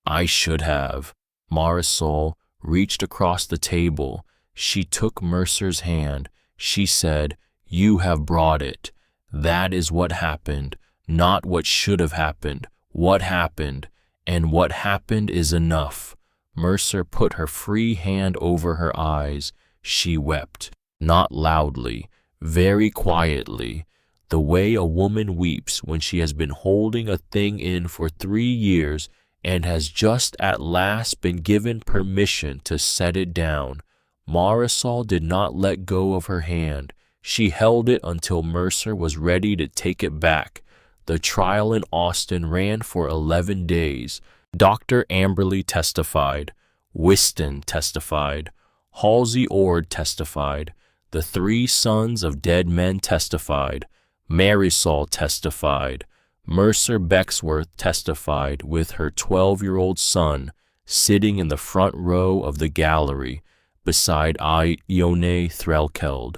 "I should have." Marisol reached across the table. She took Mercer's hand. She said, "You have brought it. That is what happened, not what should have happened. What happened, and what happened is enough." Mercer put her free hand over her eyes. She wept, not loudly, very quietly, the way a woman weeps when she has been holding a thing in for 3 years and has just at last been given permission to set it down. Marisol did not let go of her hand. She held it until Mercer was ready to take it back. The trial in Austin ran for 11 days. Dr. Amberley testified. Wyston testified. Halsey Ord testified. The 3 sons of dead men testified. Marisol testified. Mercer Becksworth testified with her 12-year-old son sitting in the front row of the gallery beside Ione Threlkeld.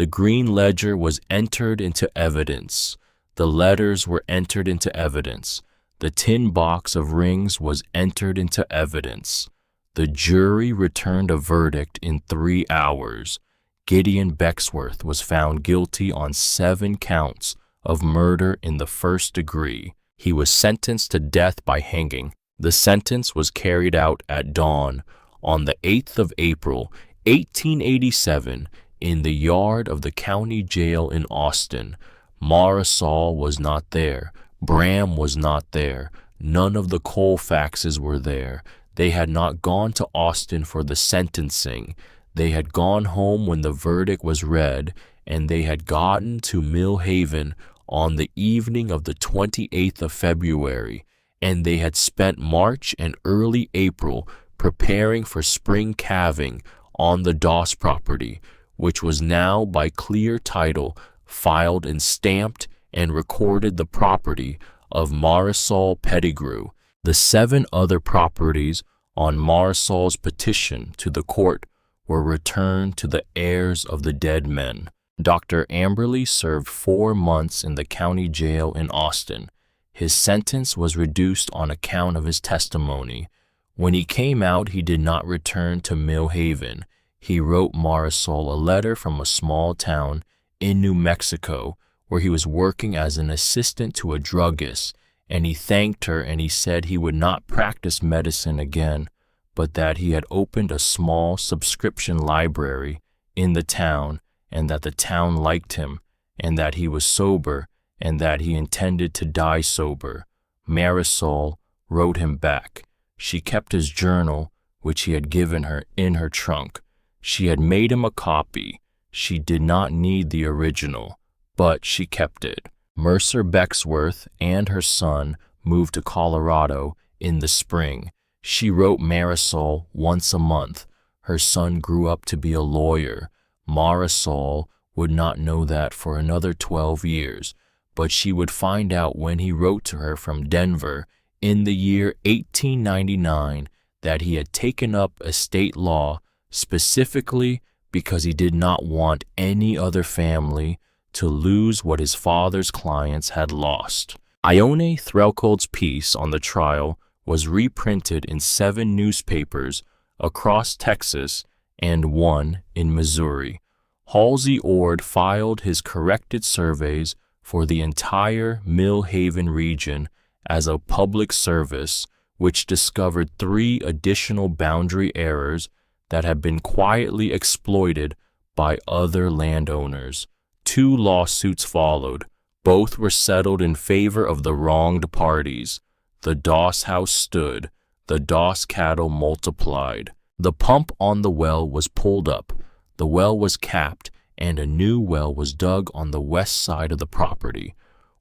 The green ledger was entered into evidence. The letters were entered into evidence. The tin box of rings was entered into evidence. The jury returned a verdict in 3 hours. Gideon Bexworth was found guilty on 7 counts of murder in the first degree. He was sentenced to death by hanging. The sentence was carried out at dawn on the 8th of April, 1887, in the yard of the county jail in Austin. Marisol was not there. Bram was not there. None of the Colfaxes were there. They had not gone to Austin for the sentencing. They had gone home when the verdict was read, and they had gotten to Mill Haven on the evening of the 28th of February, and they had spent March and early April preparing for spring calving on the Doss property, which was now by clear title filed and stamped and recorded the property of Marisol Pettigrew. The 7 other properties on Marisol's petition to the court were returned to the heirs of the dead men. Dr. Amberley served 4 months in the county jail in Austin. His sentence was reduced on account of his testimony. When he came out, he did not return to Mill Haven. He wrote Marisol a letter from a small town in New Mexico where he was working as an assistant to a druggist, and he thanked her, and he said he would not practice medicine again, but that he had opened a small subscription library in the town, and that the town liked him, and that he was sober, and that he intended to die sober. Marisol wrote him back. She kept his journal, which he had given her, in her trunk. She had made him a copy. She did not need the original, but she kept it. Mercer Bexworth and her son moved to Colorado in the spring. She wrote Marisol once a month. Her son grew up to be a lawyer. Marisol would not know that for another 12 years, but she would find out when he wrote to her from Denver in the year 1899 that he had taken up estate law specifically because he did not want any other family to lose what his father's clients had lost. Ione Threlkold's piece on the trial was reprinted in 7 newspapers across Texas and 1 in Missouri. Halsey Ord filed his corrected surveys for the entire Mill Haven region as a public service, which discovered 3 additional boundary errors that had been quietly exploited by other landowners. 2 lawsuits followed. Both were settled in favor of the wronged parties. The Doss house stood. The Doss cattle multiplied. The pump on the well was pulled up. The well was capped, and a new well was dug on the west side of the property.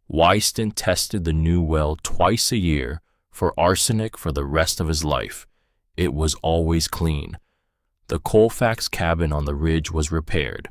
Wyston tested the new well twice a year for arsenic for the rest of his life. It was always clean. The Colfax cabin on the ridge was repaired.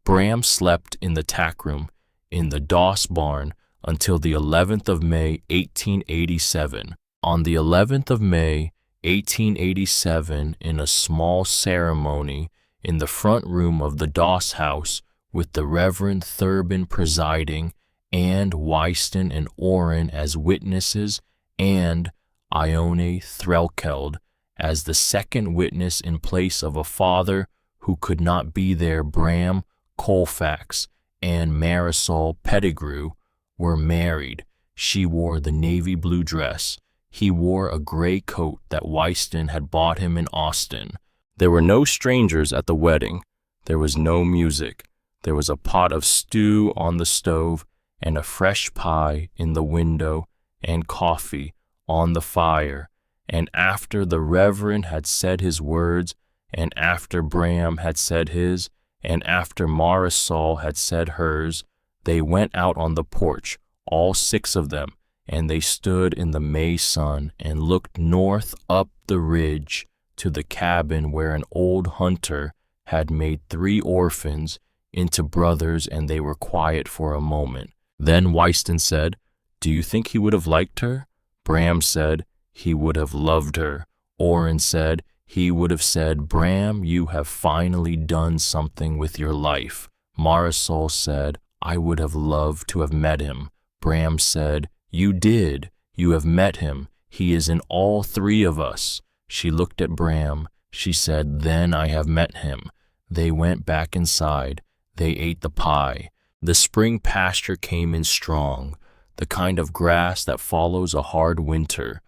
Bram slept in the tack room in the Doss barn until the 11th of May, 1887. On the 11th of May, 1887, in a small ceremony in the front room of the Doss house, with the Reverend Thurbin presiding, and Wyston and Orrin as witnesses, and Ione Threlkeld as the second witness in place of a father who could not be there, Bram Colfax and Marisol Pettigrew were married. She wore the navy blue dress. He wore a gray coat that Wyston had bought him in Austin. There were no strangers at the wedding. There was no music. There was a pot of stew on the stove and a fresh pie in the window and coffee on the fire. And after the Reverend had said his words, and after Bram had said his, and after Marisol had said hers, they went out on the porch, all 6 of them, and they stood in the May sun and looked north up the ridge to the cabin where an old hunter had made 3 orphans into brothers, and they were quiet for a moment. Then Wyston said, "Do you think he would have liked her?" Bram said, "He would have loved her." Orrin said, "He would have said, 'Bram, you have finally done something with your life.'" Marisol said, I would have loved to have met him. Bram said, You did. You have met him. He is in all three of us. She looked at Bram. She said, Then I have met him. They went back inside. They ate the pie. The spring pasture came in strong, the kind of grass that follows a hard winter,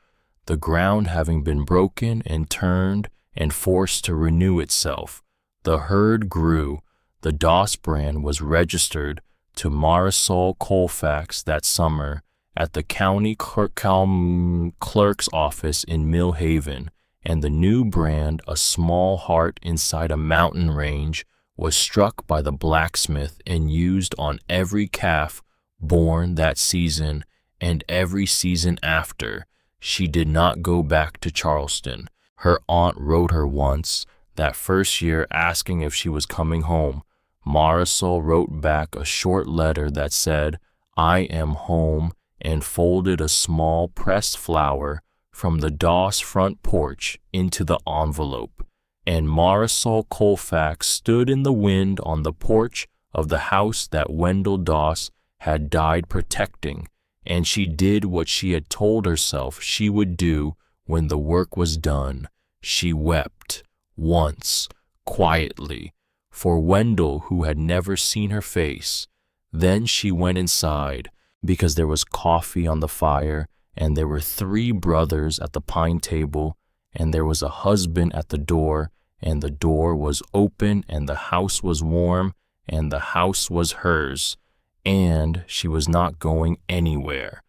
the ground having been broken and turned and forced to renew itself. The herd grew. The Doss brand was registered to Marisol Colfax that summer at the county clerk's office in Mill Haven, and the new brand, a small heart inside a mountain range, was struck by the blacksmith and used on every calf born that season and every season after. She did not go back to Charleston. Her aunt wrote her once, that first year, asking if she was coming home. Marisol wrote back a short letter that said, I am home, and folded a small pressed flower from the Doss front porch into the envelope. And Marisol Colfax stood in the wind on the porch of the house that Wendell Doss had died protecting, and she did what she had told herself she would do when the work was done. She wept, once, quietly, for Wendell, who had never seen her face. Then she went inside, because there was coffee on the fire, and there were 3 brothers at the pine table, and there was a husband at the door, and the door was open, and the house was warm, and the house was hers, and she was not going anywhere.